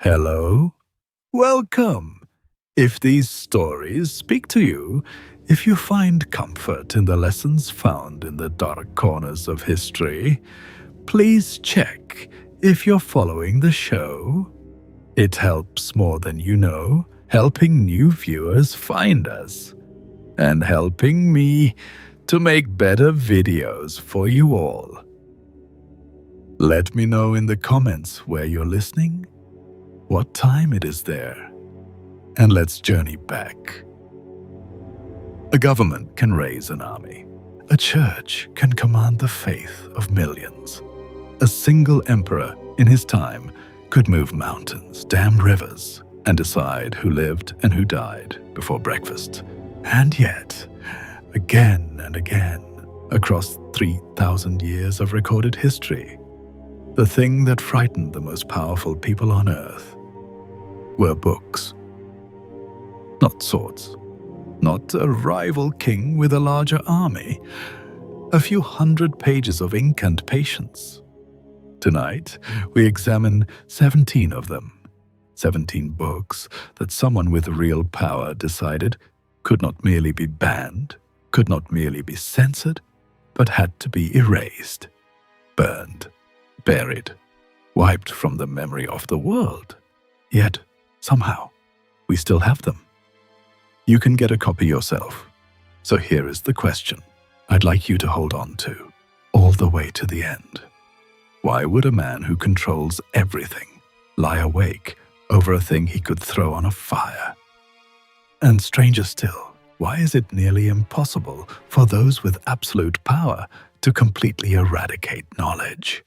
Hello? Welcome! If these stories speak to you, if you find comfort in the lessons found in the dark corners of history, please check if you're following the show. It helps more than you know, helping new viewers find us, and helping me to make better videos for you all. Let me know in the comments where you're listening, what time it is there, and let's journey back. A government can raise an army. A church can command the faith of millions. A single emperor in his time could move mountains, dam rivers, and decide who lived and who died before breakfast. And yet, again and again, across 3,000 years of recorded history, the thing that frightened the most powerful people on earth were books. Not swords, not a rival king with a larger army, a few hundred pages of ink and patience. Tonight, we examine 17 of them, 17 books that someone with real power decided could not merely be banned, could not merely be censored, but had to be erased, burned, buried, wiped from the memory of the world. Yet, somehow, we still have them. You can get a copy yourself. So here is the question I'd like you to hold on to, all the way to the end. Why would a man who controls everything lie awake over a thing he could throw on a fire? And stranger still, why is it nearly impossible for those with absolute power to completely eradicate knowledge?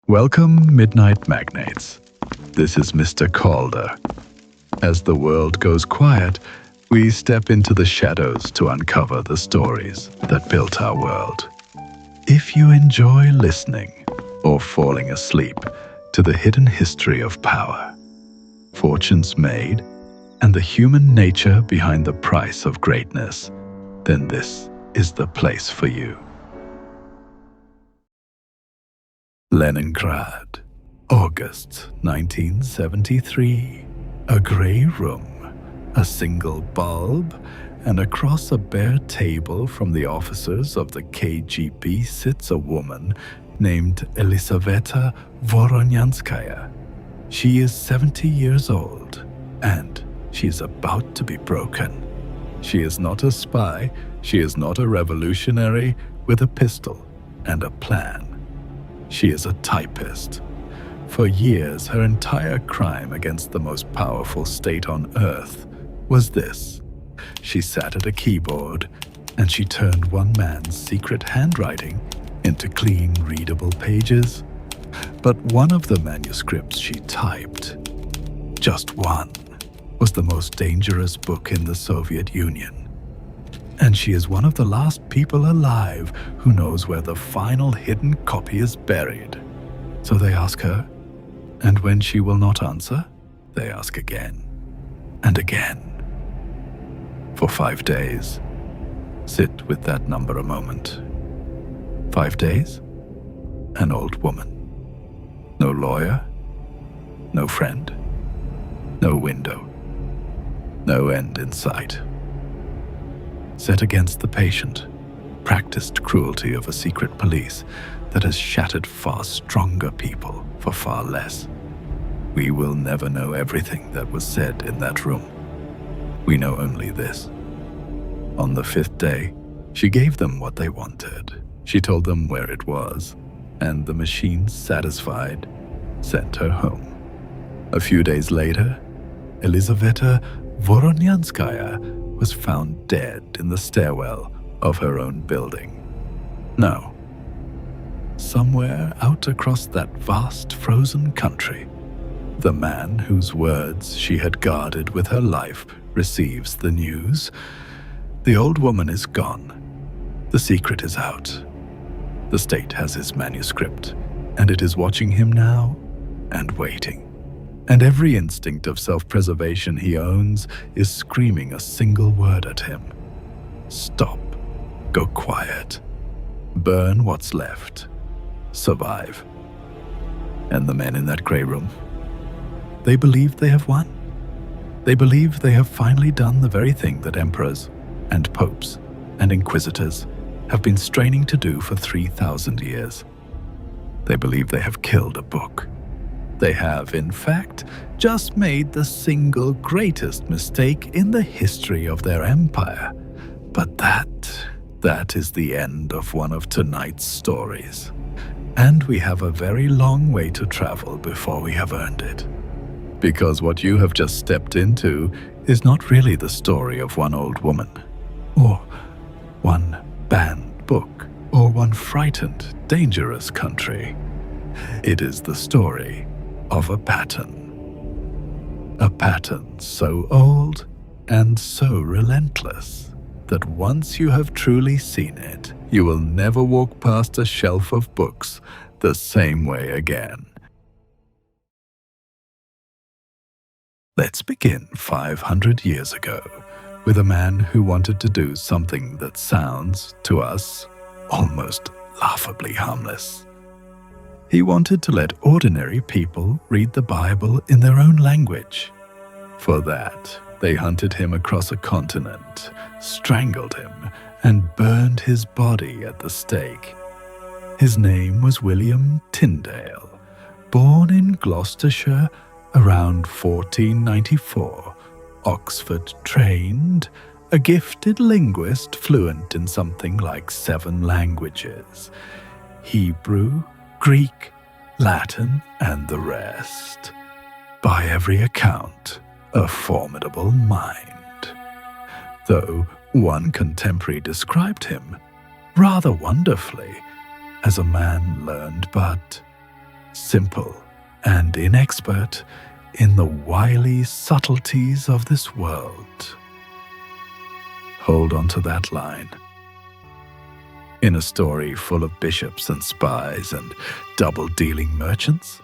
Welcome, Midnight Magnates. This is Mr. Calder. As the world goes quiet, we step into the shadows to uncover the stories that built our world. If you enjoy listening or falling asleep to the hidden history of power, fortunes made, and the human nature behind the price of greatness, then this is the place for you. Leningrad, August 1973. A grey room, a single bulb, and across a bare table from the officers of the KGB sits a woman named Elizaveta Voronyanskaya. She is 70 years old, and she is about to be broken. She is not a spy, she is not a revolutionary with a pistol and a plan. She is a typist. For years, her entire crime against the most powerful state on earth was this. She sat at a keyboard, and she turned one man's secret handwriting into clean, readable pages. But one of the manuscripts she typed, just one, was the most dangerous book in the Soviet Union. And she is one of the last people alive who knows where the final hidden copy is buried. So they ask her, and when she will not answer, they ask again and again. For 5 days, sit with that number a moment. 5 days, an old woman. No lawyer, no friend, no window, no end in sight. Set against the patient, practiced cruelty of a secret police that has shattered far stronger people for far less. We will never know everything that was said in that room. We know only this. On the 5th day, she gave them what they wanted. She told them where it was, and the machine, satisfied, sent her home. A few days later, Elizaveta Voronyanskaya was found dead in the stairwell of her own building. No. Somewhere out across that vast frozen country, the man whose words she had guarded with her life receives the news. The old woman is gone. The secret is out. The state has his manuscript, and it is watching him now and waiting. And every instinct of self-preservation he owns is screaming a single word at him. Stop. Go quiet. Burn what's left. Survive. And the men in that grey room? They believe they have won. They believe they have finally done the very thing that emperors and popes and inquisitors have been straining to do for 3,000 years. They believe they have killed a book. They have, in fact, just made the single greatest mistake in the history of their empire. But that is the end of one of tonight's stories. And we have a very long way to travel before we have earned it. Because what you have just stepped into is not really the story of one old woman, or one banned book, or one frightened, dangerous country. It is the story of a pattern. A pattern so old and so relentless that once you have truly seen it, you will never walk past a shelf of books the same way again. Let's begin 500 years ago with a man who wanted to do something that sounds, to us, almost laughably harmless. He wanted to let ordinary people read the Bible in their own language. For that, they hunted him across a continent, strangled him, and burned his body at the stake. His name was William Tyndale, born in Gloucestershire around 1494, Oxford trained, a gifted linguist fluent in something like 7 languages: Hebrew, Greek, Latin, and the rest. By every account, a formidable mind. Though one contemporary described him, rather wonderfully, as a man learned but simple and inexpert in the wily subtleties of this world. Hold on to that line. In a story full of bishops and spies and double-dealing merchants,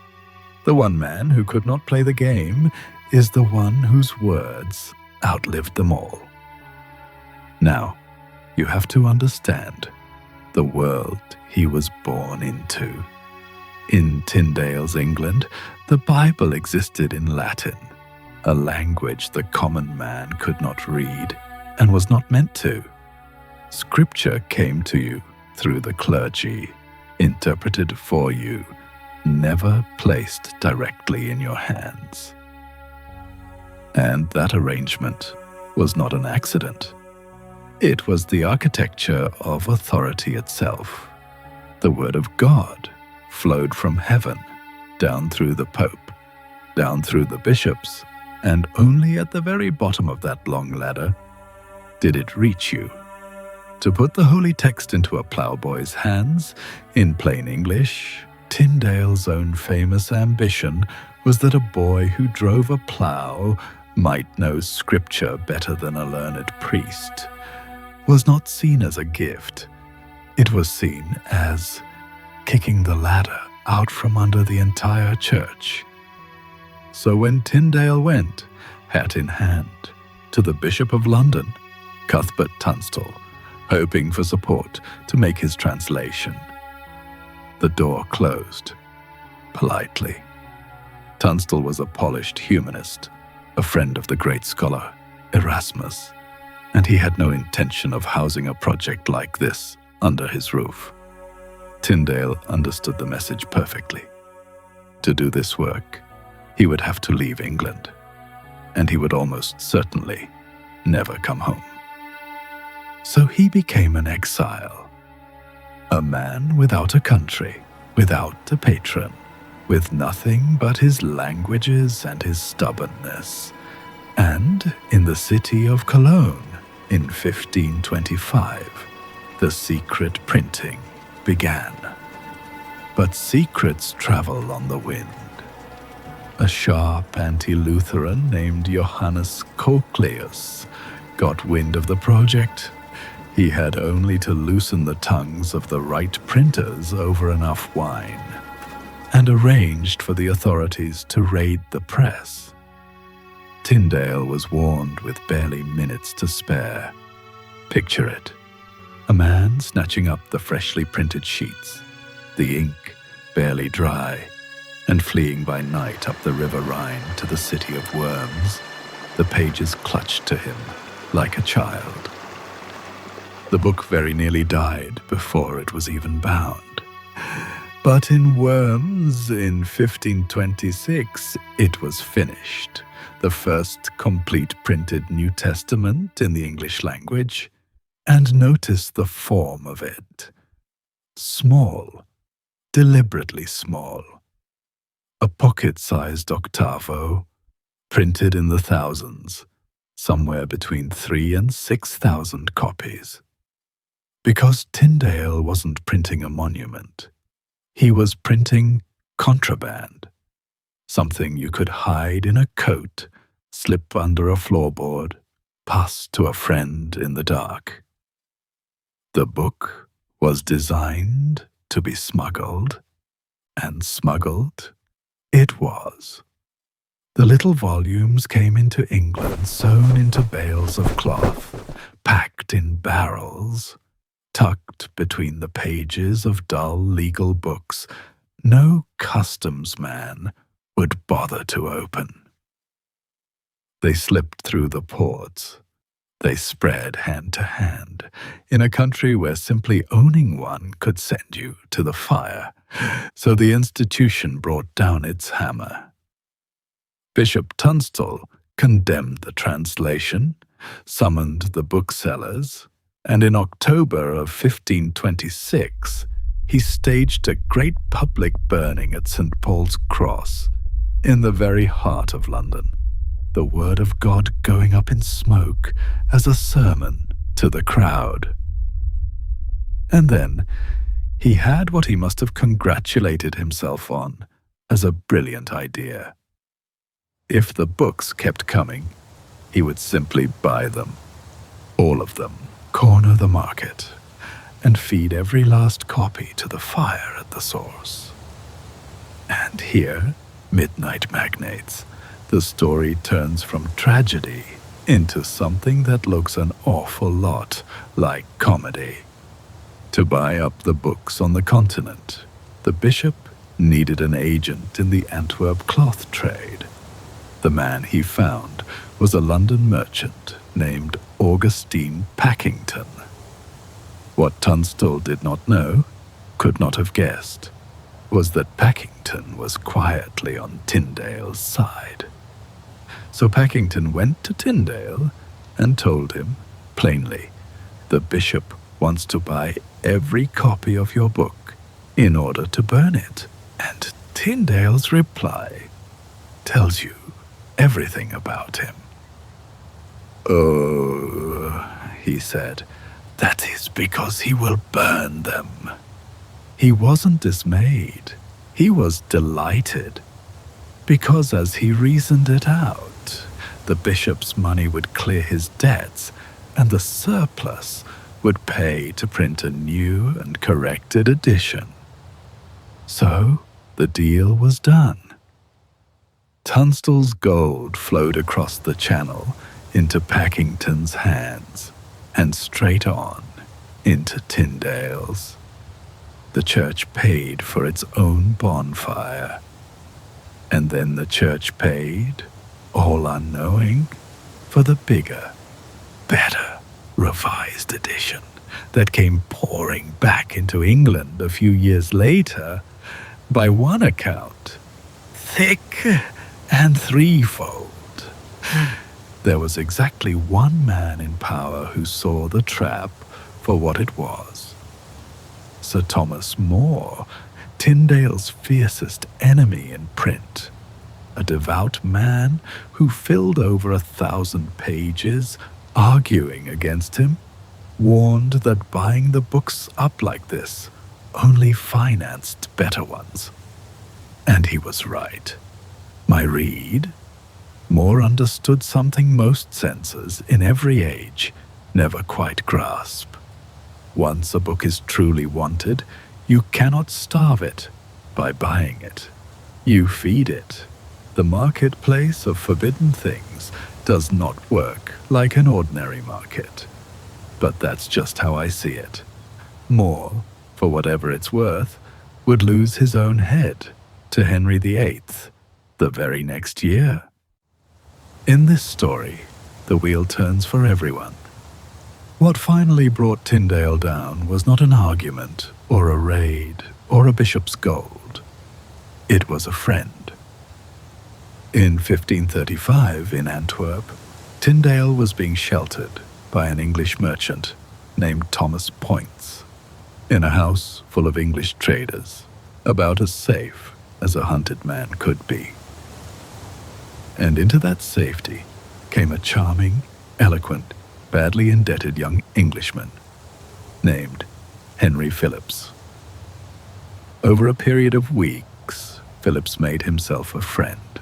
the one man who could not play the game is the one whose words outlived them all. Now, you have to understand the world he was born into. In Tyndale's England, the Bible existed in Latin, a language the common man could not read and was not meant to. Scripture came to you through the clergy, interpreted for you, never placed directly in your hands. And that arrangement was not an accident. It was the architecture of authority itself. The Word of God flowed from heaven, down through the Pope, down through the bishops, and only at the very bottom of that long ladder did it reach you. To put the holy text into a ploughboy's hands, in plain English, Tyndale's own famous ambition was that a boy who drove a plough might know Scripture better than a learned priest, was not seen as a gift. It was seen as kicking the ladder out from under the entire church. So when Tyndale went, hat in hand, to the Bishop of London, Cuthbert Tunstall, hoping for support to make his translation, the door closed, politely. Tunstall was a polished humanist, a friend of the great scholar Erasmus, and he had no intention of housing a project like this under his roof. Tyndale understood the message perfectly. To do this work, he would have to leave England, and he would almost certainly never come home. So he became an exile, a man without a country, without a patron, with nothing but his languages and his stubbornness. And in the city of Cologne, in 1525, the secret printing began. But secrets travel on the wind. A sharp anti-Lutheran named Johannes Cochleus got wind of the project. He had only to loosen the tongues of the right printers over enough wine, and arranged for the authorities to raid the press. Tyndale was warned with barely minutes to spare. Picture it. A man snatching up the freshly printed sheets, the ink barely dry, and fleeing by night up the river Rhine to the city of worms, the pages clutched to him like a child. The book very nearly died before it was even bound. But in Worms, in 1526, it was finished, the first complete printed New Testament in the English language. And notice the form of it. Small, deliberately small. A pocket-sized octavo, printed in the thousands, somewhere between 3,000 and 6,000 copies. Because Tyndale wasn't printing a monument, he was printing contraband, something you could hide in a coat, slip under a floorboard, pass to a friend in the dark. The book was designed to be smuggled, and smuggled it was. The little volumes came into England sewn into bales of cloth, packed in barrels, tucked between the pages of dull legal books no customs man would bother to open. They slipped through the ports. They spread hand to hand in a country where simply owning one could send you to the fire, so the institution brought down its hammer. Bishop Tunstall condemned the translation, summoned the booksellers, and in October of 1526, he staged a great public burning at St. Paul's Cross, in the very heart of London, the word of God going up in smoke as a sermon to the crowd. And then he had what he must have congratulated himself on as a brilliant idea. If the books kept coming, he would simply buy them, all of them, corner the market, and feed every last copy to the fire at the source. And here, midnight magnates, the story turns from tragedy into something that looks an awful lot like comedy. To buy up the books on the continent, the bishop needed an agent in the Antwerp cloth trade. The man he found was a London merchant named Augustine Packington. What Tunstall did not know, could not have guessed, was that Packington was quietly on Tyndale's side. So Packington went to Tyndale and told him, plainly, the bishop wants to buy every copy of your book in order to burn it. And Tyndale's reply tells you everything about him. "Oh," he said, "that is because he will burn them." He wasn't dismayed. He was delighted. Because as he reasoned it out, the bishop's money would clear his debts, and the surplus would pay to print a new and corrected edition. So the deal was done. Tunstall's gold flowed across the channel into Packington's hands, and straight on into Tyndale's. The church paid for its own bonfire. And then the church paid, all unknowing, for the bigger, better, revised edition that came pouring back into England a few years later, by one account, thick and threefold. There was exactly one man in power who saw the trap for what it was. Sir Thomas More, Tyndale's fiercest enemy in print, a devout man who filled over 1,000 pages arguing against him, warned that buying the books up like this only financed better ones. And he was right. My read, More understood something most censors in every age never quite grasp. Once a book is truly wanted, you cannot starve it by buying it. You feed it. The marketplace of forbidden things does not work like an ordinary market. But that's just how I see it. More, for whatever it's worth, would lose his own head to Henry VIII the very next year. In this story, the wheel turns for everyone. What finally brought Tyndale down was not an argument or a raid or a bishop's gold. It was a friend. In 1535 in Antwerp, Tyndale was being sheltered by an English merchant named Thomas Poyntz in a house full of English traders, about as safe as a hunted man could be. And into that safety came a charming, eloquent, badly indebted young Englishman named Henry Phillips. Over a period of weeks, Phillips made himself a friend.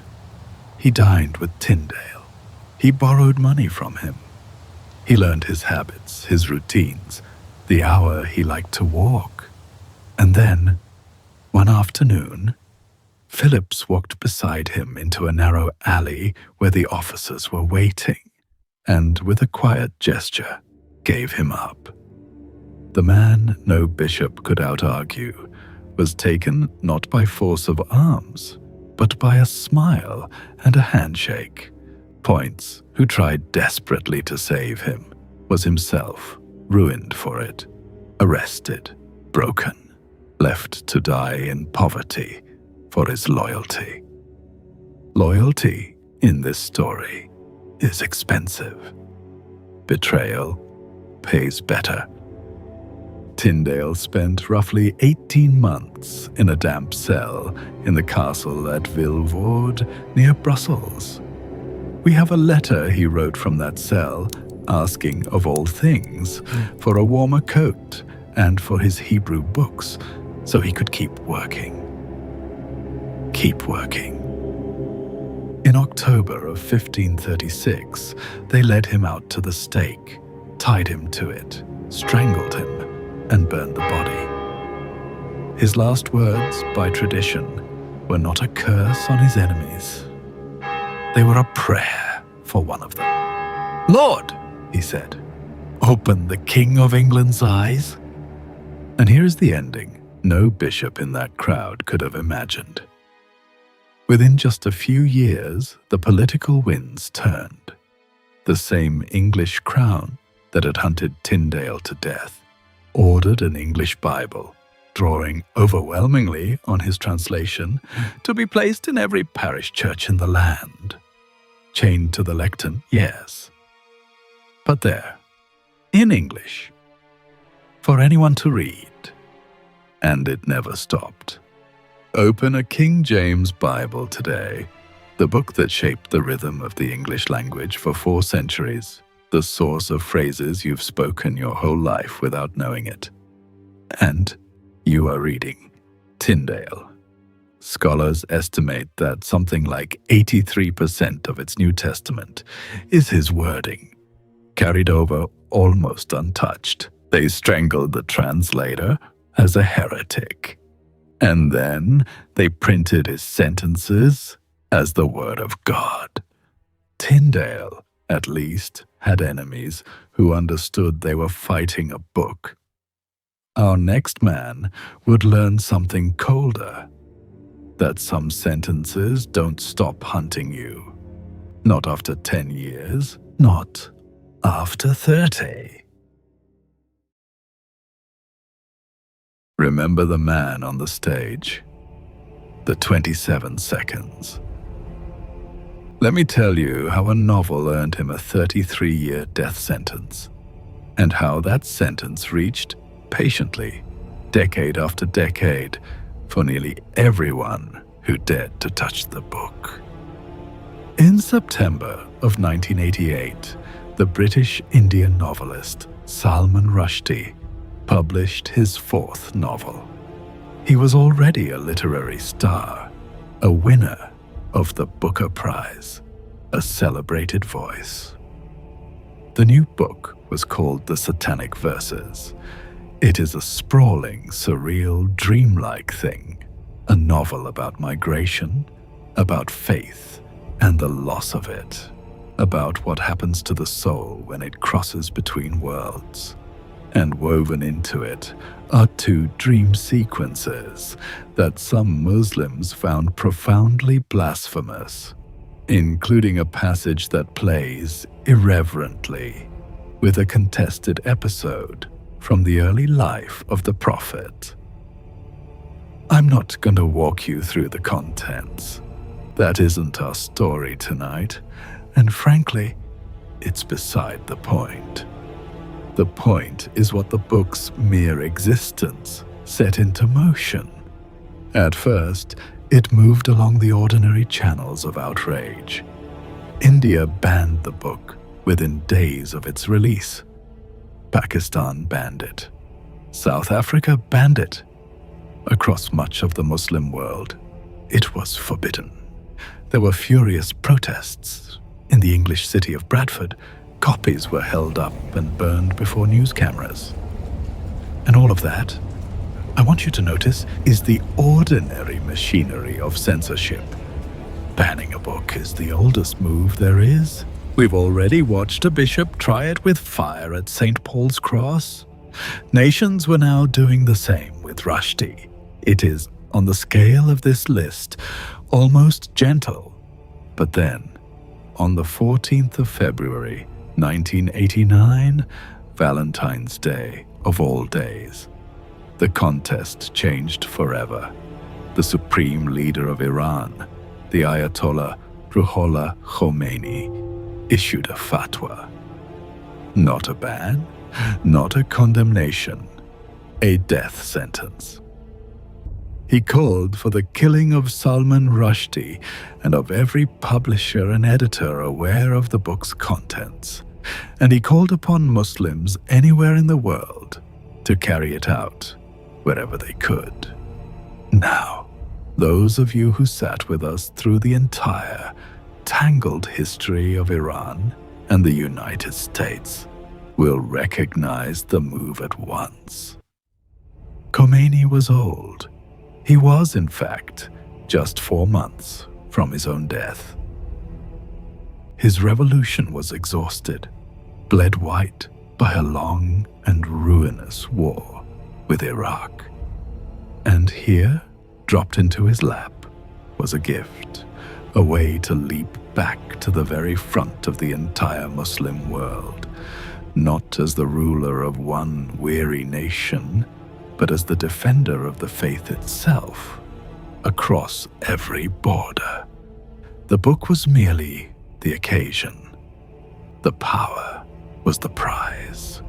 He dined with Tyndale. He borrowed money from him. He learned his habits, his routines, the hour he liked to walk. And then, one afternoon, Phillips walked beside him into a narrow alley where the officers were waiting, and with a quiet gesture, gave him up. The man no bishop could out-argue was taken not by force of arms, but by a smile and a handshake. Poyntz, who tried desperately to save him, was himself ruined for it, arrested, broken, left to die in poverty for his loyalty. Loyalty, in this story, is expensive. Betrayal pays better. Tyndale spent roughly 18 months in a damp cell in the castle at Vilvoorde near Brussels. We have a letter he wrote from that cell asking, of all things, for a warmer coat and for his Hebrew books so he could keep working. Keep working. In October of 1536, they led him out to the stake, tied him to it, strangled him, and burned the body. His last words, by tradition, were not a curse on his enemies. They were a prayer for one of them. "Lord," he said, "open the King of England's eyes." And here's the ending no bishop in that crowd could have imagined. Within just a few years, the political winds turned. The same English crown that had hunted Tyndale to death ordered an English Bible, drawing overwhelmingly on his translation, to be placed in every parish church in the land. Chained to the lectern, yes. But there, in English, for anyone to read. And it never stopped. Open a King James Bible today, the book that shaped the rhythm of the English language for 4 centuries, the source of phrases you've spoken your whole life without knowing it. And you are reading Tyndale. Scholars estimate that something like 83% of its New Testament is his wording, carried over almost untouched. They strangled the translator as a heretic. And then they printed his sentences as the Word of God. Tyndale, at least, had enemies who understood they were fighting a book. Our next man would learn something colder, that some sentences don't stop hunting you. Not after 10 years, not after 30. Remember the man on the stage, the 27 seconds. Let me tell you how a novel earned him a 33-year death sentence, and how that sentence reached, patiently, decade after decade, for nearly everyone who dared to touch the book. In September of 1988, the British Indian novelist Salman Rushdie published his 4th novel. He was already a literary star, a winner of the Booker Prize, a celebrated voice. The new book was called The Satanic Verses. It is a sprawling, surreal, dreamlike thing, a novel about migration, about faith and the loss of it, about what happens to the soul when it crosses between worlds. And woven into it are two dream sequences that some Muslims found profoundly blasphemous, including a passage that plays irreverently with a contested episode from the early life of the Prophet. I'm not going to walk you through the contents. That isn't our story tonight, and frankly, it's beside the point. The point is what the book's mere existence set into motion. At first, it moved along the ordinary channels of outrage. India banned the book within days of its release. Pakistan banned it. South Africa banned it. Across much of the Muslim world, it was forbidden. There were furious protests. In the English city of Bradford, copies were held up and burned before news cameras. And all of that, I want you to notice, is the ordinary machinery of censorship. Banning a book is the oldest move there is. We've already watched a bishop try it with fire at St. Paul's Cross. Nations were now doing the same with Rushdie. It is, on the scale of this list, almost gentle. But then, on the 14th of February, 1989, Valentine's Day of all days, the contest changed forever. The supreme leader of Iran, the Ayatollah Ruhollah Khomeini, issued a fatwa. Not a ban, not a condemnation, a death sentence. He called for the killing of Salman Rushdie and of every publisher and editor aware of the book's contents, and he called upon Muslims anywhere in the world to carry it out wherever they could. Now, those of you who sat with us through the entire tangled history of Iran and the United States will recognize the move at once. Khomeini was old. He was, in fact, just 4 months from his own death. His revolution was exhausted, bled white by a long and ruinous war with Iraq. And here, dropped into his lap, was a gift, a way to leap back to the very front of the entire Muslim world, not as the ruler of one weary nation, but as the defender of the faith itself, across every border. The book was merely the occasion. The power was the prize.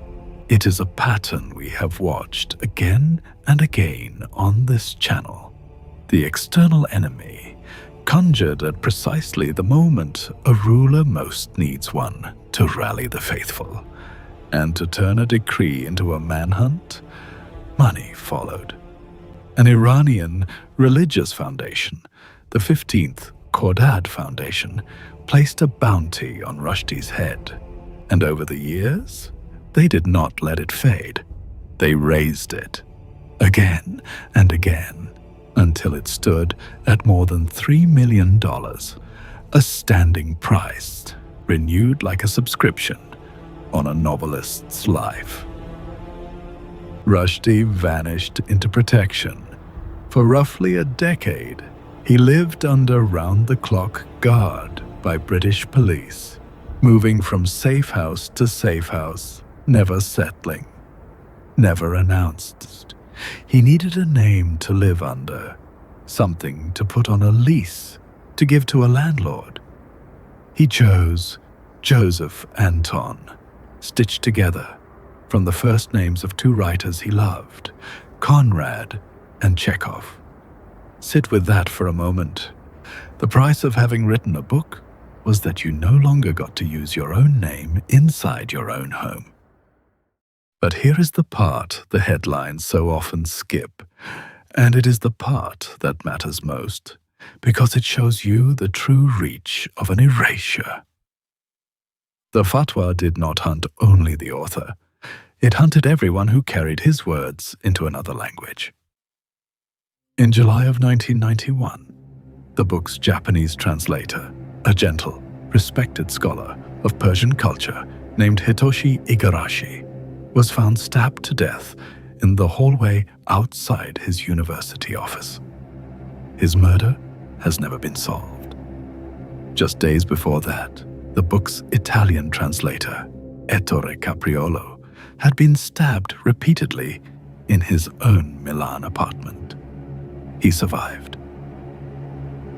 It is a pattern we have watched again and again on this channel. The external enemy, conjured at precisely the moment a ruler most needs one to rally the faithful, and to turn a decree into a manhunt. Money followed. An Iranian religious foundation, the 15th Khordad Foundation, placed a bounty on Rushdie's head, and over the years, they did not let it fade. They raised it, again and again, until it stood at more than $3 million, a standing price, renewed like a subscription on a novelist's life. Rushdie vanished into protection. For roughly a decade, he lived under round-the-clock guard by British police, moving from safe house to safe house, never settling, never announced. He needed a name to live under, something to put on a lease to give to a landlord. He chose Joseph Anton, stitched together from the first names of 2 writers he loved, Conrad and Chekhov. Sit with that for a moment. The price of having written a book was that you no longer got to use your own name inside your own home. But here is the part the headlines so often skip, and it is the part that matters most, because it shows you the true reach of an erasure. The fatwa did not hunt only the author. It hunted everyone who carried his words into another language. In July of 1991, the book's Japanese translator, a gentle, respected scholar of Persian culture named Hitoshi Igarashi, was found stabbed to death in the hallway outside his university office. His murder has never been solved. Just days before that, the book's Italian translator, Ettore Capriolo, had been stabbed repeatedly in his own Milan apartment. He survived.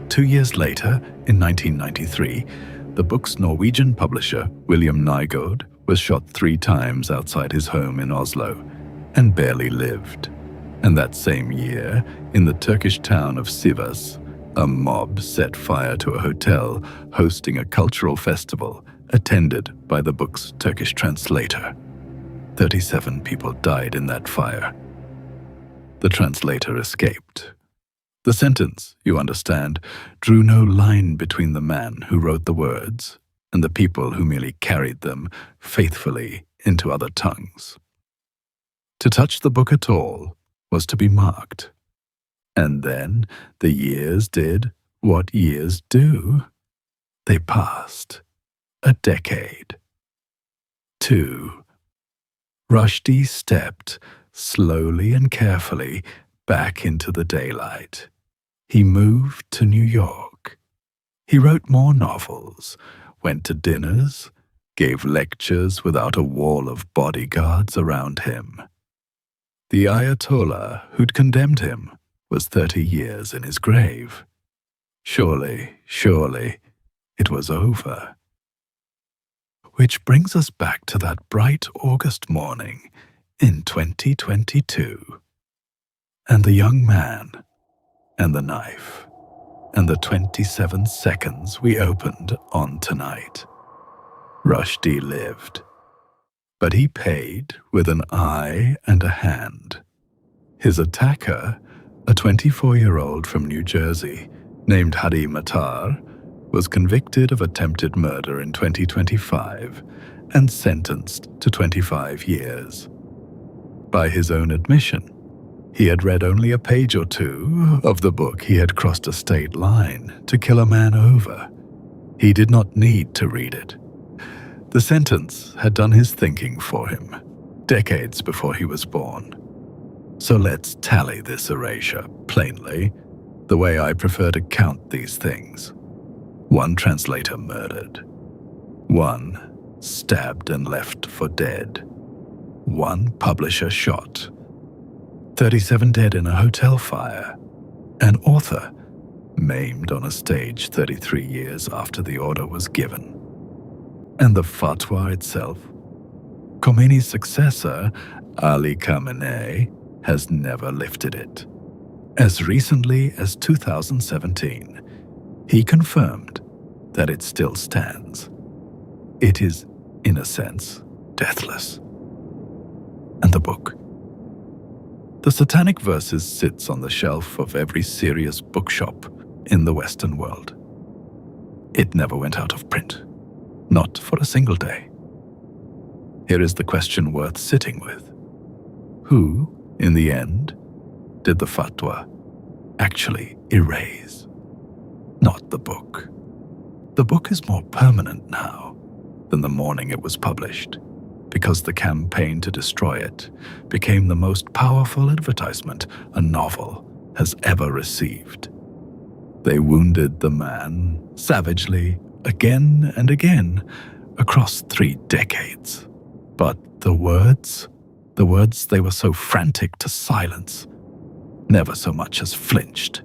2 years later, in 1993, the book's Norwegian publisher, William Nygaard, was shot 3 times outside his home in Oslo and barely lived. And that same year, in the Turkish town of Sivas, a mob set fire to a hotel hosting a cultural festival attended by the book's Turkish translator. 37 people died in that fire. The translator escaped. The sentence, you understand, drew no line between the man who wrote the words and the people who merely carried them faithfully into other tongues. To touch the book at all was to be marked. And then the years did what years do. They passed. A decade. 2. Rushdie stepped, slowly and carefully, back into the daylight. He moved to New York. He wrote more novels, went to dinners, gave lectures without a wall of bodyguards around him. The Ayatollah who'd condemned him was 30 years in his grave. Surely, it was over. Which brings us back to that bright August morning in 2022. And the young man, and the knife, and the 27 seconds we opened on tonight. Rushdie lived. But he paid with an eye and a hand. His attacker, a 24-year-old from New Jersey named Hadi Matar, was convicted of attempted murder in 2025 and sentenced to 25 years. By his own admission, he had read only a page or 2 of the book he had crossed a state line to kill a man over. He did not need to read it. The sentence had done his thinking for him, decades before he was born. So let's tally this erasure plainly, the way I prefer to count these things. 1 translator murdered. 1 stabbed and left for dead. 1 publisher shot. 37 dead in a hotel fire. An author maimed on a stage 33 years after the order was given. And the fatwa itself? Khomeini's successor, Ali Khamenei, has never lifted it. As recently as 2017, he confirmed that it still stands. It is, in a sense, deathless. And the book? The Satanic Verses sits on the shelf of every serious bookshop in the Western world. It never went out of print. Not for a single day. Here is the question worth sitting with. Who, in the end, did the fatwa actually erase? Not the book. The book is more permanent now than the morning it was published, because the campaign to destroy it became the most powerful advertisement a novel has ever received. They wounded the man savagely, again and again, across 3 decades. But the words they were so frantic to silence, never so much as flinched.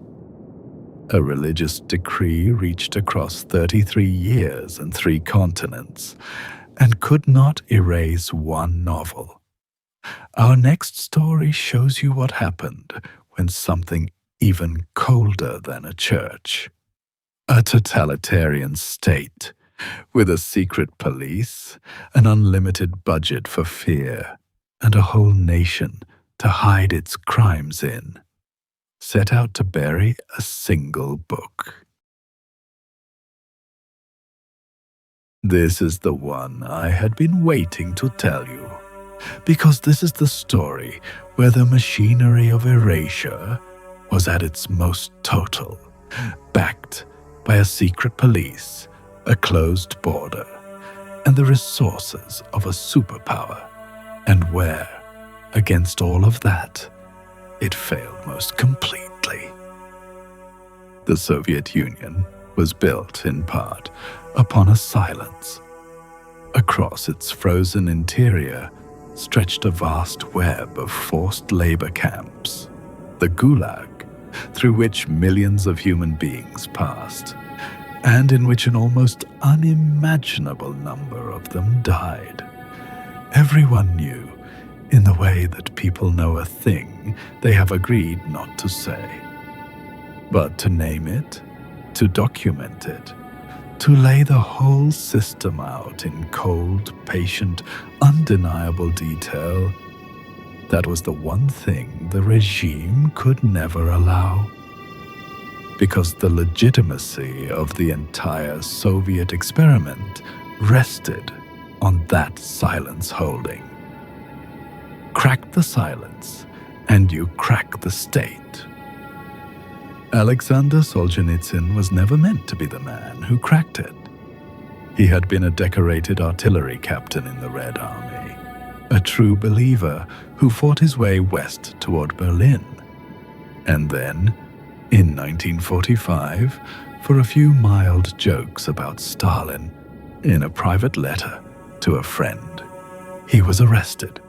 A religious decree reached across 33 years and 3 continents, and could not erase 1 novel. Our next story shows you what happened when something even colder than a church, a totalitarian state, with a secret police, an unlimited budget for fear, and a whole nation to hide its crimes in, set out to bury a single book. This is the one I had been waiting to tell you, because this is the story where the machinery of erasure was at its most total, backed by a secret police, a closed border, and the resources of a superpower And where, against all of that, it failed most completely. The Soviet Union was built, in part, upon a silence. Across its frozen interior stretched a vast web of forced labor camps, the Gulag, through which millions of human beings passed, and in which an almost unimaginable number of them died. Everyone knew, in the way that people know a thing they have agreed not to say. But to name it, to document it, to lay the whole system out in cold, patient, undeniable detail, that was the one thing the regime could never allow. Because the legitimacy of the entire Soviet experiment rested on that silence holding. Crack the silence, and you crack the state. Alexander Solzhenitsyn was never meant to be the man who cracked it. He had been a decorated artillery captain in the Red Army, a true believer who fought his way west toward Berlin. And then, in 1945, for a few mild jokes about Stalin, in a private letter to a friend, he was arrested.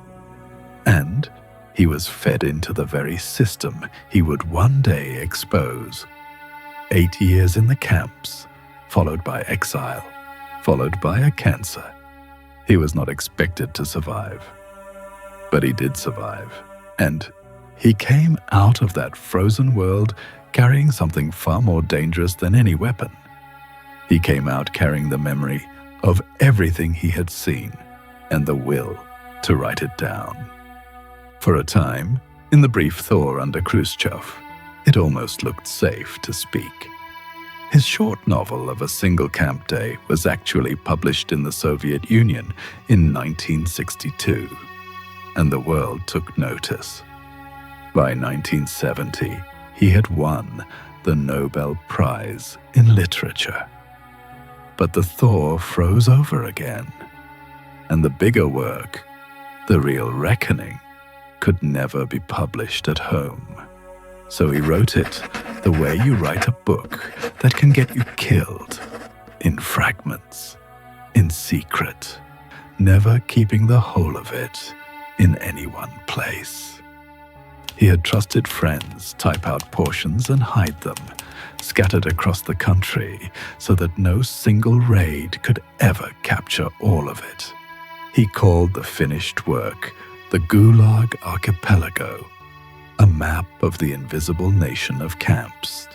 And he was fed into the very system he would one day expose. 8 years in the camps, followed by exile, followed by a cancer. He was not expected to survive. But he did survive, and he came out of that frozen world carrying something far more dangerous than any weapon. He came out carrying the memory of everything he had seen and the will to write it down. For a time, in the brief thaw under Khrushchev, it almost looked safe to speak. His short novel of a single camp day was actually published in the Soviet Union in 1962, and the world took notice. By 1970, he had won the Nobel Prize in Literature. But the thaw froze over again, and the bigger work, The Real Reckoning, could never be published at home. So he wrote it the way you write a book that can get you killed, in fragments, in secret, never keeping the whole of it in any one place. He had trusted friends type out portions and hide them, scattered across the country so that no single raid could ever capture all of it. He called the finished work the Gulag Archipelago, a map of the invisible nation of camps,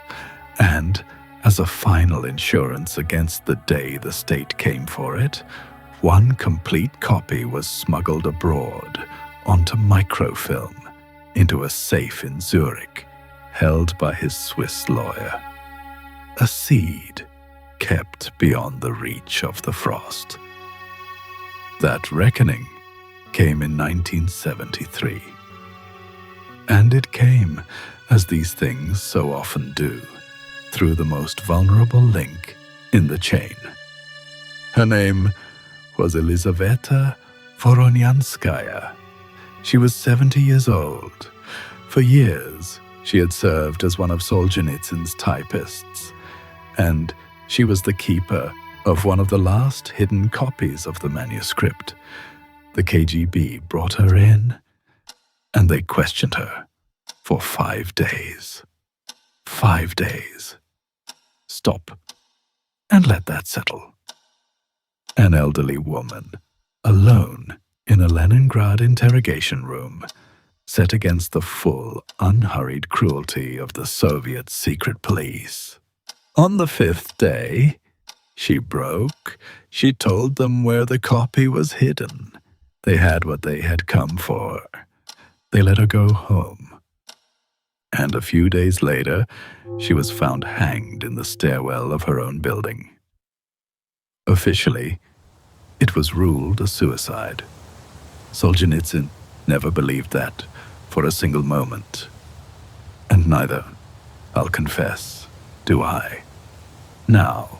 and, as a final insurance against the day the state came for it, one complete copy was smuggled abroad onto microfilm into a safe in Zurich, held by his Swiss lawyer. A seed kept beyond the reach of the frost. That reckoning came in 1973. And it came, as these things so often do, through the most vulnerable link in the chain. Her name was Elizaveta Voronyanskaya. She was 70 years old. For years, she had served as one of Solzhenitsyn's typists, and she was the keeper of one of the last hidden copies of the manuscript. The KGB brought her in, and they questioned her for 5 days. 5 days. Stop, and let that settle. An elderly woman, alone in a Leningrad interrogation room, set against the full, unhurried cruelty of the Soviet secret police. On the 5th day, she broke. She told them where the copy was hidden. They had what they had come for. They let her go home. And a few days later, she was found hanged in the stairwell of her own building. Officially, it was ruled a suicide. Solzhenitsyn never believed that for a single moment. And neither, I'll confess, do I. Now,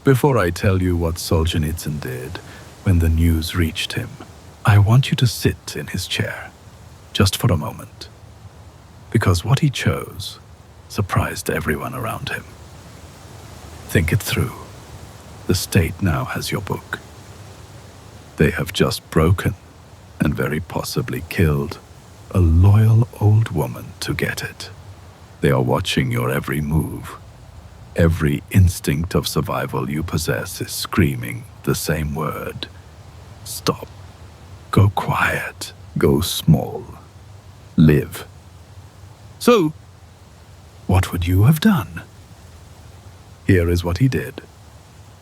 before I tell you what Solzhenitsyn did when the news reached him, I want you to sit in his chair, just for a moment, because what he chose surprised everyone around him. Think it through. The state now has your book. They have just broken, and very possibly killed, a loyal old woman to get it. They are watching your every move. Every instinct of survival you possess is screaming the same word. Stop. Go quiet. Go small. Live. So, what would you have done? Here is what he did.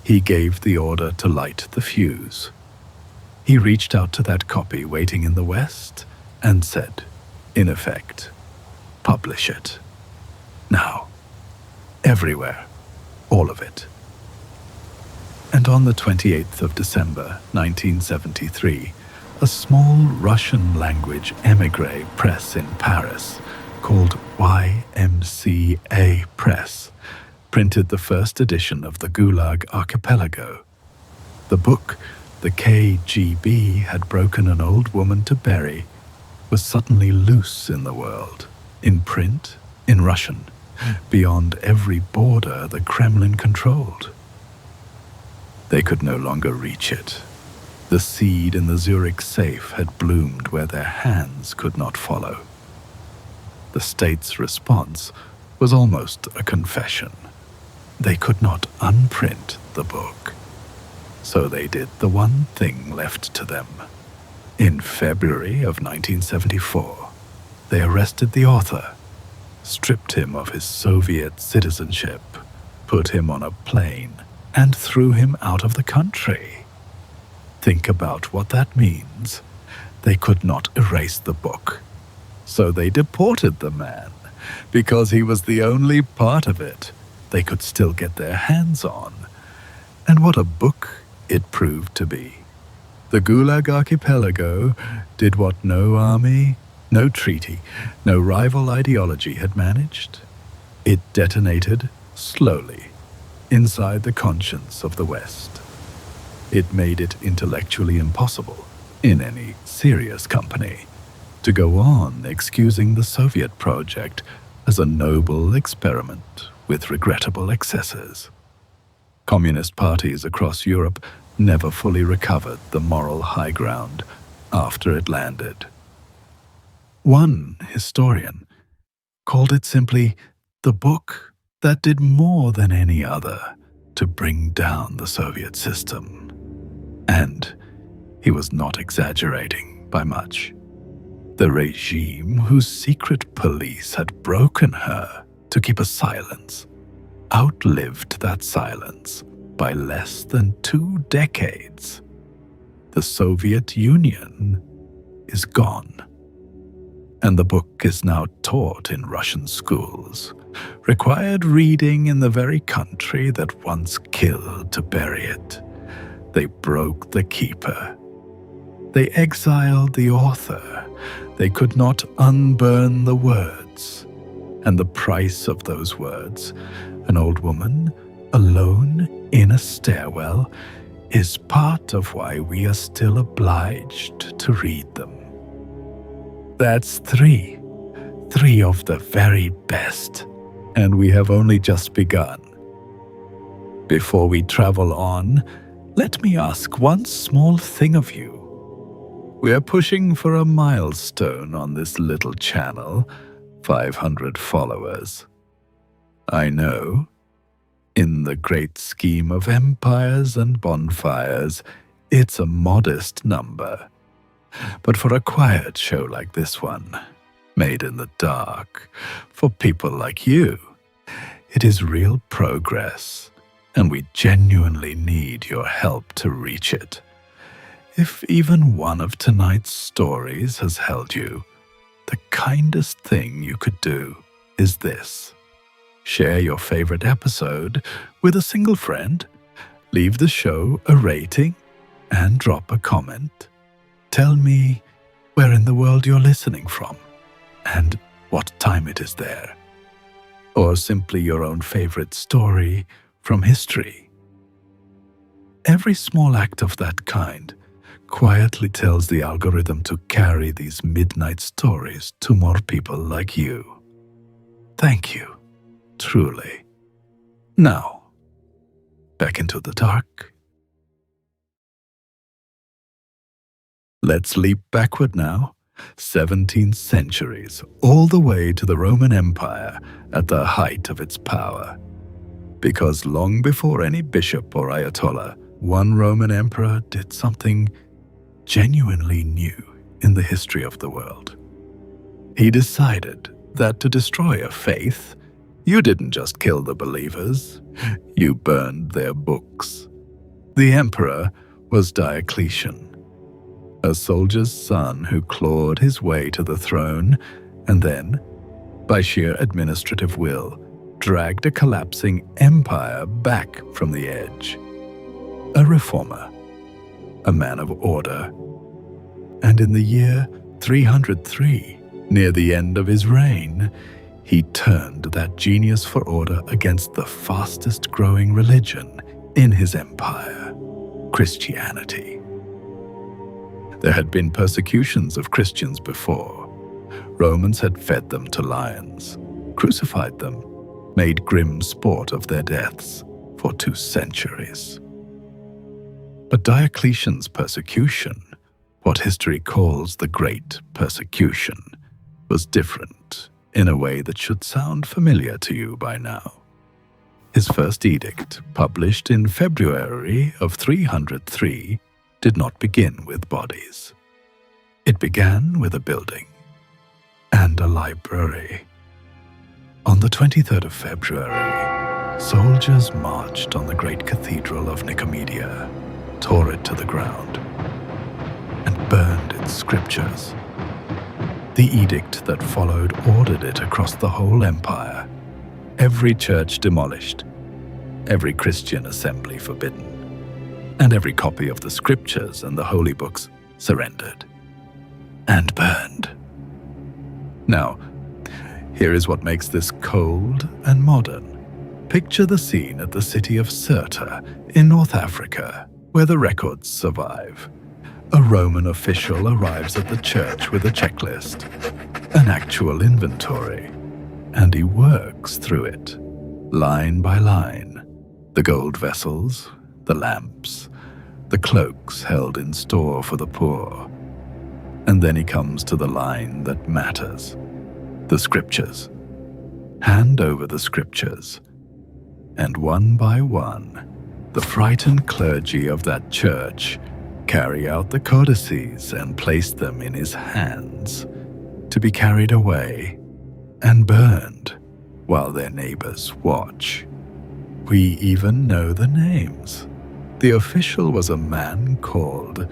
He gave the order to light the fuse. He reached out to that copy waiting in the West and said, in effect, publish it. Now. Everywhere. All of it. And on the 28th of December, 1973, a small Russian-language émigré press in Paris called YMCA Press printed the first edition of the Gulag Archipelago. The book the KGB had broken an old woman to bury was suddenly loose in the world, in print, in Russian, beyond every border the Kremlin controlled. They could no longer reach it. The seed in the Zurich safe had bloomed where their hands could not follow. The state's response was almost a confession. They could not unprint the book. So they did the one thing left to them. In February of 1974, they arrested the author, stripped him of his Soviet citizenship, put him on a plane, and threw him out of the country. Think about what that means. They could not erase the book. So they deported the man, because he was the only part of it they could still get their hands on. And what a book it proved to be. The Gulag Archipelago did what no army, no treaty, no rival ideology had managed. It detonated slowly inside the conscience of the West. It made it intellectually impossible, in any serious company, to go on excusing the Soviet project as a noble experiment with regrettable excesses. Communist parties across Europe never fully recovered the moral high ground after it landed. One historian called it simply the book that did more than any other to bring down the Soviet system. And he was not exaggerating by much. The regime whose secret police had broken her to keep a silence outlived that silence by less than 2 decades. The Soviet Union is gone. And the book is now taught in Russian schools, required reading in the very country that once killed to bury it. They broke the keeper. They exiled the author. They could not unburn the words. And the price of those words, an old woman alone in a stairwell, is part of why we are still obliged to read them. That's 3 of the very best, and we have only just begun. Before we travel on, let me ask one small thing of you. We are pushing for a milestone on this little channel, 500 followers. I know, in the great scheme of empires and bonfires, it's a modest number. But for a quiet show like this one, made in the dark, for people like you, it is real progress, and we genuinely need your help to reach it. If even one of tonight's stories has held you, the kindest thing you could do is this. Share your favorite episode with a single friend, leave the show a rating, and drop a comment. Tell me where in the world you're listening from, and what time it is there. Or simply your own favorite story from history. Every small act of that kind quietly tells the algorithm to carry these midnight stories to more people like you. Thank you, truly. Now, back into the dark. Let's leap backward now, 17 centuries, all the way to the Roman Empire at the height of its power. Because long before any bishop or ayatollah, one Roman emperor did something genuinely new in the history of the world. He decided that to destroy a faith, you didn't just kill the believers, you burned their books. The emperor was Diocletian, a soldier's son who clawed his way to the throne and then, by sheer administrative will, dragged a collapsing empire back from the edge. A reformer, a man of order. And in the year 303, near the end of his reign, he turned that genius for order against the fastest growing religion in his empire, Christianity. There had been persecutions of Christians before. Romans had fed them to lions, crucified them, made grim sport of their deaths for 2 centuries. But Diocletian's persecution, what history calls the Great Persecution, was different in a way that should sound familiar to you by now. His first edict, published in February of 303, did not begin with bodies. It began with a building and a library. On the 23rd of February, soldiers marched on the great cathedral of Nicomedia, tore it to the ground, and burned its scriptures. The edict that followed ordered it across the whole empire, every church demolished, every Christian assembly forbidden, and every copy of the scriptures and the holy books surrendered and burned. Now, here is what makes this cold and modern. Picture the scene at the city of Sirta in North Africa, where the records survive. A Roman official arrives at the church with a checklist, an actual inventory, and he works through it, line by line. The gold vessels, the lamps, the cloaks held in store for the poor. And then he comes to the line that matters, the scriptures. Hand over the scriptures. And one by one, the frightened clergy of that church carry out the codices and place them in his hands to be carried away and burned while their neighbors watch. We even know the names. The official was a man called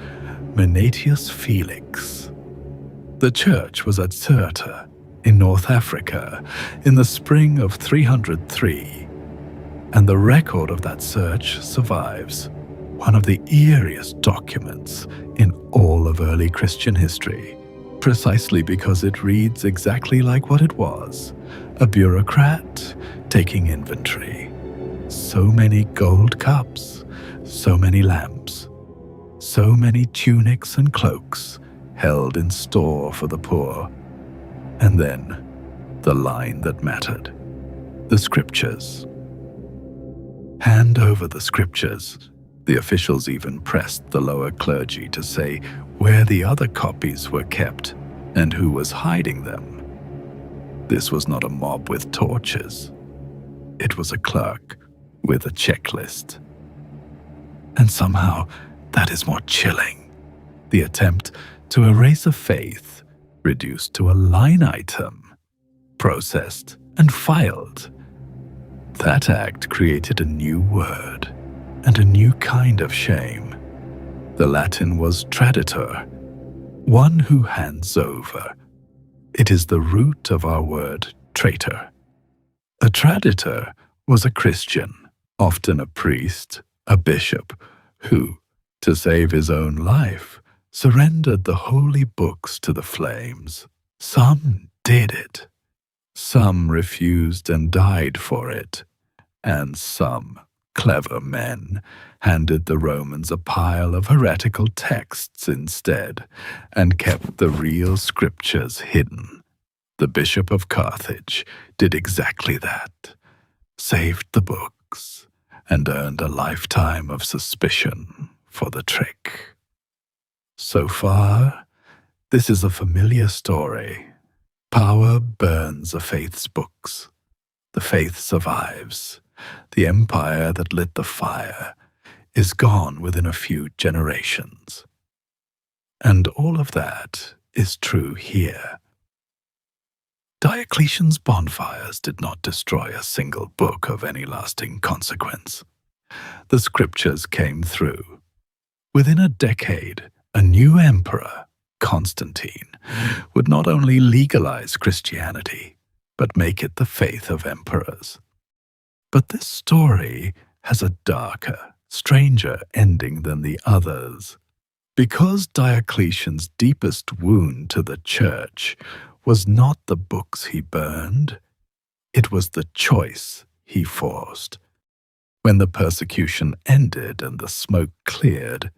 Menetius Felix. The church was at Sirta in North Africa in the spring of 303, and the record of that search survives, one of the eeriest documents in all of early Christian history, precisely because it reads exactly like what it was, a bureaucrat taking inventory. So many gold cups, so many lamps, so many tunics and cloaks held in store for the poor. And then, the line that mattered, the scriptures. Hand over the scriptures. The officials even pressed the lower clergy to say where the other copies were kept and who was hiding them. This was not a mob with torches. It was a clerk with a checklist. And somehow, that is more chilling. The attempt to erase a faith reduced to a line item, processed and filed. That act created a new word and a new kind of shame. The Latin was traditor, one who hands over. It is the root of our word traitor. A traditor was a Christian, often a priest, a bishop, who, to save his own life, surrendered the holy books to the flames. Some did it. Some refused and died for it. And some Clever men handed the Romans a pile of heretical texts instead and kept the real scriptures hidden. The Bishop of Carthage did exactly that, saved the books, and earned a lifetime of suspicion for the trick. So far, this is a familiar story. Power burns a faith's books. The faith survives. The empire that lit the fire is gone within a few generations. And all of that is true here. Diocletian's bonfires did not destroy a single book of any lasting consequence. The scriptures came through. Within a decade, a new emperor, Constantine, would not only legalize Christianity, but make it the faith of emperors. But this story has a darker, stranger ending than the others. Because Diocletian's deepest wound to the church was not the books he burned, it was the choice he forced. When the persecution ended and the smoke cleared,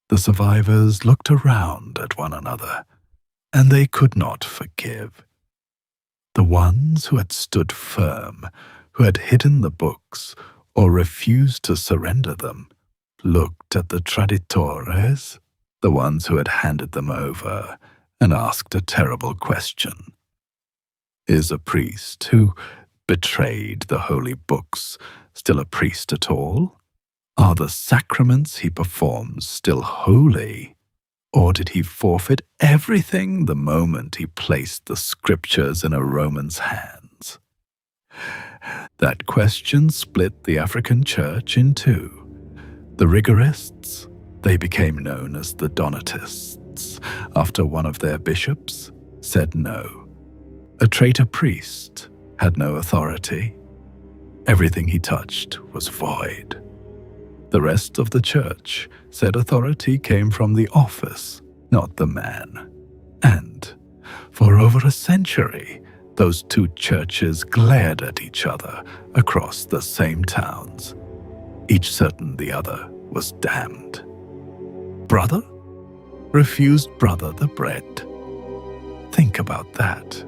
the survivors looked around at one another, and they could not forgive. The ones who had stood firm, who had hidden the books or refused to surrender them, looked at the traditores, the ones who had handed them over, and asked a terrible question. Is a priest who betrayed the holy books still a priest at all? Are the sacraments he performs still holy? Or did he forfeit everything the moment he placed the scriptures in a Roman's hands? That question split the African church in two. The rigorists, they became known as the Donatists, after one of their bishops said no. A traitor priest had no authority. Everything he touched was void. The rest of the church said authority came from the office, not the man. And for over a century, those two churches glared at each other across the same towns, each certain the other was damned. Brother refused brother the bread. Think about that.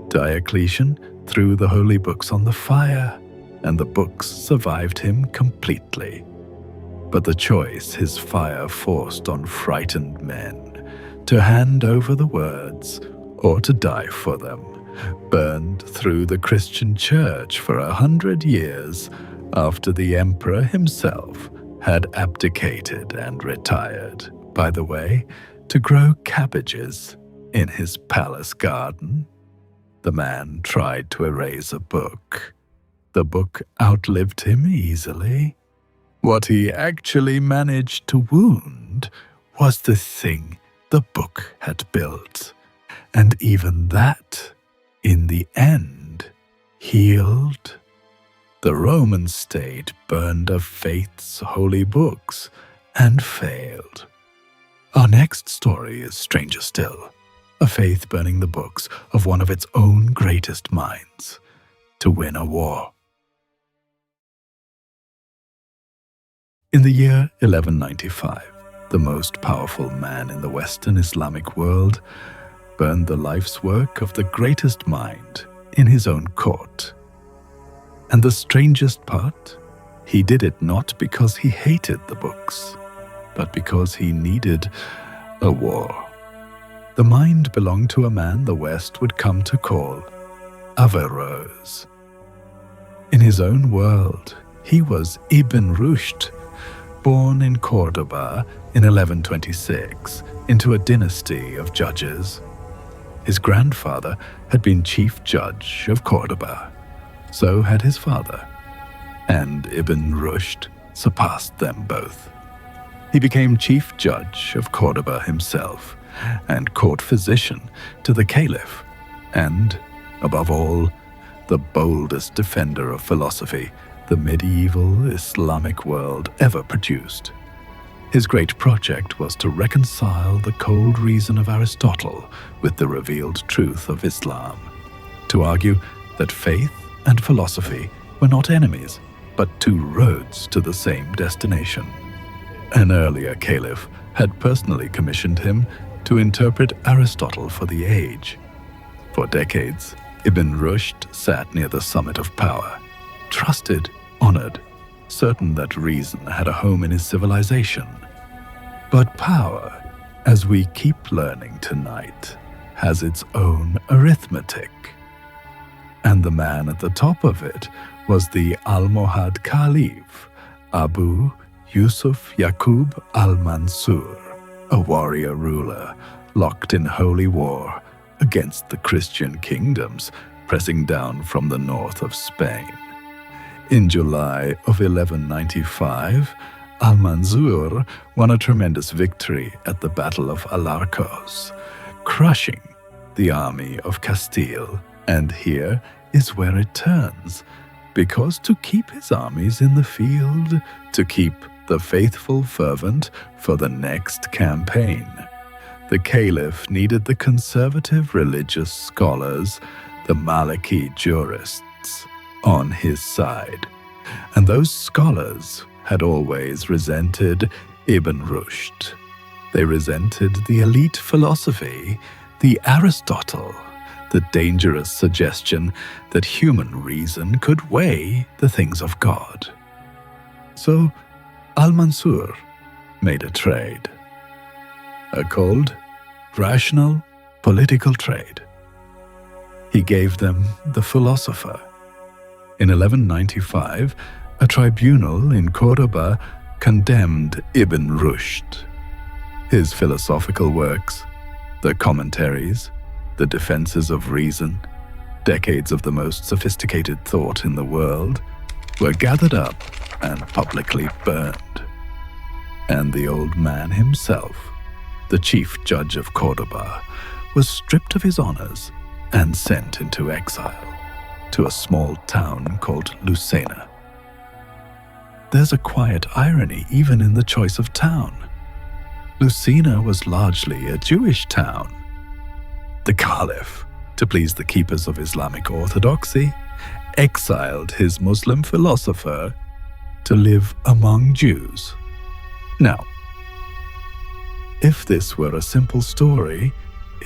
Diocletian threw the holy books on the fire, and the books survived him completely. But the choice his fire forced on frightened men to hand over the words or to die for them burned through the Christian church for 100 years after the emperor himself had abdicated and retired, by the way, to grow cabbages in his palace garden. The man tried to erase a book. The book outlived him easily. What he actually managed to wound was the thing the book had built. And even that, in the end, healed. The Roman state burned a faith's holy books and failed. Our next story is stranger still. A faith burning the books of one of its own greatest minds to win a war. In the year 1195, the most powerful man in the Western Islamic world burned the life's work of the greatest mind in his own court. And the strangest part, he did it not because he hated the books, but because he needed a war. The mind belonged to a man the West would come to call Averroes. In his own world, he was Ibn Rushd, born in Cordoba in 1126 into a dynasty of judges. His grandfather had been chief judge of Cordoba, so had his father, and Ibn Rushd surpassed them both. He became chief judge of Cordoba himself and court physician to the caliph, and, above all, the boldest defender of philosophy the medieval Islamic world ever produced. His great project was to reconcile the cold reason of Aristotle with the revealed truth of Islam, to argue that faith and philosophy were not enemies, but two roads to the same destination. An earlier caliph had personally commissioned him to interpret Aristotle for the age. For decades, Ibn Rushd sat near the summit of power, trusted, honored, certain that reason had a home in his civilization. But power, as we keep learning tonight, has its own arithmetic. And the man at the top of it was the Almohad Caliph, Abu Yusuf Yaqub al-Mansur, a warrior ruler locked in holy war against the Christian kingdoms pressing down from the north of Spain. In July of 1195, al-Mansur won a tremendous victory at the Battle of Alarcos, crushing the army of Castile. And here is where it turns, because to keep his armies in the field, to keep the faithful fervent for the next campaign, the caliph needed the conservative religious scholars, the Maliki jurists, on his side. And those scholars had always resented Ibn Rushd. They resented the elite philosophy, the Aristotle, the dangerous suggestion that human reason could weigh the things of God. So al-Mansur made a trade. A cold, rational, political trade. He gave them the philosopher. In 1195, a tribunal in Córdoba condemned Ibn Rushd. His philosophical works, the commentaries, the defenses of reason, decades of the most sophisticated thought in the world, were gathered up and publicly burned. And the old man himself, the chief judge of Córdoba, was stripped of his honors and sent into exile to a small town called Lucena. There's a quiet irony even in the choice of town. Lucena was largely a Jewish town. The Caliph, to please the keepers of Islamic orthodoxy, exiled his Muslim philosopher to live among Jews. Now, if this were a simple story,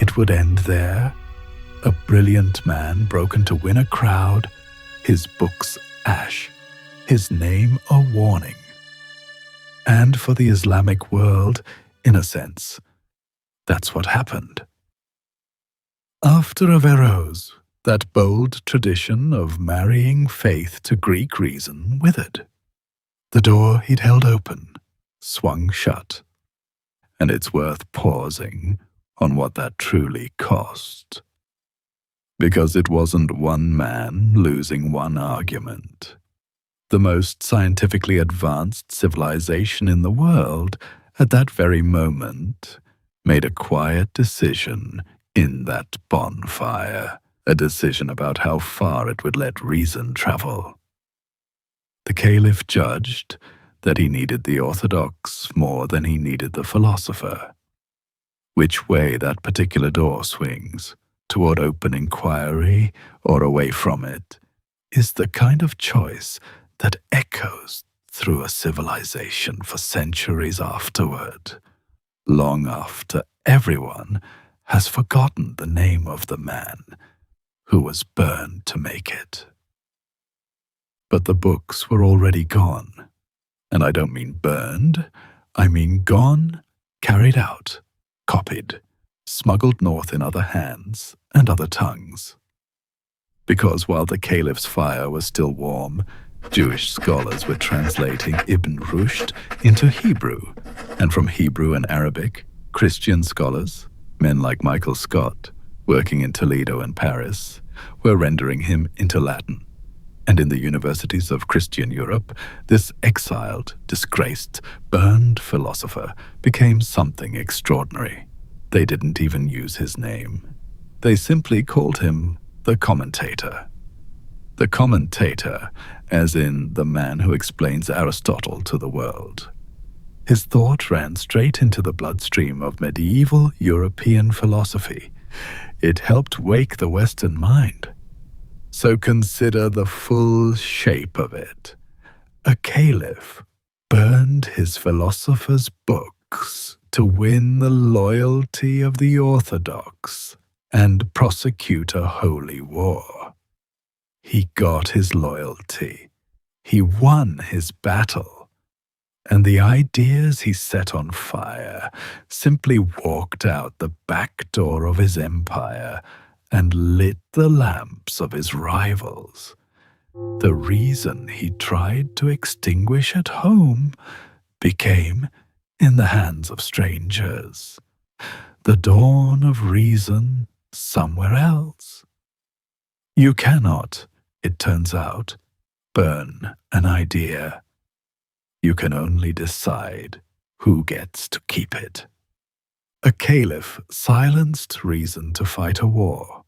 it would end there. A brilliant man broken to win a crowd, his books ash, his name a warning. And for the Islamic world, in a sense, that's what happened. After Averroes, that bold tradition of marrying faith to Greek reason withered. The door he'd held open swung shut, and it's worth pausing on what that truly cost. Because it wasn't one man losing one argument. The most scientifically advanced civilization in the world, at that very moment, made a quiet decision in that bonfire, a decision about how far it would let reason travel. The caliph judged that he needed the orthodox more than he needed the philosopher. Which way that particular door swings, toward open inquiry or away from it, is the kind of choice that echoes through a civilization for centuries afterward, long after everyone has forgotten the name of the man who was burned to make it. But the books were already gone, and I don't mean burned, I mean gone, carried out, copied, smuggled north in other hands and other tongues. Because while the caliph's fire was still warm, Jewish scholars were translating Ibn Rushd into Hebrew, and from Hebrew and Arabic, Christian scholars, men like Michael Scott, working in Toledo and Paris, were rendering him into Latin. And in the universities of Christian Europe, this exiled, disgraced, burned philosopher became something extraordinary. They didn't even use his name. They simply called him the commentator. The commentator, as in the man who explains Aristotle to the world. His thought ran straight into the bloodstream of medieval European philosophy. It helped wake the Western mind. So consider the full shape of it, A caliph burned his philosopher's books to win the loyalty of the Orthodox and prosecute a holy war. He got his loyalty. He won his battle. And the ideas he set on fire simply walked out the back door of his empire and lit the lamps of his rivals. The reason he tried to extinguish at home became in the hands of strangers. The dawn of reason somewhere else. You cannot, it turns out, burn an idea. You can only decide who gets to keep it. A caliph silenced reason to fight a war.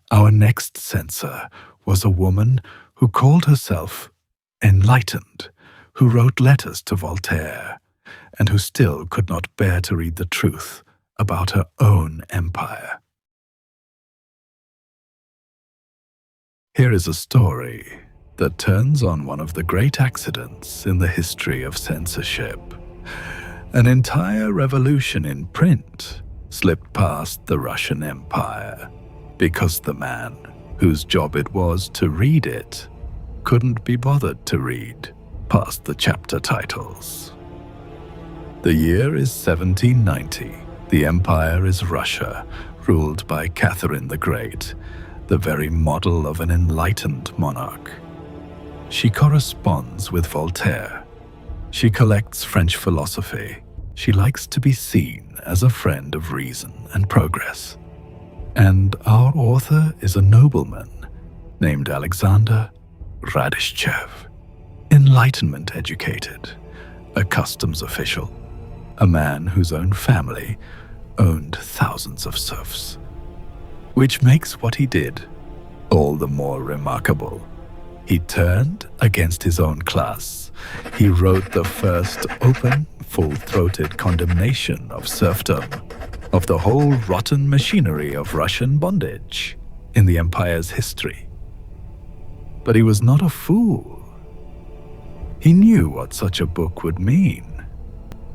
Our next censor was a woman who called herself enlightened, who wrote letters to Voltaire, and who still could not bear to read the truth about her own empire. Here is a story that turns on one of the great accidents in the history of censorship. An entire revolution in print slipped past the Russian Empire because the man whose job it was to read it couldn't be bothered to read past the chapter titles. The year is 1790. The empire is Russia, ruled by Catherine the Great, the very model of an enlightened monarch. She corresponds with Voltaire. She collects French philosophy. She likes to be seen as a friend of reason and progress. And our author is a nobleman named Alexander Radishchev, Enlightenment educated, a customs official, a man whose own family owned thousands of serfs. Which makes what he did all the more remarkable. He turned against his own class. He wrote the first open, full-throated condemnation of serfdom, of the whole rotten machinery of Russian bondage in the empire's history. But he was not a fool. He knew what such a book would mean,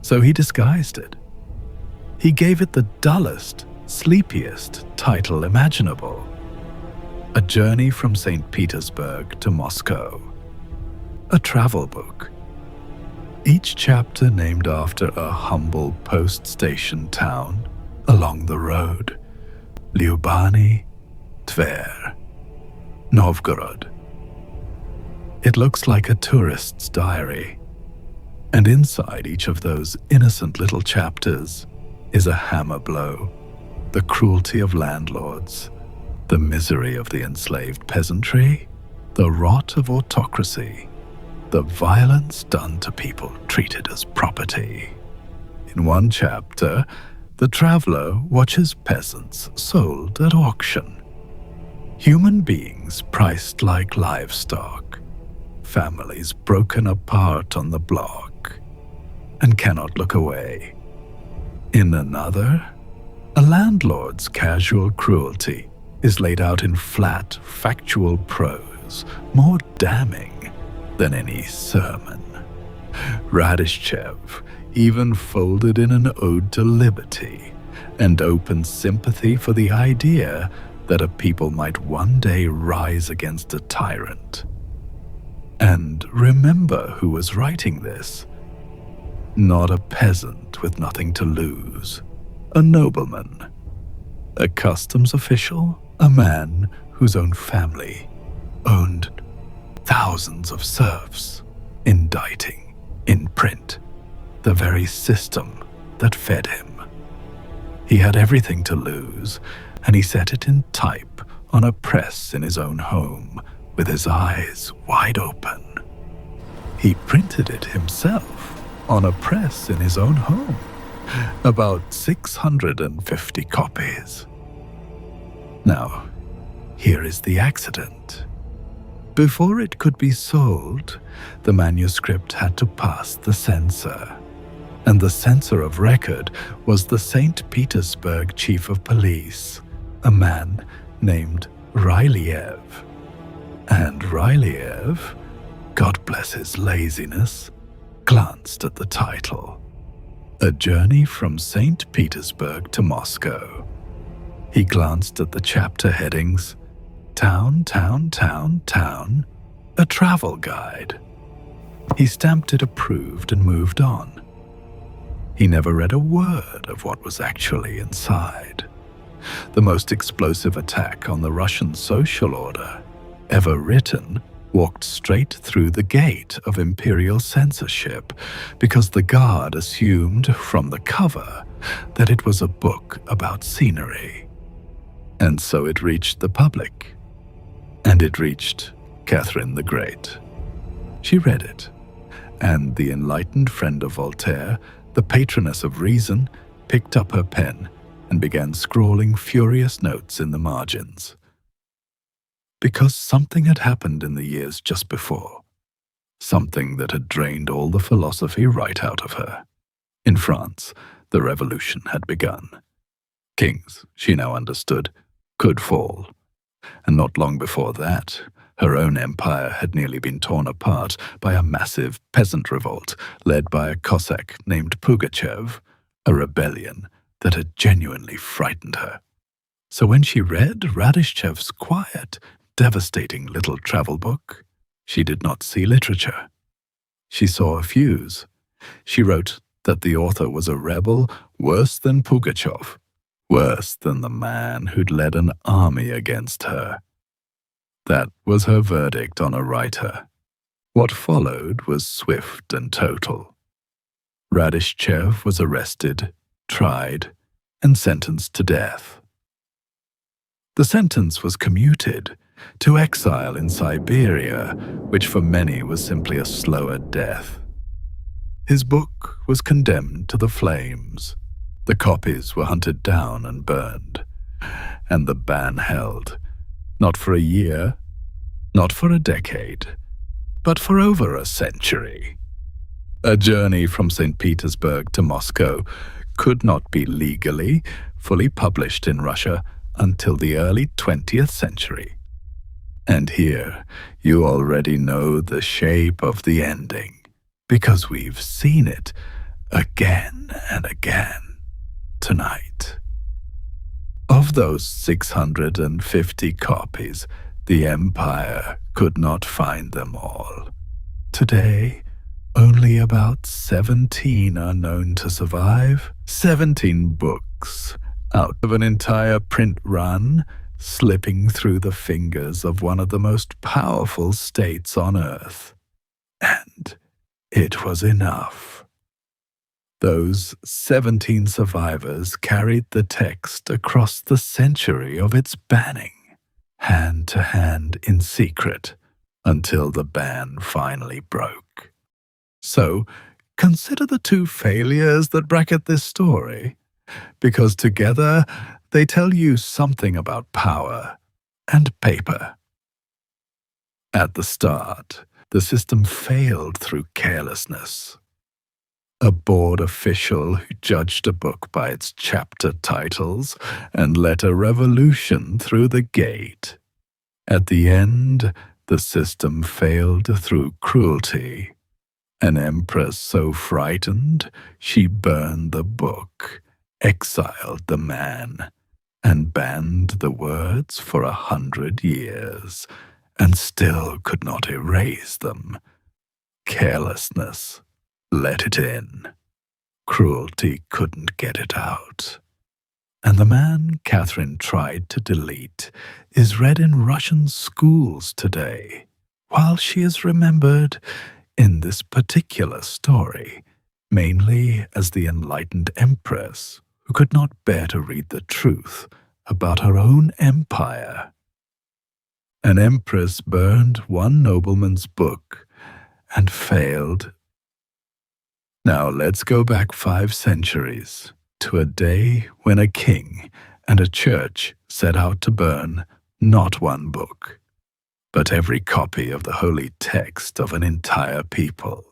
so he disguised it. He gave it the dullest, sleepiest title imaginable. A Journey from St. Petersburg to Moscow. A travel book. Each chapter named after a humble post-station town along the road. Lyubani, Tver, Novgorod. It looks like a tourist's diary. And inside each of those innocent little chapters is a hammer blow. The cruelty of landlords, the misery of the enslaved peasantry, the rot of autocracy, the violence done to people treated as property. In one chapter, the traveler watches peasants sold at auction. Human beings priced like livestock, families broken apart on the block, and cannot look away. In another, a landlord's casual cruelty is laid out in flat, factual prose, more damning than any sermon. Radishchev even folded in an ode to liberty and open sympathy for the idea that a people might one day rise against a tyrant. And remember who was writing this. Not a peasant with nothing to lose, a nobleman, a customs official, a man whose own family owned thousands of serfs, indicting in print the very system that fed him. He had everything to lose, and he set it in type on a press in his own home with his eyes wide open. He printed it himself on a press in his own home, about 650 copies. Now, here is the accident. Before it could be sold, the manuscript had to pass the censor. And the censor of record was the St. Petersburg chief of police, a man named Ryliev. And Ryliev God bless his laziness, glanced at the title. A Journey from St. Petersburg to Moscow. He glanced at the chapter headings. Town, town, town, town. A travel guide. He stamped it approved and moved on. He never read a word of what was actually inside. The most explosive attack on the Russian social order ever written walked straight through the gate of imperial censorship because the guard assumed from the cover that it was a book about scenery. And so it reached the public. And it reached Catherine the Great. She read it, and the enlightened friend of Voltaire, the patroness of reason, picked up her pen and began scrawling furious notes in the margins. Because something had happened in the years just before, something that had drained all the philosophy right out of her. In France, the revolution had begun. Kings, she now understood, could fall. And not long before that, her own empire had nearly been torn apart by a massive peasant revolt led by a Cossack named Pugachev, a rebellion that had genuinely frightened her. So when she read Radishchev's quiet, devastating little travel book, she did not see literature. She saw a fuse. She wrote that the author was a rebel worse than Pugachev, worse than the man who'd led an army against her. That was her verdict on a writer. What followed was swift and total. Radishchev was arrested, tried, and sentenced to death. The sentence was commuted to exile in Siberia, which for many was simply a slower death. His book was condemned to the flames. The copies were hunted down and burned, and the ban held, not for a year, not for a decade, but for over a century. A Journey from St. Petersburg to Moscow could not be legally fully published in Russia until the early 20th century. And here, you already know the shape of the ending, because we've seen it again and again tonight. Of those 650 copies, the Empire could not find them all. Today, only about 17 are known to survive. 17 books out of an entire print run, slipping through the fingers of one of the most powerful states on Earth. And it was enough. Those 17 survivors carried the text across the century of its banning, hand to hand in secret, until the ban finally broke. So, consider the two failures that bracket this story, because together they tell you something about power and paper. At the start, the system failed through carelessness. A board official who judged a book by its chapter titles and let a revolution through the gate. At the end, the system failed through cruelty. An empress so frightened, she burned the book, exiled the man, and banned the words for 100 years, and still could not erase them. Carelessness let it in. Cruelty couldn't get it out. And the man Catherine tried to delete is read in Russian schools today, while she is remembered in this particular story mainly as the enlightened empress who could not bear to read the truth about her own empire. An empress burned one nobleman's book and failed. Now let's go back 5 centuries to a day when a king and a church set out to burn not one book, but every copy of the holy text of an entire people.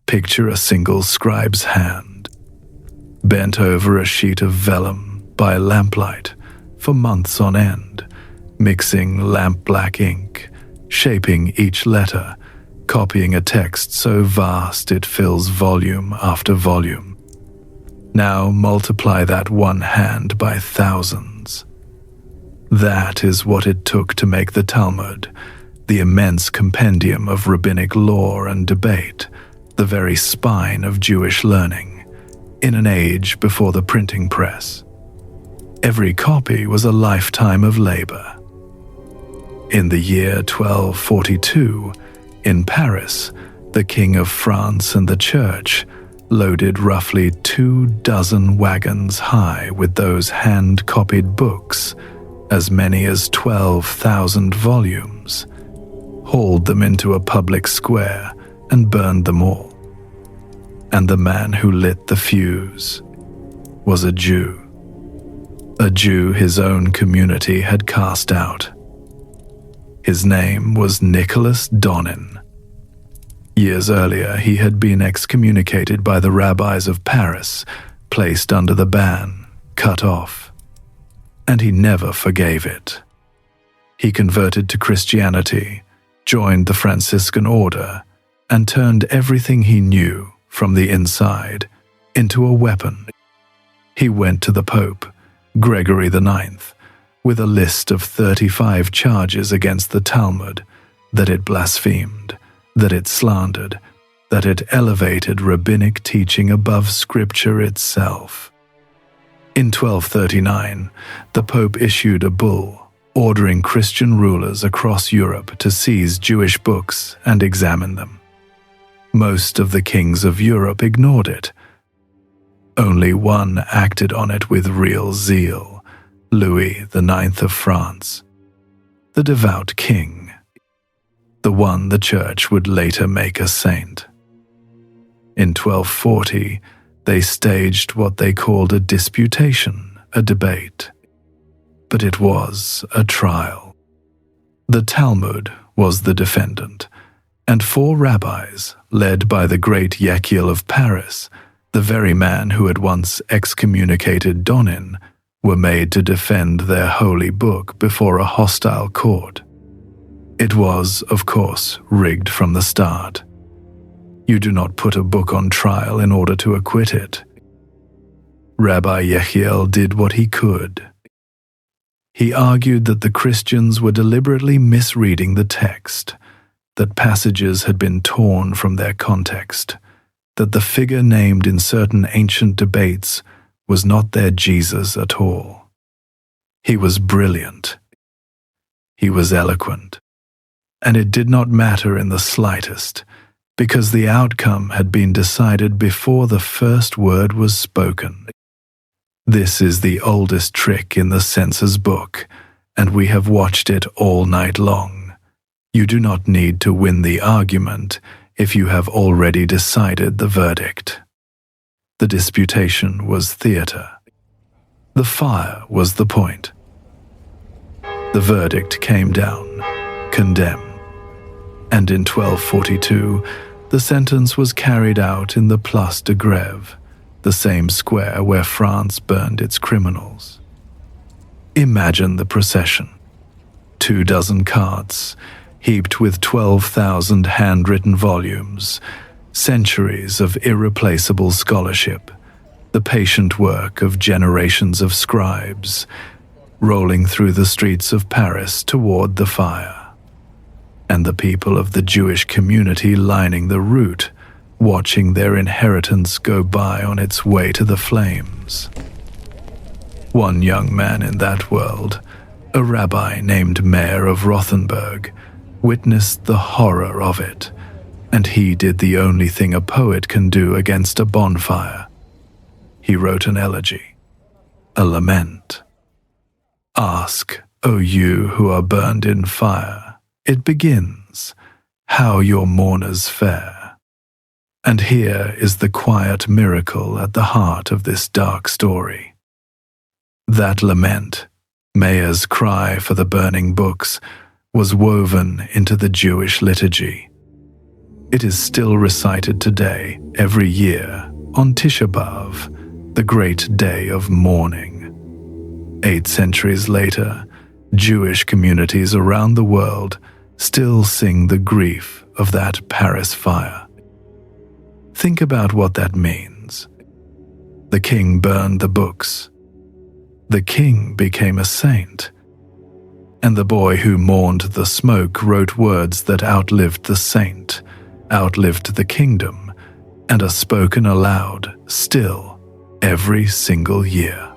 Picture a single scribe's hand, bent over a sheet of vellum by lamplight for months on end, mixing lamp-black ink, shaping each letter, copying a text so vast it fills volume after volume. Now multiply that one hand by thousands. That is what it took to make the Talmud, the immense compendium of rabbinic law and debate, the very spine of Jewish learning, in an age before the printing press. Every copy was a lifetime of labor. In the year 1242, in Paris, the King of France and the Church loaded roughly 24 wagons high with those hand-copied books, as many as 12,000 volumes, hauled them into a public square and burned them all. And the man who lit the fuse was a Jew his own community had cast out. His name was Nicholas Donin. Years earlier, he had been excommunicated by the rabbis of Paris, placed under the ban, cut off. And he never forgave it. He converted to Christianity, joined the Franciscan order, and turned everything he knew from the inside into a weapon. He went to the Pope, Gregory IX, with a list of 35 charges against the Talmud, that it blasphemed, that it slandered, that it elevated rabbinic teaching above Scripture itself. In 1239, the Pope issued a bull ordering Christian rulers across Europe to seize Jewish books and examine them. Most of the kings of Europe ignored it. Only one acted on it with real zeal, Louis IX of France, the devout king, the one the Church would later make a saint. In 1240, they staged what they called a disputation, a debate. But it was a trial. The Talmud was the defendant, and 4 rabbis, led by the great Yechiel of Paris, the very man who had once excommunicated Donin, were made to defend their holy book before a hostile court. It was, of course, rigged from the start. You do not put a book on trial in order to acquit it. Rabbi Yechiel did what he could. He argued that the Christians were deliberately misreading the text, that passages had been torn from their context, that the figure named in certain ancient debates was not their Jesus at all. He was brilliant. He was eloquent. And it did not matter in the slightest, because the outcome had been decided before the first word was spoken. This is the oldest trick in the censor's book, and we have watched it all night long. You do not need to win the argument if you have already decided the verdict. The disputation was theater. The fire was the point. The verdict came down, condemn. And in 1242, the sentence was carried out in the Place de Grève, the same square where France burned its criminals. Imagine the procession. 24 carts, heaped with 12,000 handwritten volumes, centuries of irreplaceable scholarship, the patient work of generations of scribes, rolling through the streets of Paris toward the fire, and the people of the Jewish community lining the route, watching their inheritance go by on its way to the flames. One young man in that world, a rabbi named Mayer of Rothenburg, witnessed the horror of it, and he did the only thing a poet can do against a bonfire. He wrote an elegy, a lament. Ask, O you who are burned in fire, it begins, how your mourners fare. And here is the quiet miracle at the heart of this dark story. That lament, Mayer's cry for the burning books, was woven into the Jewish liturgy. It is still recited today, every year, on Tisha B'Av, the great day of mourning. 8 centuries later, Jewish communities around the world still sing the grief of that Paris fire. Think about what that means. The king burned the books. The king became a saint. And the boy who mourned the smoke wrote words that outlived the saint, outlived the kingdom, and are spoken aloud still every single year.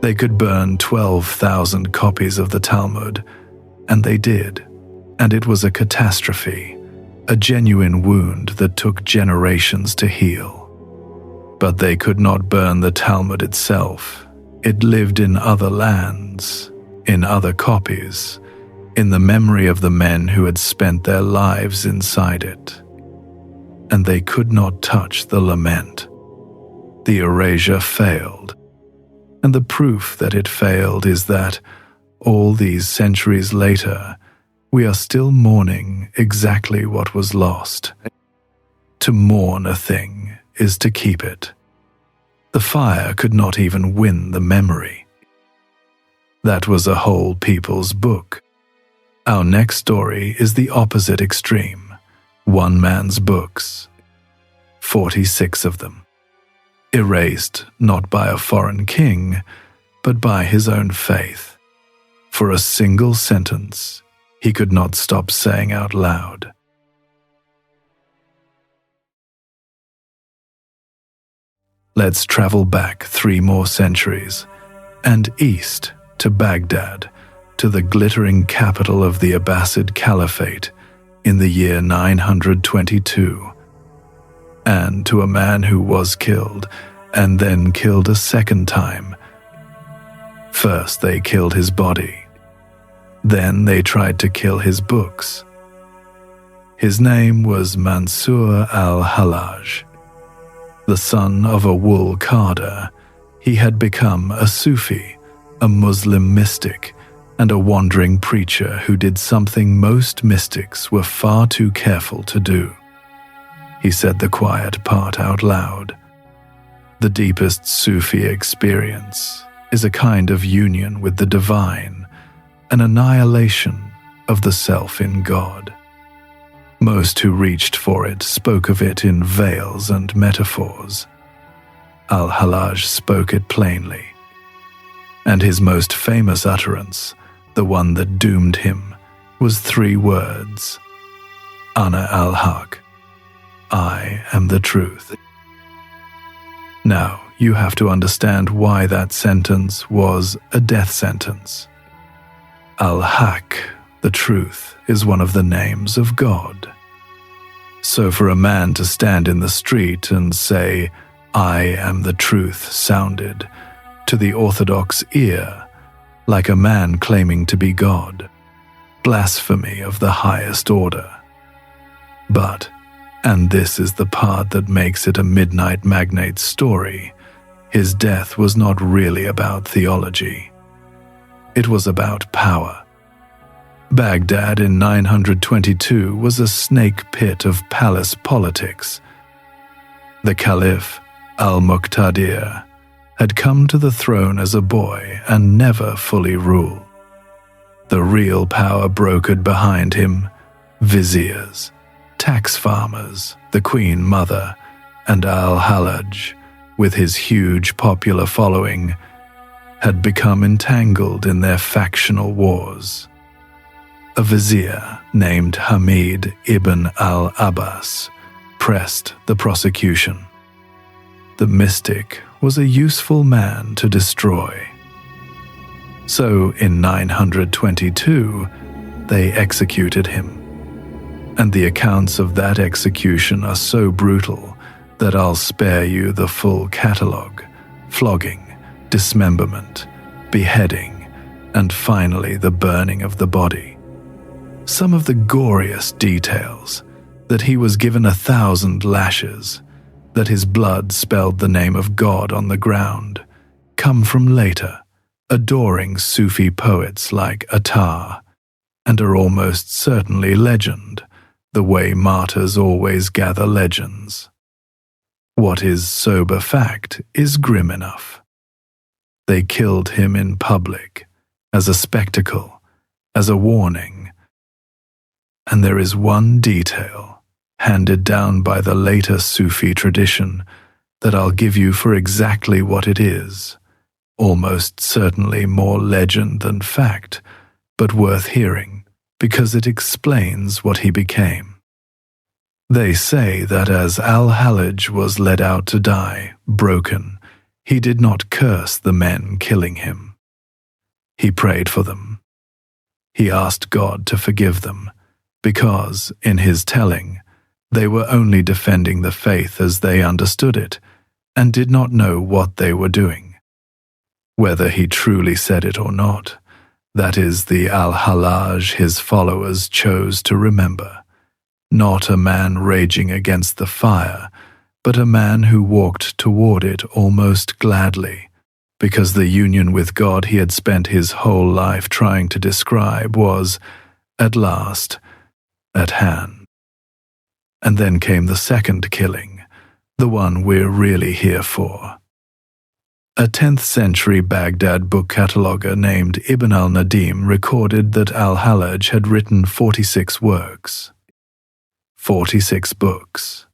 They could burn 12,000 copies of the Talmud, and they did, and it was a catastrophe, a genuine wound that took generations to heal. But they could not burn the Talmud itself. It lived in other lands, in other copies, in the memory of the men who had spent their lives inside it. And they could not touch the lament. The erasure failed. And the proof that it failed is that, all these centuries later, we are still mourning exactly what was lost. To mourn a thing is to keep it. The fire could not even win the memory. That was a whole people's book. Our next story is the opposite extreme. One man's books. 46 of them. Erased not by a foreign king, but by his own faith. For a single sentence, he could not stop saying out loud. Let's travel back 3 more centuries, and east to Baghdad, to the glittering capital of the Abbasid Caliphate in the year 922. And to a man who was killed, and then killed a second time. First they killed his body. Then they tried to kill his books. His name was Mansur al-Hallaj. The son of a wool carder, he had become a Sufi, a Muslim mystic, and a wandering preacher who did something most mystics were far too careful to do. He said the quiet part out loud. The deepest Sufi experience is a kind of union with the divine, an annihilation of the self in God. Most who reached for it spoke of it in veils and metaphors. Al-Hallaj spoke it plainly. And his most famous utterance, the one that doomed him, was 3 words. Ana al-Haq. I am the truth. Now, you have to understand why that sentence was a death sentence. Al-Haq, the truth, is one of the names of God. So for a man to stand in the street and say, I am the truth, sounded, to the orthodox ear, like a man claiming to be God. Blasphemy of the highest order. But, and this is the part that makes it a midnight magnate's story, his death was not really about theology. It was about power. Baghdad in 922 was a snake pit of palace politics. The Caliph, al-Muqtadir, had come to the throne as a boy and never fully ruled. The real power brokered behind him, viziers, tax farmers, the Queen Mother, and al-Hallaj, with his huge popular following, had become entangled in their factional wars. A vizier named Hamid ibn al-Abbas pressed the prosecution. The mystic was a useful man to destroy. So in 922, they executed him. And the accounts of that execution are so brutal that I'll spare you the full catalogue: flogging, dismemberment, beheading, and finally the burning of the body. Some of the goriest details: that he was given 1,000 lashes, that his blood spelled the name of God on the ground, come from later, adoring Sufi poets like Attar, and are almost certainly legend, the way martyrs always gather legends. What is sober fact is grim enough. They killed him in public, as a spectacle, as a warning. And there is one detail, handed down by the later Sufi tradition, that I'll give you for exactly what it is, almost certainly more legend than fact, but worth hearing, because it explains what he became. They say that as Al-Hallaj was led out to die, broken, he did not curse the men killing him. He prayed for them. He asked God to forgive them, because, in his telling, they were only defending the faith as they understood it, and did not know what they were doing. Whether he truly said it or not, that is the Al-Hallaj his followers chose to remember. Not a man raging against the fire, but a man who walked toward it almost gladly, because the union with God he had spent his whole life trying to describe was, at last, at hand. And then came the second killing, the one we're really here for. A 10th century Baghdad book cataloguer named Ibn al-Nadim recorded that Al-Hallaj had written 46 works. 46 books.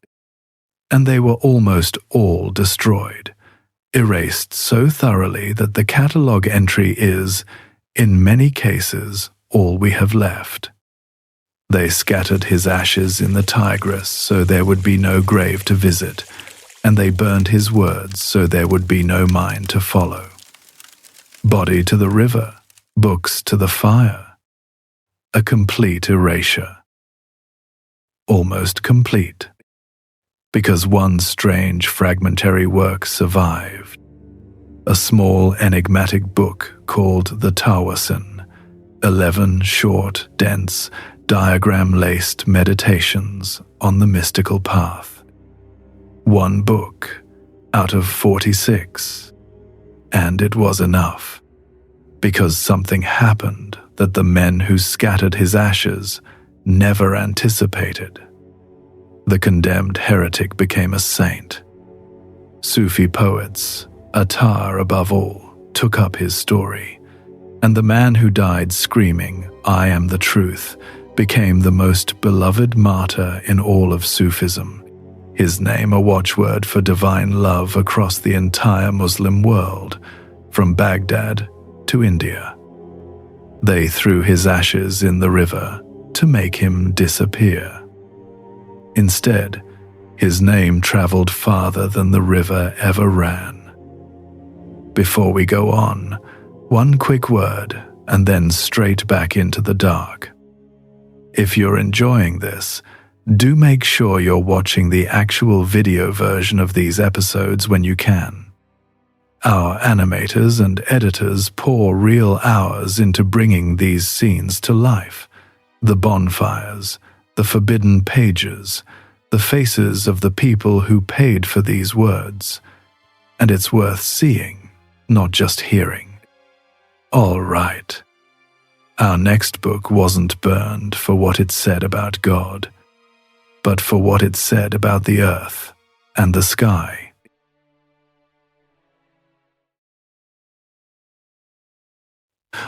And they were almost all destroyed, erased so thoroughly that the catalogue entry is, in many cases, all we have left. They scattered his ashes in the Tigris so there would be no grave to visit, and they burned his words so there would be no mind to follow. Body to the river, books to the fire. A complete erasure. Almost complete. Because one strange fragmentary work survived. A small enigmatic book called the Tawasin, 11 short, dense, diagram-laced meditations on the mystical path. One book out of 46. And it was enough, because something happened that the men who scattered his ashes never anticipated. The condemned heretic became a saint. Sufi poets, Attar above all, took up his story, and the man who died screaming, "I am the truth," became the most beloved martyr in all of Sufism, his name a watchword for divine love across the entire Muslim world, from Baghdad to India. They threw his ashes in the river to make him disappear. Instead, his name traveled farther than the river ever ran. Before we go on, one quick word, and then straight back into the dark. If you're enjoying this, do make sure you're watching the actual video version of these episodes when you can. Our animators and editors pour real hours into bringing these scenes to life. The bonfires, the forbidden pages, the faces of the people who paid for these words. And it's worth seeing, not just hearing. All right. Our next book wasn't burned for what it said about God, but for what it said about the earth and the sky.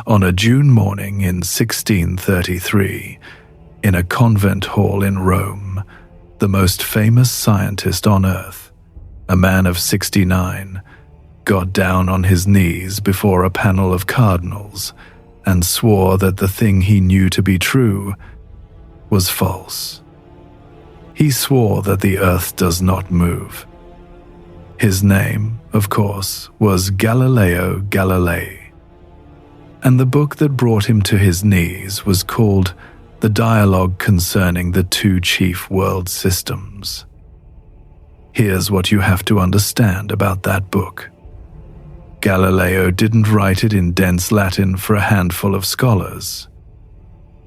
On a June morning in 1633, in a convent hall in Rome, the most famous scientist on earth, a man of 69, got down on his knees before a panel of cardinals and swore that the thing he knew to be true was false. He swore that the earth does not move. His name, of course, was Galileo Galilei. And the book that brought him to his knees was called The Dialogue Concerning the Two Chief World Systems. Here's what you have to understand about that book. Galileo didn't write it in dense Latin for a handful of scholars.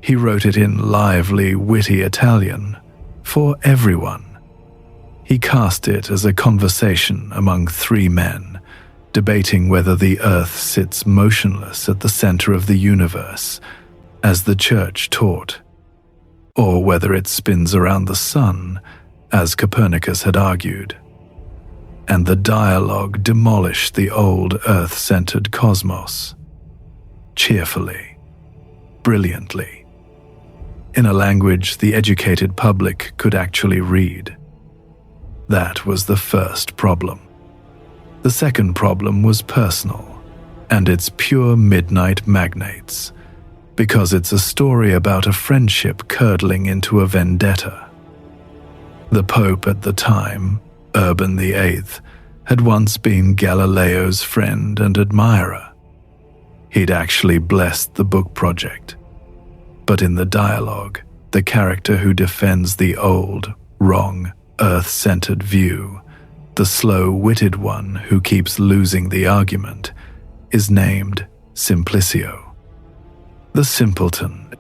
He wrote it in lively, witty Italian for everyone. He cast it as a conversation among three men, debating whether the earth sits motionless at the center of the universe, as the church taught, or whether it spins around the sun, as Copernicus had argued. And the dialogue demolished the old earth-centered cosmos. cheerfully, brilliantly, in a language the educated public could actually read. That was the first problem. The second problem was personal, and it's pure midnight magnates, because it's a story about a friendship curdling into a vendetta. The Pope at the time, Urban VIII, had once been Galileo's friend and admirer. He'd actually blessed the book project. But in the dialogue, the character who defends the old, wrong, earth-centered view, the slow-witted one who keeps losing the argument, is named Simplicio, the simpleton.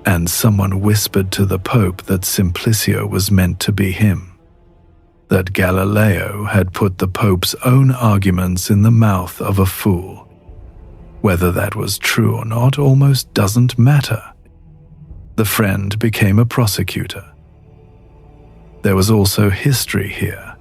And someone whispered to the Pope that Simplicio was meant to be him, that Galileo had put the Pope's own arguments in the mouth of a fool. Whether that was true or not almost doesn't matter. The friend became a prosecutor. There was also history here.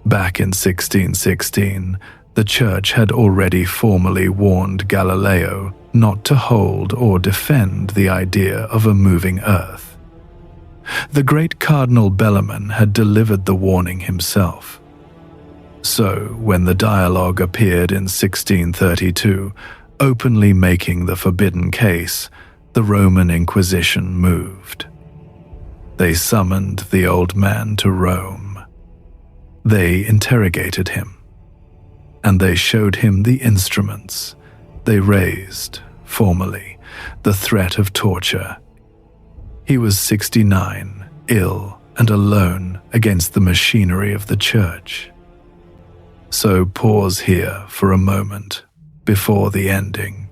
Back in 1616, the Church had already formally warned Galileo not to hold or defend the idea of a moving earth. The great Cardinal Bellarmine had delivered the warning himself. So, when the dialogue appeared in 1632, openly making the forbidden case, the Roman Inquisition moved. They summoned the old man to Rome. They interrogated him, and they showed him the instruments. They raised, formally, the threat of torture. He was 69, ill and alone against the machinery of the Church. So pause here for a moment before the ending,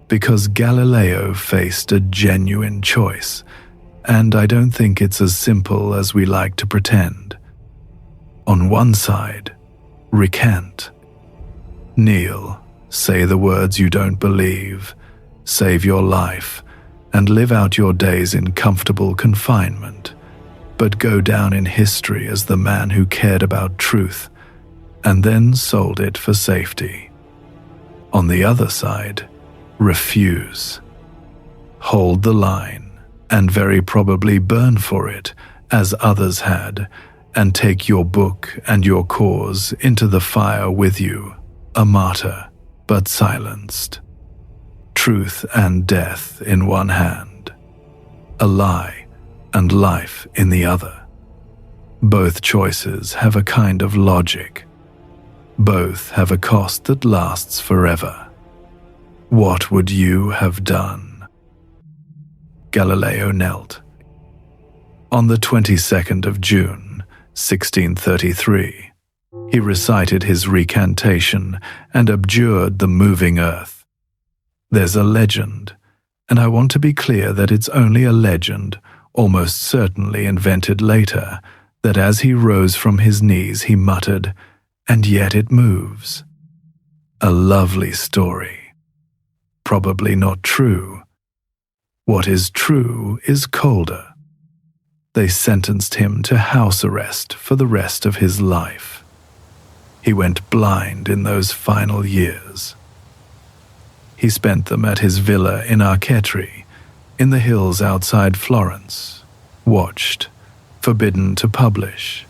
because Galileo faced a genuine choice, and I don't think it's as simple as we like to pretend. On one side, recant. Kneel, say the words you don't believe, save your life, and live out your days in comfortable confinement, but go down in history as the man who cared about truth, and then sold it for safety. On the other side, refuse. Hold the line, and very probably burn for it, as others had, and take your book and your cause into the fire with you, a martyr, but silenced. Truth and death in one hand, a lie and life in the other. Both choices have a kind of logic. Both have a cost that lasts forever. What would you have done? Galileo knelt. On the 22nd of June, 1633, he recited his recantation and abjured the moving earth. There's a legend, and I want to be clear that it's only a legend, almost certainly invented later, that as he rose from his knees he muttered, "And yet it moves." A lovely story. Probably not true. What is true is colder. They sentenced him to house arrest for the rest of his life. He went blind in those final years. He spent them at his villa in Arcetri, in the hills outside Florence, watched, forbidden to publish,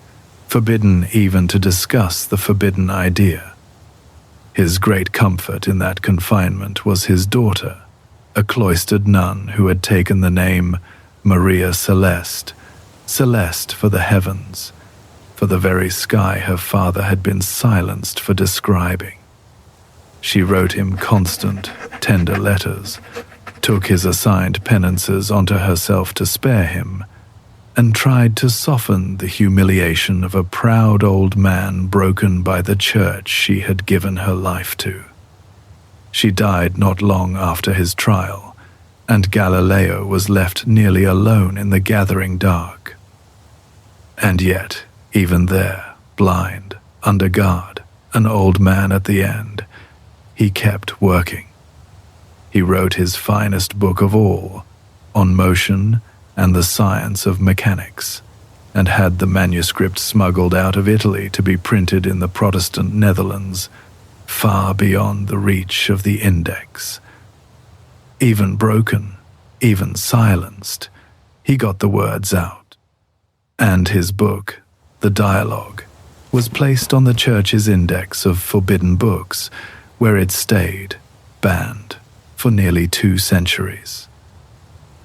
forbidden even to discuss the forbidden idea. His great comfort in that confinement was his daughter, a cloistered nun who had taken the name Maria Celeste, Celeste for the heavens, for the very sky her father had been silenced for describing. She wrote him constant, tender letters, took his assigned penances onto herself to spare him, and tried to soften the humiliation of a proud old man broken by the Church she had given her life to. She died not long after his trial, and Galileo was left nearly alone in the gathering dark. And yet, even there, blind, under guard, an old man at the end, he kept working. He wrote his finest book of all, On Motion and the Science of Mechanics, and had the manuscript smuggled out of Italy to be printed in the Protestant Netherlands, far beyond the reach of the index. Even broken, even silenced, he got the words out. And his book, The Dialogue, was placed on the church's index of forbidden books, where it stayed, banned, for nearly 2 centuries.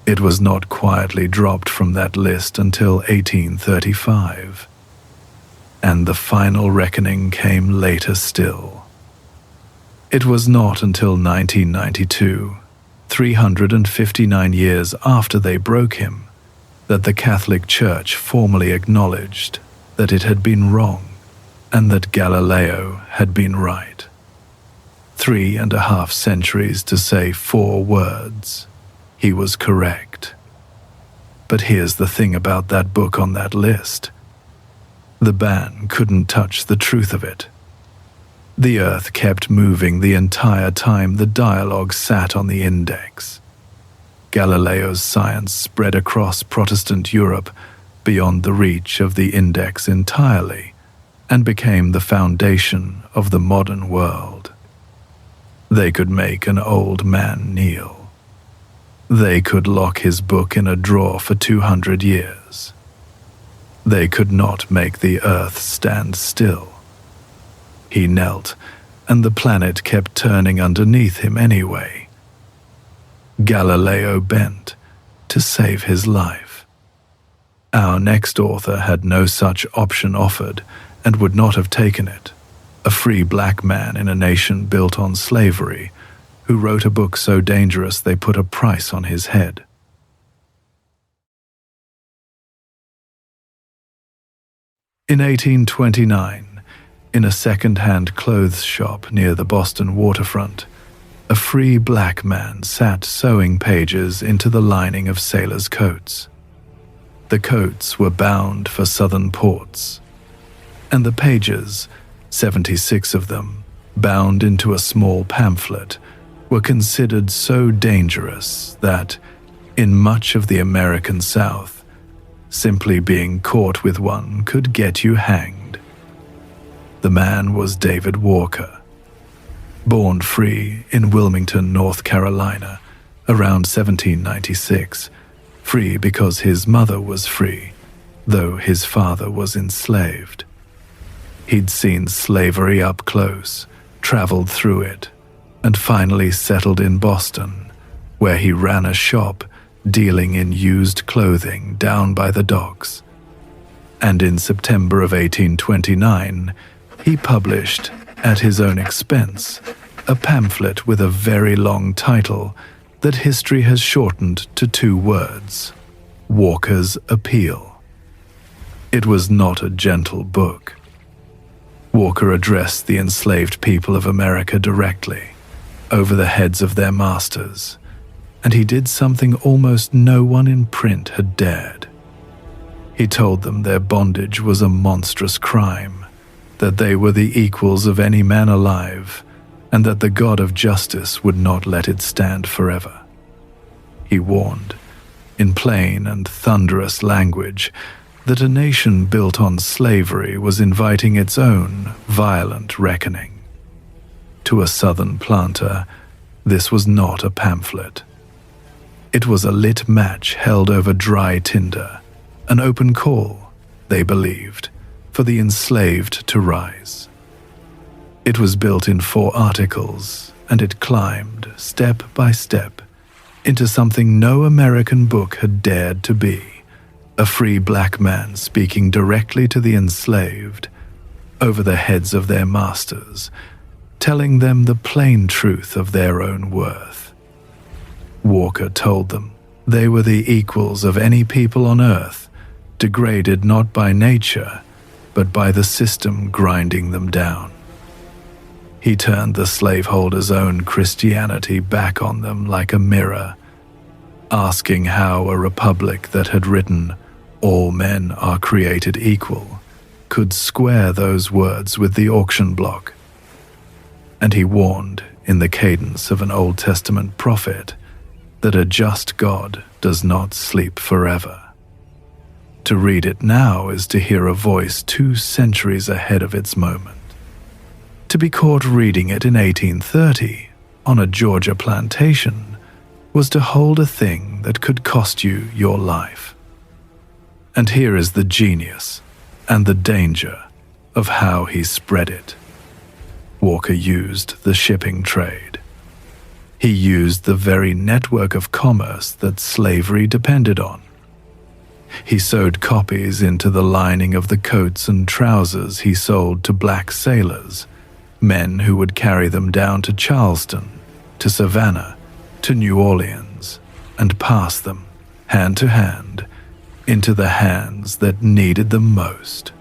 It was not quietly dropped from that list until 1835. And the final reckoning came later still. It was not until 1992, 359 years after they broke him, that the Catholic Church formally acknowledged that it had been wrong and that Galileo had been right. 3.5 centuries to say 4 words. He was correct. But here's the thing about that book on that list. The ban couldn't touch the truth of it. The earth kept moving the entire time the dialogue sat on the index. Galileo's science spread across Protestant Europe beyond the reach of the index entirely and became the foundation of the modern world. They could make an old man kneel. They could lock his book in a drawer for 200 years. They could not make the earth stand still. He knelt, and the planet kept turning underneath him anyway. Galileo bent to save his life. Our next author had no such option offered and would not have taken it. A free black man in a nation built on slavery, who wrote a book so dangerous they put a price on his head. In 1829, in a second-hand clothes shop near the Boston waterfront, a free black man sat sewing pages into the lining of sailors' coats. The coats were bound for southern ports, and the pages, 76 of them, bound into a small pamphlet, were considered so dangerous that, in much of the American South, simply being caught with one could get you hanged. The man was David Walker. Born free in Wilmington, North Carolina, around 1796, free because his mother was free, though his father was enslaved. He'd seen slavery up close, traveled through it, and finally settled in Boston, where he ran a shop dealing in used clothing down by the docks. And in September of 1829, he published, at his own expense, a pamphlet with a very long title that history has shortened to 2 words: Walker's Appeal. It was not a gentle book. Walker addressed the enslaved people of America directly, over the heads of their masters, and he did something almost no one in print had dared. He told them their bondage was a monstrous crime, that they were the equals of any man alive, and that the God of justice would not let it stand forever. He warned, in plain and thunderous language, that a nation built on slavery was inviting its own violent reckoning. To a Southern planter, this was not a pamphlet. It was a lit match held over dry tinder, an open call, they believed, for the enslaved to rise. It was built in 4 articles, and it climbed, step by step, into something no American book had dared to be: a free black man speaking directly to the enslaved, over the heads of their masters, telling them the plain truth of their own worth. Walker told them they were the equals of any people on earth, degraded not by nature, but by the system grinding them down. He turned the slaveholders' own Christianity back on them like a mirror, asking how a republic that had written, "All men are created equal," could square those words with the auction block. And he warned, in the cadence of an Old Testament prophet, that a just God does not sleep forever. To read it now is to hear a voice 2 centuries ahead of its moment. To be caught reading it in 1830 on a Georgia plantation was to hold a thing that could cost you your life. And here is the genius and the danger of how he spread it. Walker used the shipping trade. He used the very network of commerce that slavery depended on. He sewed copies into the lining of the coats and trousers he sold to black sailors, men who would carry them down to Charleston, to Savannah, to New Orleans, and pass them, hand to hand, into the hands that needed them most.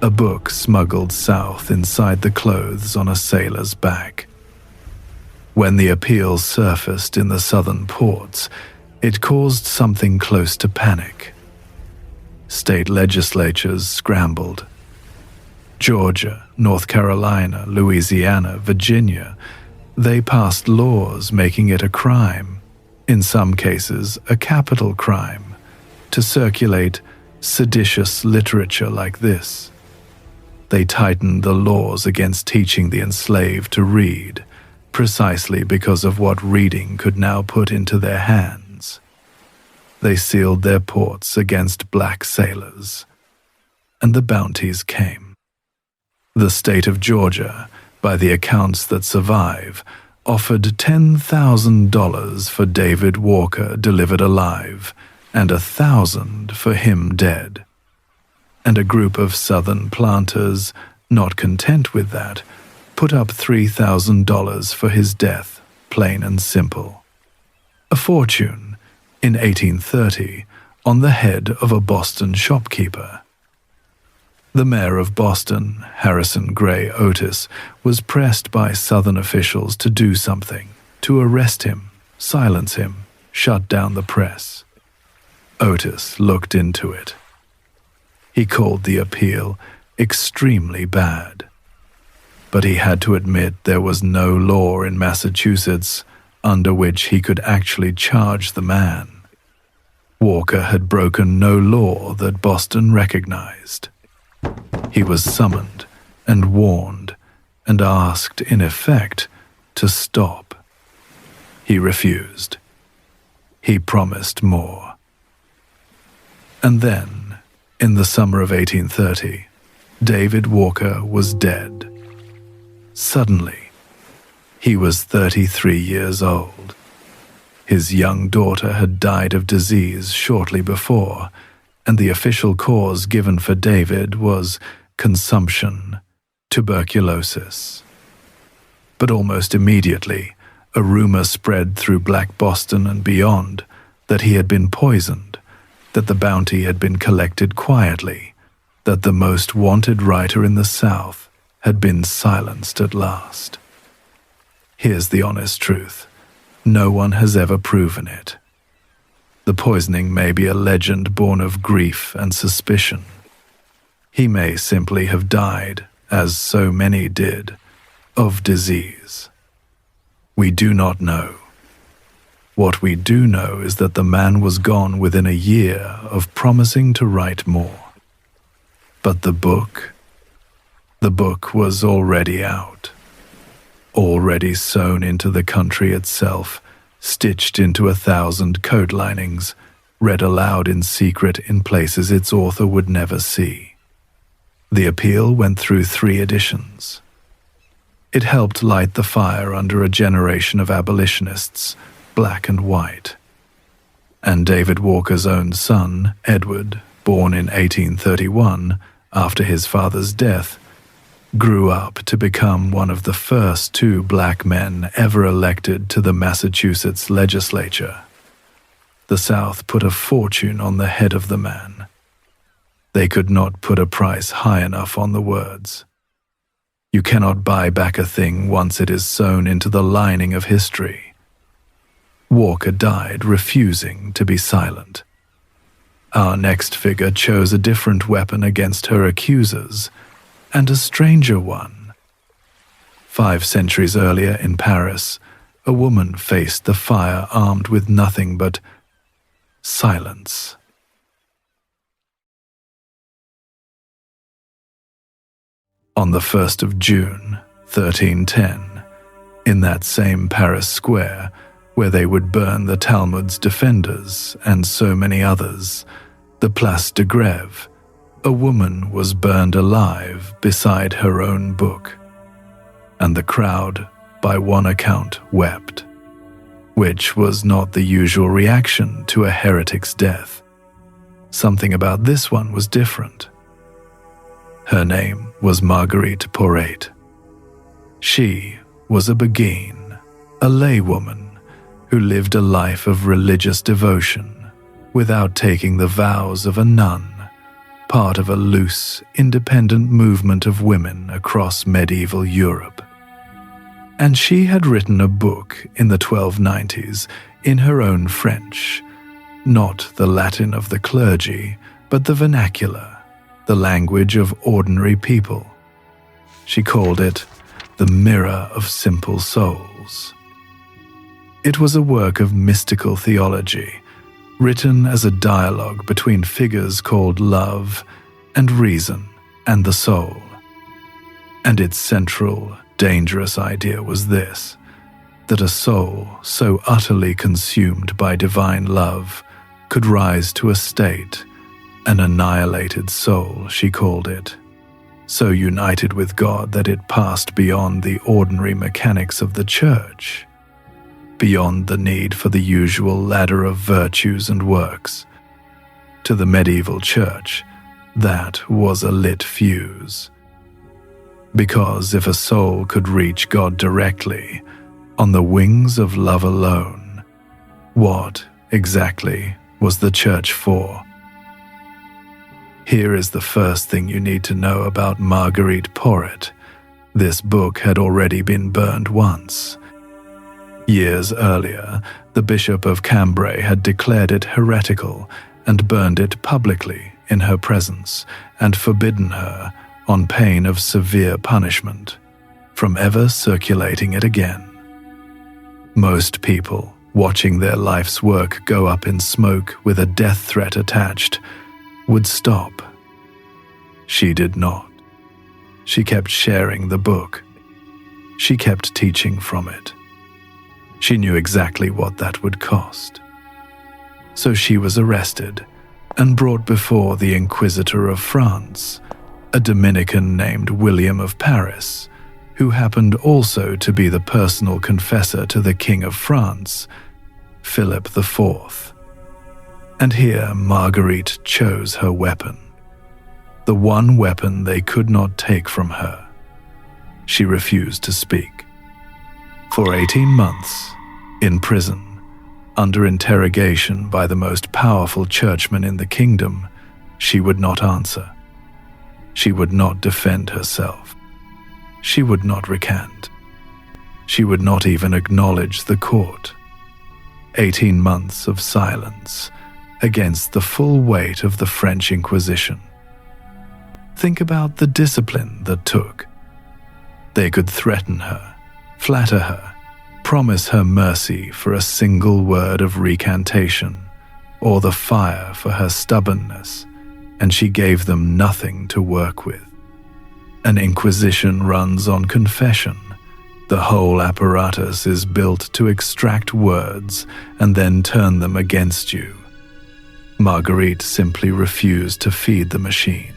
A book smuggled south inside the clothes on a sailor's back. When the appeal surfaced in the southern ports, it caused something close to panic. State legislatures scrambled. Georgia, North Carolina, Louisiana, Virginia, they passed laws making it a crime, in some cases a capital crime, to circulate seditious literature like this. They tightened the laws against teaching the enslaved to read, precisely because of what reading could now put into their hands. They sealed their ports against black sailors, and the bounties came. The state of Georgia, by the accounts that survive, offered $10,000 for David Walker delivered alive, and $1,000 for him dead. And a group of Southern planters, not content with that, put up $3,000 for his death, plain and simple. A fortune, in 1830, on the head of a Boston shopkeeper. The mayor of Boston, Harrison Gray Otis, was pressed by Southern officials to do something, to arrest him, silence him, shut down the press. Otis looked into it. He called the appeal extremely bad. But he had to admit there was no law in Massachusetts under which he could actually charge the man. Walker had broken no law that Boston recognized. He was summoned and warned and asked, in effect, to stop. He refused. He promised more. And then, in the summer of 1830, David Walker was dead. Suddenly, he was 33 years old. His young daughter had died of disease shortly before, and the official cause given for David was consumption, tuberculosis. But almost immediately, a rumor spread through Black Boston and beyond that he had been poisoned, that the bounty had been collected quietly, that the most wanted writer in the South had been silenced at last. Here's the honest truth. No one has ever proven it. The poisoning may be a legend born of grief and suspicion. He may simply have died, as so many did, of disease. We do not know. What we do know is that the man was gone within a year of promising to write more. But the book was already out, already sewn into the country itself, stitched into 1,000 coat linings, read aloud in secret in places its author would never see. The appeal went through 3 editions. It helped light the fire under a generation of abolitionists, black and white. And David Walker's own son, Edward, born in 1831, after his father's death, grew up to become one of the first 2 black men ever elected to the Massachusetts legislature. The South put a fortune on the head of the man. They could not put a price high enough on the words. You cannot buy back a thing once it is sewn into the lining of history. Walker died refusing to be silent. Our next figure chose a different weapon against her accusers, and a stranger one. 5 centuries earlier in Paris, a woman faced the fire armed with nothing but silence. On the 1st of June, 1310, in that same Paris square where they would burn the Talmud's defenders and so many others, the Place de Grève, a woman was burned alive beside her own book. And the crowd, by one account, wept, which was not the usual reaction to a heretic's death. Something about this one was different. Her name was Marguerite Porete. She was a Beguine, a laywoman who lived a life of religious devotion without taking the vows of a nun, part of a loose, independent movement of women across medieval Europe. And she had written a book in the 1290s in her own French, not the Latin of the clergy, but the vernacular, the language of ordinary people. She called it The Mirror of Simple Souls. It was a work of mystical theology, written as a dialogue between figures called love and reason and the soul. And its central, dangerous idea was this, that a soul so utterly consumed by divine love could rise to a state, an annihilated soul, she called it, so united with God that it passed beyond the ordinary mechanics of the church, beyond the need for the usual ladder of virtues and works. To the medieval church, that was a lit fuse. Because if a soul could reach God directly, on the wings of love alone, what exactly was the church for? Here is the first thing you need to know about Marguerite Porete. This book had already been burned once. Years earlier, the Bishop of Cambrai had declared it heretical and burned it publicly in her presence and forbidden her, on pain of severe punishment, from ever circulating it again. Most people, watching their life's work go up in smoke with a death threat attached, would stop. She did not. She kept sharing the book. She kept teaching from it. She knew exactly what that would cost. So she was arrested and brought before the Inquisitor of France, a Dominican named William of Paris, who happened also to be the personal confessor to the King of France, Philip IV. And here Marguerite chose her weapon, the one weapon they could not take from her. She refused to speak. For 18 months, in prison, under interrogation by the most powerful churchman in the kingdom, she would not answer. She would not defend herself. She would not recant. She would not even acknowledge the court. 18 months of silence against the full weight of the French Inquisition. Think about the discipline that took. They could threaten her, flatter her, promise her mercy for a single word of recantation, or the fire for her stubbornness, and she gave them nothing to work with. An inquisition runs on confession. The whole apparatus is built to extract words and then turn them against you. Marguerite simply refused to feed the machine.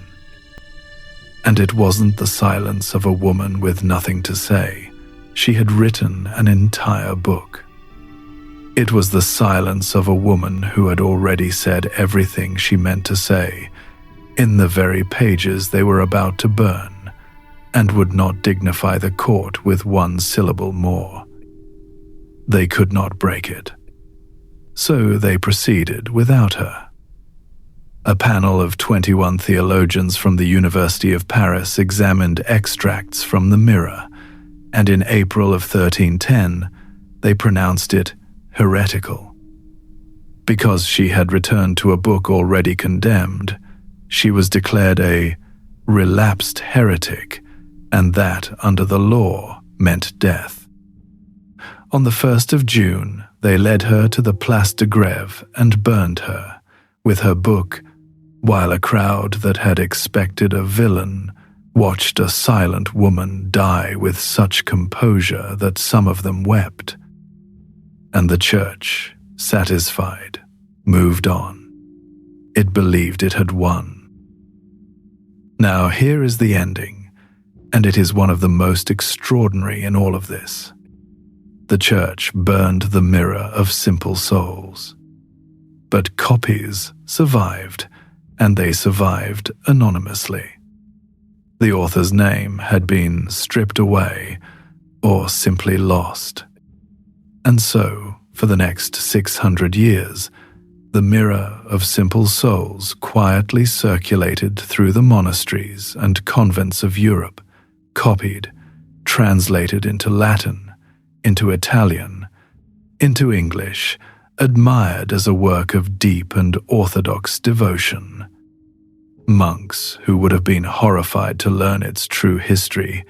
And it wasn't the silence of a woman with nothing to say. She had written an entire book. It was the silence of a woman who had already said everything she meant to say, in the very pages they were about to burn, and would not dignify the court with one syllable more. They could not break it. So they proceeded without her. A panel of 21 theologians from the University of Paris examined extracts from the Mirror, and in April of 1310, they pronounced it heretical. Because she had returned to a book already condemned, she was declared a relapsed heretic, and that, under the law, meant death. On the 1st of June, they led her to the Place de Grève and burned her, with her book, while a crowd that had expected a villain watched a silent woman die with such composure that some of them wept, and the church, satisfied, moved on. It believed it had won. Now here is the ending, and it is one of the most extraordinary in all of this. The church burned the mirror of simple souls, but copies survived, and they survived anonymously. The author's name had been stripped away or simply lost. And so, for the next 600 years, the mirror of simple souls quietly circulated through the monasteries and convents of Europe, copied, translated into Latin, into Italian, into English, admired as a work of deep and orthodox devotion. Monks, who would have been horrified to learn its true history,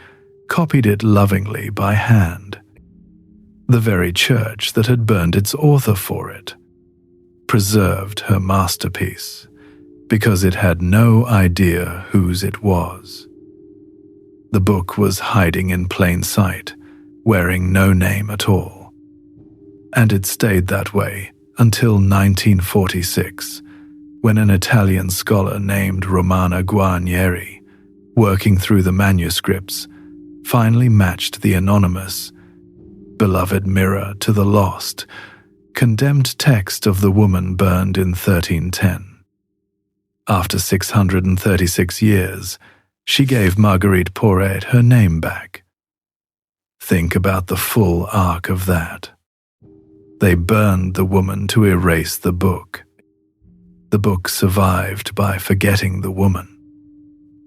copied it lovingly by hand. The very church that had burned its author for it preserved her masterpiece because it had no idea whose it was. The book was hiding in plain sight, wearing no name at all. And it stayed that way until 1946, when an Italian scholar named Romana Guarnieri, working through the manuscripts, finally matched the anonymous, beloved mirror to the lost, condemned text of the woman burned in 1310. After 636 years, she gave Marguerite Porete her name back. Think about the full arc of that. They burned the woman to erase the book. The book survived by forgetting the woman.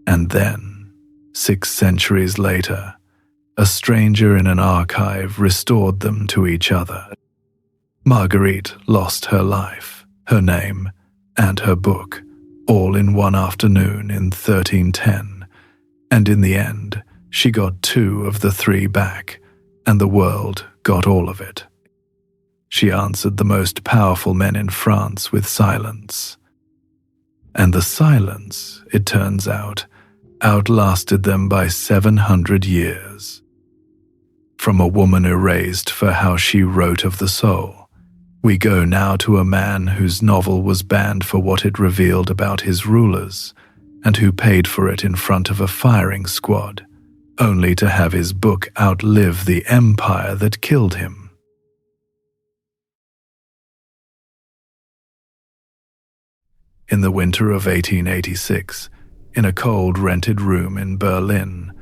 And then, 6 centuries later, a stranger in an archive restored them to each other. Marguerite lost her life, her name, and her book, all in one afternoon in 1310, and in the end, she got 2 of the 3 back, and the world got all of it. She answered the most powerful men in France with silence. And the silence, it turns out, outlasted them by 700 years. From a woman erased for how she wrote of the soul, we go now to a man whose novel was banned for what it revealed about his rulers, and who paid for it in front of a firing squad, only to have his book outlive the empire that killed him. In the winter of 1886, in a cold rented room in Berlin,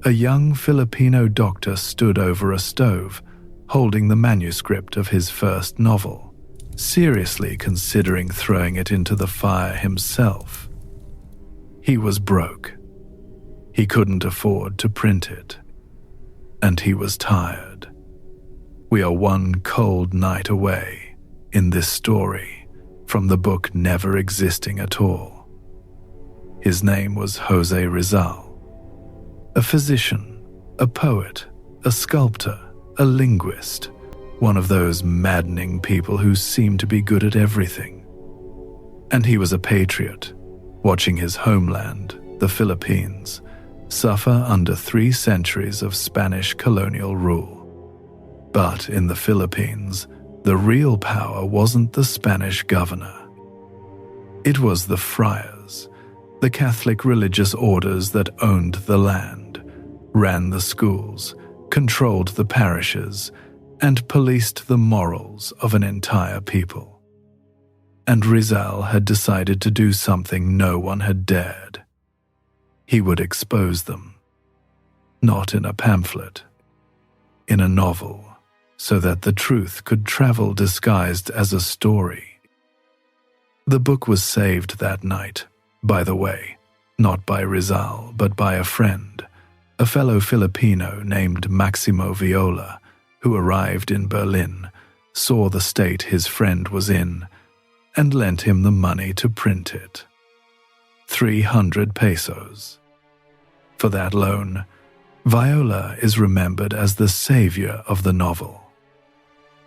a young Filipino doctor stood over a stove, holding the manuscript of his first novel, seriously considering throwing it into the fire himself. He was broke. He couldn't afford to print it. And he was tired. We are one cold night away, in this story, from the book never existing at all. His name was José Rizal, a physician, a poet, a sculptor, a linguist, one of those maddening people who seem to be good at everything. And he was a patriot, watching his homeland, the Philippines, suffer under 3 centuries of Spanish colonial rule. But in the Philippines, the real power wasn't the Spanish governor. It was the friars, the Catholic religious orders that owned the land, ran the schools, controlled the parishes, and policed the morals of an entire people. And Rizal had decided to do something no one had dared. He would expose them. Not in a pamphlet, in a novel, so that the truth could travel disguised as a story. The book was saved that night, by the way, not by Rizal, but by a friend, a fellow Filipino named Maximo Viola, who arrived in Berlin, saw the state his friend was in, and lent him the money to print it. 300 pesos. For that loan, Viola is remembered as the savior of the novel.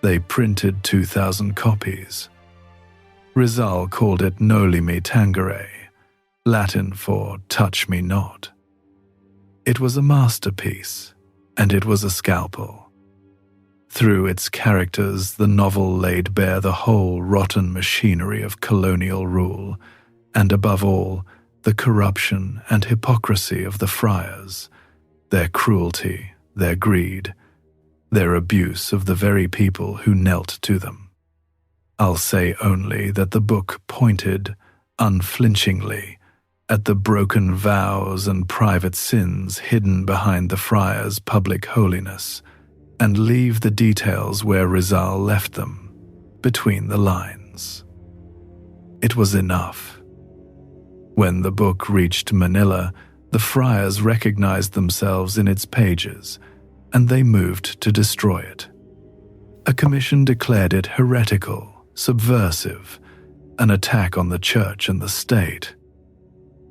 They printed 2,000 copies. Rizal called it Noli Me Tangere, Latin for touch me not. It was a masterpiece, and it was a scalpel. Through its characters, the novel laid bare the whole rotten machinery of colonial rule, and above all, the corruption and hypocrisy of the friars, their cruelty, their greed, their abuse of the very people who knelt to them. I'll say only that the book pointed, unflinchingly, at the broken vows and private sins hidden behind the friars' public holiness, and leave the details where Rizal left them, between the lines. It was enough. When the book reached Manila, the friars recognized themselves in its pages, and they moved to destroy it. A commission declared it heretical, subversive, an attack on the church and the state.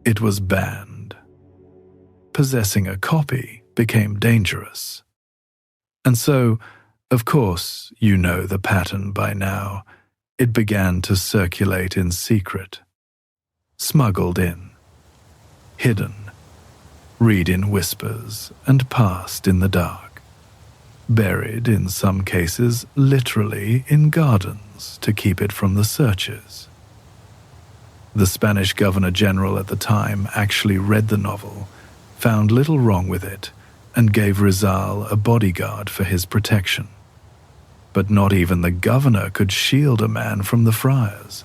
It was banned. Possessing a copy became dangerous. And so, of course, you know the pattern by now. It began to circulate in secret, smuggled in, hidden, read in whispers, and passed in the dark, buried in some cases literally in gardens to keep it from the searchers. The Spanish Governor-General at the time actually read the novel, found little wrong with it, and gave Rizal a bodyguard for his protection. But not even the governor could shield a man from the friars,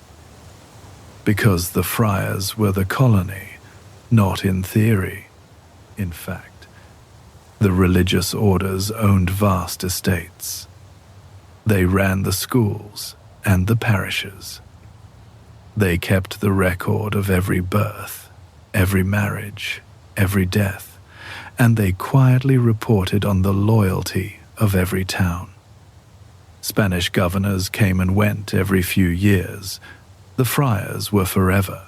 because the friars were the colony, not in theory. In fact, the religious orders owned vast estates. They ran the schools and the parishes. They kept the record of every birth, every marriage, every death, and they quietly reported on the loyalty of every town. Spanish governors came and went every few years. The friars were forever.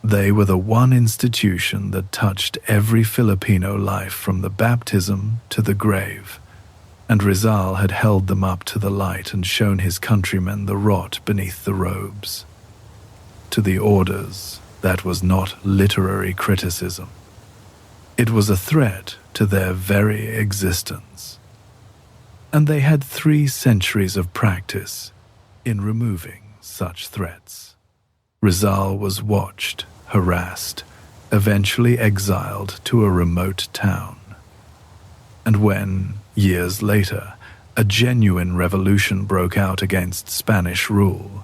They were the one institution that touched every Filipino life from the baptism to the grave, and Rizal had held them up to the light and shown his countrymen the rot beneath the robes. To the orders, that was not literary criticism. It was a threat to their very existence. And they had 3 centuries of practice in removing such threats. Rizal was watched, harassed, eventually exiled to a remote town. And when, years later, a genuine revolution broke out against Spanish rule,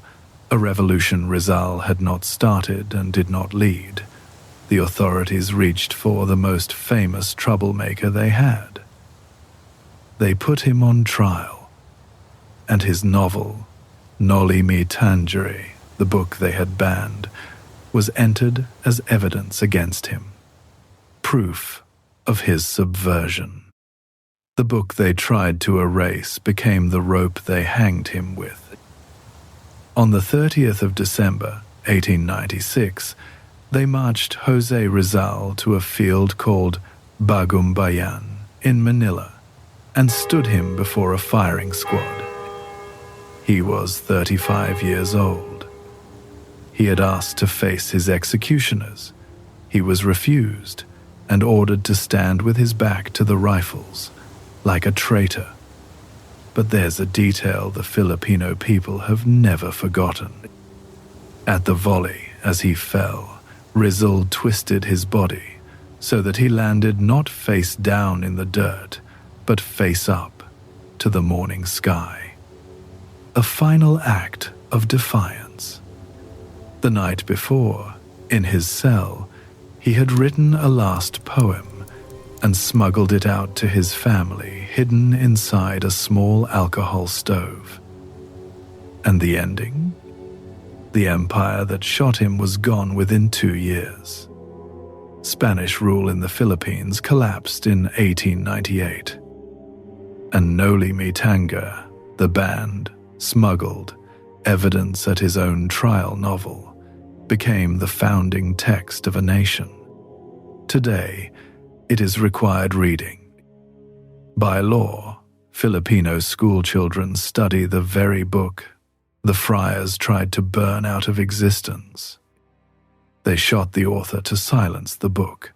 a revolution Rizal had not started and did not lead, the authorities reached for the most famous troublemaker they had. They put him on trial, and his novel, Noli Me Tangere, the book they had banned, was entered as evidence against him, proof of his subversion. The book they tried to erase became the rope they hanged him with. On the 30th of December, 1896, they marched Jose Rizal to a field called Bagumbayan in Manila and stood him before a firing squad. He was 35 years old. He had asked to face his executioners. He was refused and ordered to stand with his back to the rifles, like a traitor. But there's a detail the Filipino people have never forgotten. At the volley, as he fell, Rizal twisted his body so that he landed not face down in the dirt, but face up to the morning sky. A final act of defiance. The night before, in his cell, he had written a last poem and smuggled it out to his family, hidden inside a small alcohol stove. And the ending? The empire that shot him was gone within 2 years. Spanish rule in the Philippines collapsed in 1898. And Noli Me Tangere, the banned, smuggled, evidence at his own trial novel, became the founding text of a nation. Today, it is required reading. By law, Filipino schoolchildren study the very book the friars tried to burn out of existence. They shot the author to silence the book.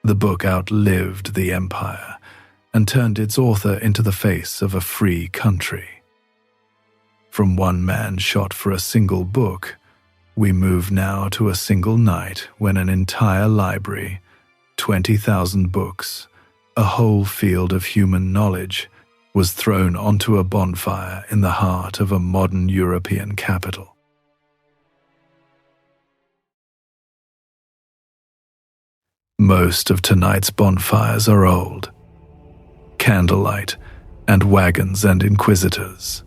The book outlived the empire and turned its author into the face of a free country. From one man shot for a single book, we move now to a single night when an entire library, 20,000 books, a whole field of human knowledge, was thrown onto a bonfire in the heart of a modern European capital. Most of tonight's bonfires are old. Candlelight and wagons and inquisitors.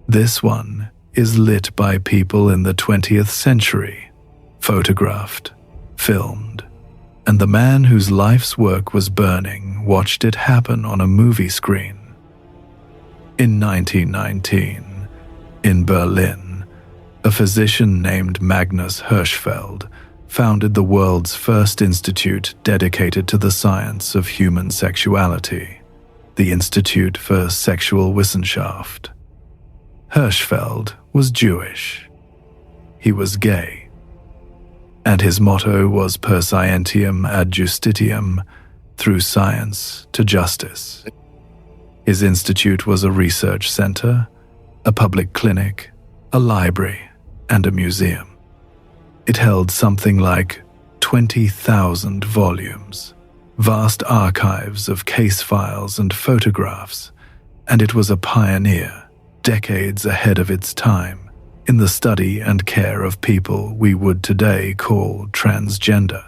This one is lit by people in the 20th century, photographed, filmed, and the man whose life's work was burning watched it happen on a movie screen. In 1919, in Berlin, a physician named Magnus Hirschfeld founded the world's first institute dedicated to the science of human sexuality, the Institute for Sexual Wissenschaft. Hirschfeld was Jewish. He was gay. And his motto was per scientiam ad justitiam, through science to justice. His institute was a research center, a public clinic, a library, and a museum. It held something like 20,000 volumes, vast archives of case files and photographs, and it was a pioneer, decades ahead of its time, in the study and care of people we would today call transgender.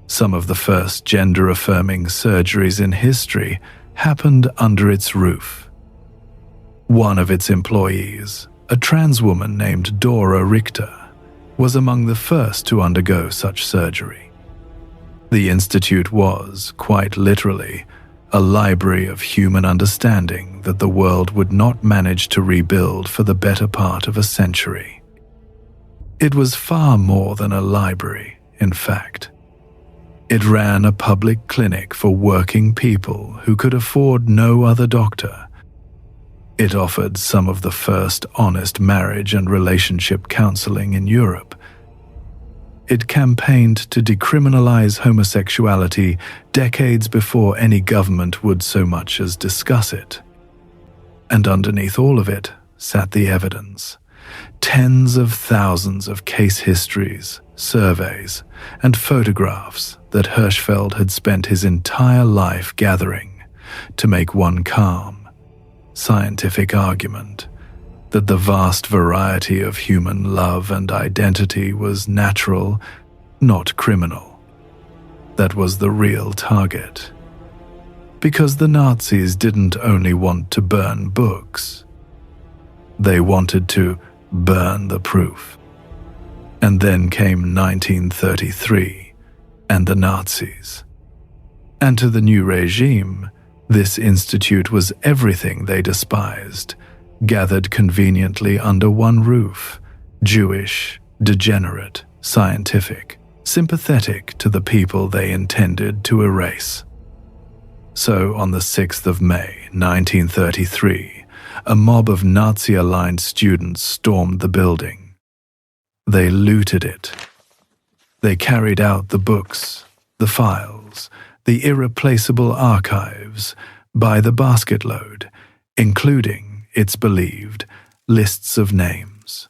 Some of the first gender-affirming surgeries in history happened under its roof. One of its employees, a trans woman named Dora Richter, was among the first to undergo such surgery. The institute was, quite literally, a library of human understanding that the world would not manage to rebuild for the better part of a century. It was far more than a library, in fact. It ran a public clinic for working people who could afford no other doctor. It offered some of the first honest marriage and relationship counseling in Europe. It campaigned to decriminalize homosexuality decades before any government would so much as discuss it. And underneath all of it sat the evidence. Tens of thousands of case histories, surveys, and photographs that Hirschfeld had spent his entire life gathering to make one calm, scientific argument that the vast variety of human love and identity was natural, not criminal. That was the real target. Because the Nazis didn't only want to burn books. They wanted to burn the proof. And then came 1933 and the Nazis. And to the new regime, this institute was everything they despised, gathered conveniently under one roof, Jewish, degenerate, scientific, sympathetic to the people they intended to erase. So on the 6th of May, 1933, a mob of Nazi-aligned students stormed the building. They looted it. They carried out the books, the files, the irreplaceable archives by the basketload, including, it's believed, lists of names.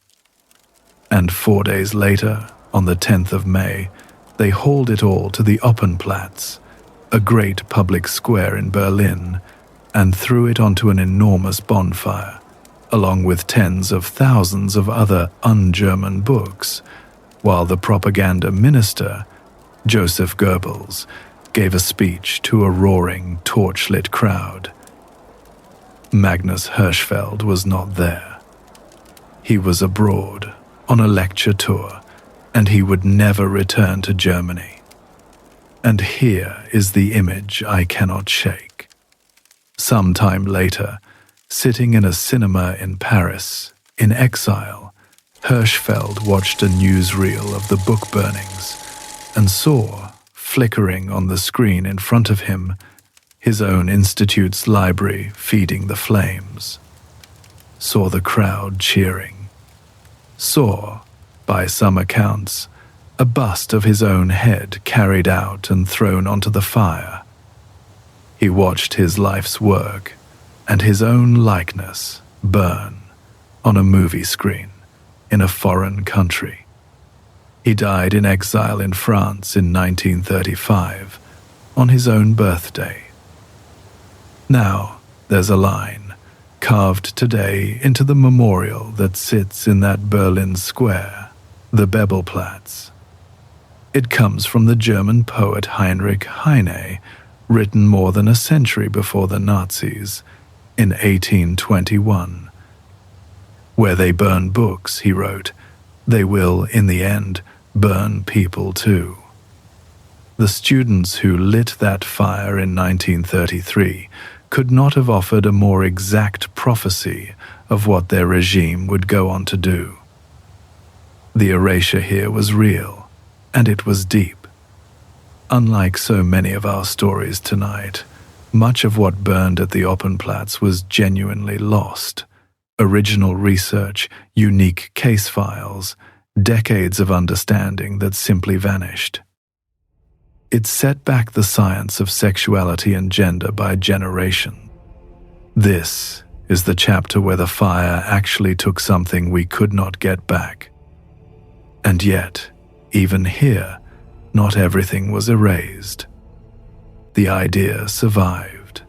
And 4 days later, on the 10th of May, they hauled it all to the Opernplatz, a great public square in Berlin, and threw it onto an enormous bonfire, along with tens of thousands of other un-German books, while the propaganda minister, Joseph Goebbels, gave a speech to a roaring, torch-lit crowd. Magnus Hirschfeld was not there. He was abroad, on a lecture tour, and he would never return to Germany. And here is the image I cannot shake. Some time later, sitting in a cinema in Paris, in exile, Hirschfeld watched a newsreel of the book burnings and saw, flickering on the screen in front of him, his own institute's library feeding the flames. Saw the crowd cheering. Saw, by some accounts, a bust of his own head carried out and thrown onto the fire. He watched his life's work and his own likeness burn on a movie screen in a foreign country. He died in exile in France in 1935 on his own birthday. Now there's a line carved today into the memorial that sits in that Berlin square, the Bebelplatz. It comes from the German poet Heinrich Heine, written more than a century before the Nazis, in 1821. Where they burn books, he wrote, they will, in the end, burn people too. The students who lit that fire in 1933 could not have offered a more exact prophecy of what their regime would go on to do. The erasure here was real, and it was deep. Unlike so many of our stories tonight, much of what burned at the Opernplatz was genuinely lost. Original research, unique case files, decades of understanding that simply vanished. It set back the science of sexuality and gender by generation. This is the chapter where the fire actually took something we could not get back. And yet, even here, not everything was erased. The idea survived.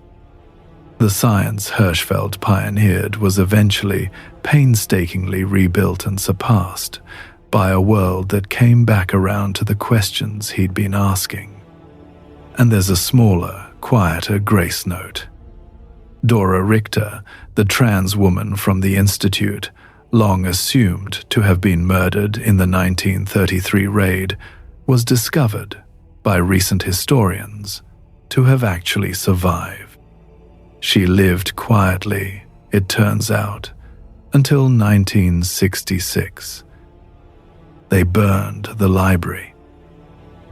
The science Hirschfeld pioneered was eventually painstakingly rebuilt and surpassed by a world that came back around to the questions he'd been asking. And there's a smaller, quieter grace note. Dora Richter, the trans woman from the Institute, long assumed to have been murdered in the 1933 raid, was discovered by recent historians to have actually survived. She lived quietly, it turns out, until 1966. They burned the library.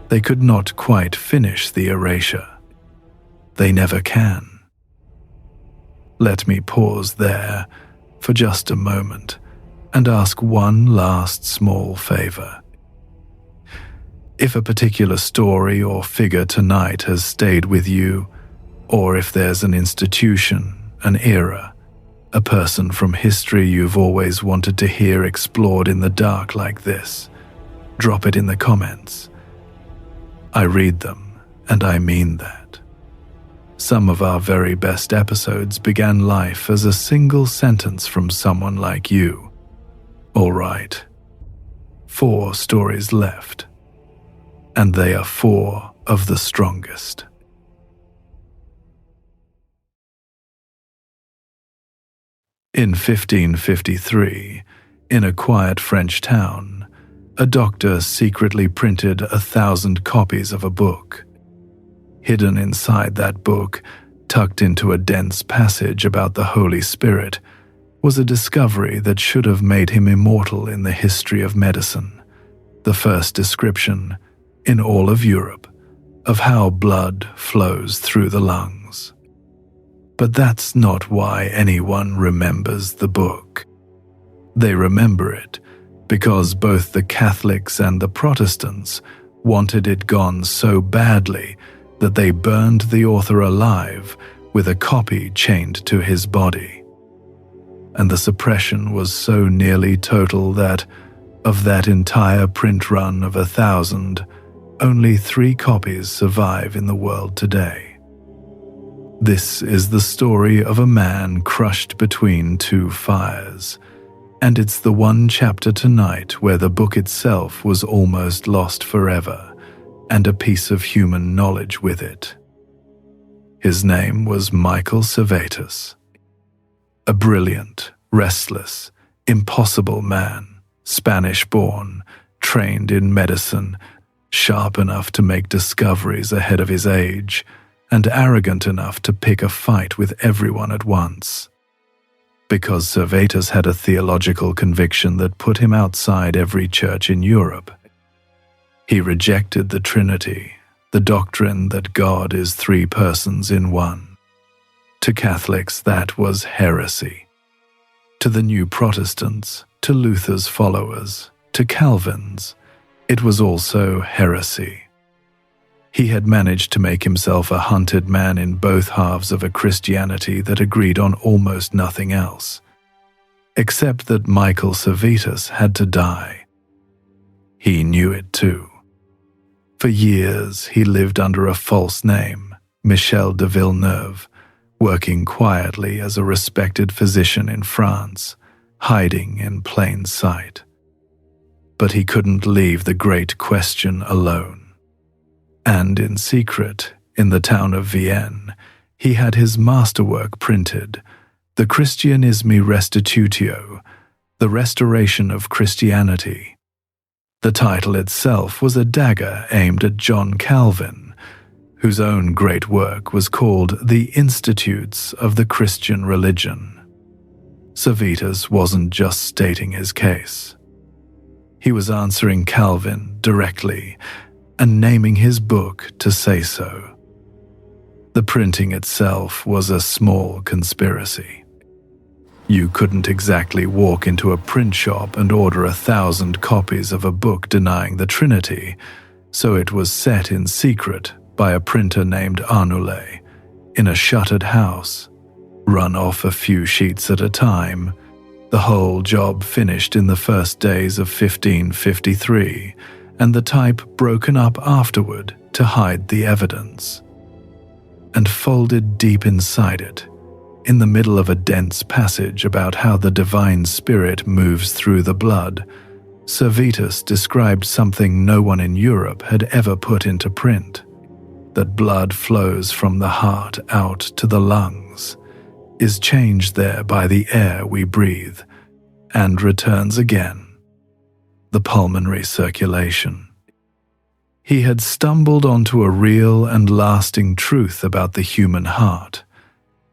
They could not quite finish the erasure. They never can. Let me pause there for just a moment and ask one last small favor. If a particular story or figure tonight has stayed with you, or if there's an institution, an era, a person from history you've always wanted to hear explored in the dark like this, drop it in the comments. I read them, and I mean that. Some of our very best episodes began life as a single sentence from someone like you. All right. 4 stories left, and they are 4 of the strongest. In 1553, in a quiet French town, a doctor secretly printed 1,000 copies of a book. Hidden inside that book, tucked into a dense passage about the Holy Spirit, was a discovery that should have made him immortal in the history of medicine. The first description, in all of Europe, of how blood flows through the lungs. But that's not why anyone remembers the book. They remember it because both the Catholics and the Protestants wanted it gone so badly that they burned the author alive with a copy chained to his body. And the suppression was so nearly total that, of that entire print run of 1,000, only 3 copies survive in the world today. This is the story of a man crushed between 2 fires, and it's the one chapter tonight where the book itself was almost lost forever, and a piece of human knowledge with it. His name was Michael Servetus. A brilliant, restless, impossible man, Spanish-born, trained in medicine, sharp enough to make discoveries ahead of his age, and arrogant enough to pick a fight with everyone at once. Because Servetus had a theological conviction that put him outside every church in Europe. He rejected the Trinity, the doctrine that God is 3 persons in one. To Catholics, that was heresy. To the New Protestants, to Luther's followers, to Calvin's, It was also heresy. He had managed to make himself a hunted man in both halves of a Christianity that agreed on almost nothing else, except that Michael Servetus had to die. He knew it too. For years, he lived under a false name, Michel de Villeneuve, working quietly as a respected physician in France, hiding in plain sight. But he couldn't leave the great question alone. And in secret, in the town of Vienne, he had his masterwork printed, the Christianismi Restitutio, the Restoration of Christianity. The title itself was a dagger aimed at John Calvin, whose own great work was called The Institutes of the Christian Religion. Servetus wasn't just stating his case. He was answering Calvin directly and naming his book to say so. The printing itself was a small conspiracy. You couldn't exactly walk into a print shop and order 1,000 copies of a book denying the Trinity, so it was set in secret by a printer named Arnoulay in a shuttered house, run off a few sheets at a time. The whole job finished in the first days of 1553, and the type broken up afterward to hide the evidence. And folded deep inside it, in the middle of a dense passage about how the divine spirit moves through the blood, Servetus described something no one in Europe had ever put into print, that blood flows from the heart out to the lungs, is changed there by the air we breathe, and returns again. The pulmonary circulation. He had stumbled onto a real and lasting truth about the human heart,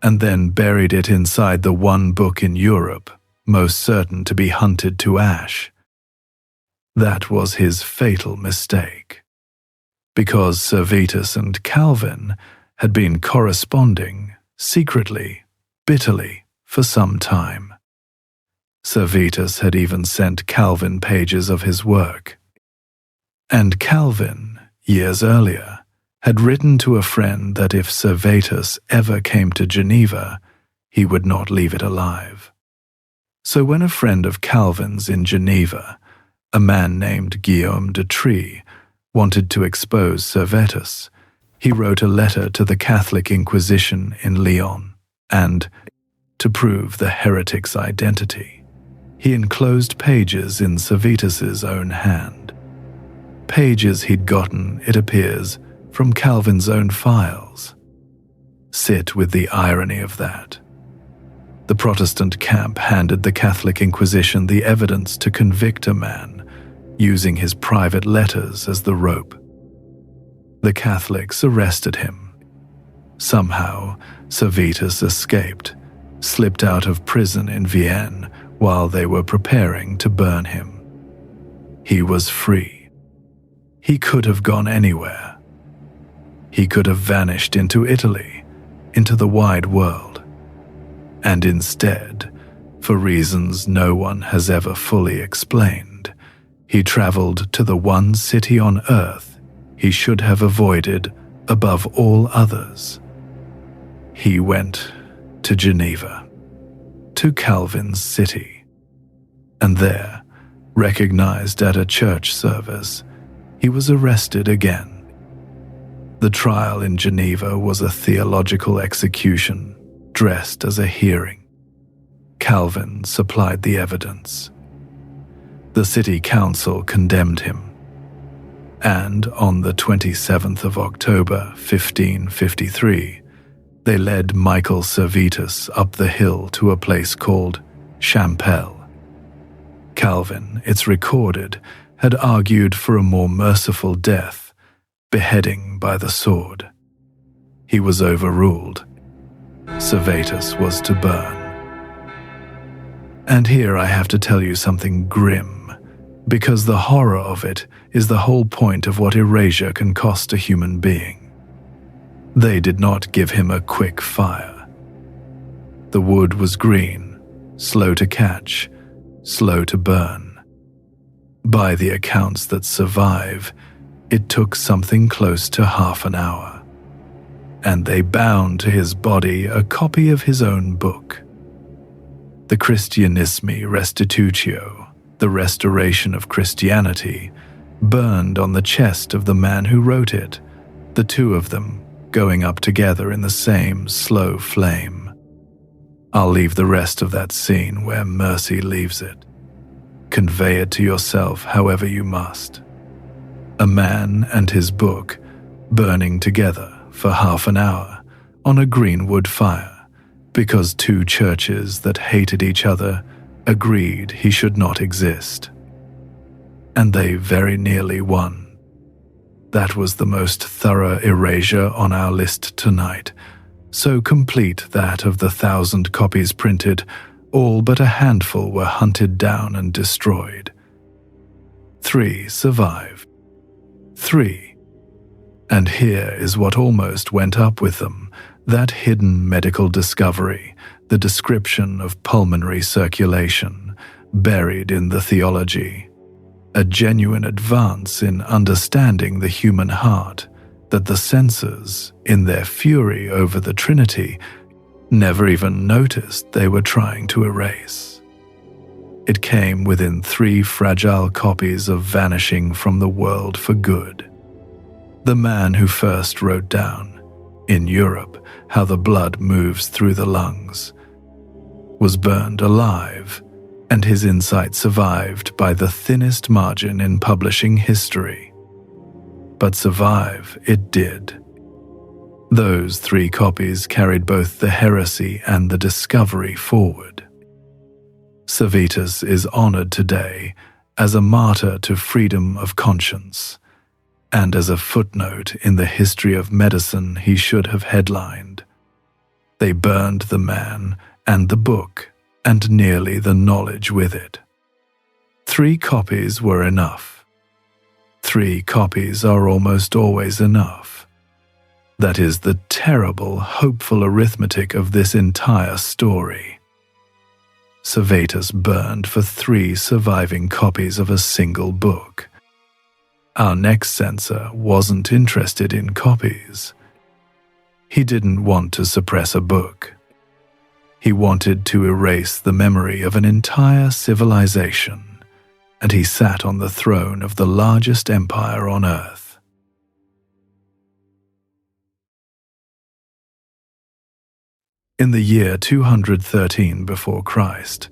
and then buried it inside the one book in Europe most certain to be hunted to ash. That was his fatal mistake, because Servetus and Calvin had been corresponding secretly, bitterly, for some time. Servetus had even sent Calvin pages of his work. And Calvin, years earlier, had written to a friend that if Servetus ever came to Geneva, he would not leave it alive. So when a friend of Calvin's in Geneva, a man named Guillaume de Trie, wanted to expose Servetus, he wrote a letter to the Catholic Inquisition in Lyon, and, to prove the heretic's identity, he enclosed pages in Servetus's own hand. Pages he'd gotten, it appears, from Calvin's own files. Sit with the irony of that. The Protestant camp handed the Catholic Inquisition the evidence to convict a man, using his private letters as the rope. The Catholics arrested him. Somehow, Servetus escaped, slipped out of prison in Vienne while they were preparing to burn him. He was free. He could have gone anywhere. He could have vanished into Italy, into the wide world. And instead, for reasons no one has ever fully explained, he traveled to the one city on earth he should have avoided above all others. He went to Geneva, to Calvin's city, and there, recognized at a church service, he was arrested again. The trial in Geneva was a theological execution, dressed as a hearing. Calvin supplied the evidence. The city council condemned him, and on the 27th of October 1553, they led Michael Servetus up the hill to a place called Champel. Calvin, it's recorded, had argued for a more merciful death, beheading by the sword. He was overruled. Servetus was to burn. And here I have to tell you something grim, because the horror of it is the whole point of what erasure can cost a human being. They did not give him a quick fire. The wood was green, slow to catch, slow to burn. By the accounts that survive, it took something close to half an hour, and they bound to his body a copy of his own book. The Christianismi Restitutio, the Restoration of Christianity, burned on the chest of the man who wrote it, the two of them going up together in the same slow flame. I'll leave the rest of that scene where mercy leaves it. Convey it to yourself however you must. A man and his book burning together for half an hour on a green wood fire because two churches that hated each other agreed he should not exist. And they very nearly won. That was the most thorough erasure on our list tonight, so complete that of the 1,000 copies printed, all but a handful were hunted down and destroyed. 3 survived. 3. And here is what almost went up with them, that hidden medical discovery, the description of pulmonary circulation, buried in the theology. A genuine advance in understanding the human heart that the censors, in their fury over the Trinity, never even noticed they were trying to erase. It came within 3 fragile copies of vanishing from the world for good. The man who first wrote down, in Europe, how the blood moves through the lungs, was burned alive, and his insight survived by the thinnest margin in publishing history. But survive it did. Those 3 copies carried both the heresy and the discovery forward. Servetus is honored today as a martyr to freedom of conscience, and as a footnote in the history of medicine he should have headlined. They burned the man and the book, and nearly the knowledge with it. 3 copies were enough. 3 copies are almost always enough. That is the terrible, hopeful arithmetic of this entire story. Servetus burned for 3 surviving copies of a single book. Our next censor wasn't interested in copies. He didn't want to suppress a book. He wanted to erase the memory of an entire civilization, and he sat on the throne of the largest empire on earth. In the year 213 before Christ,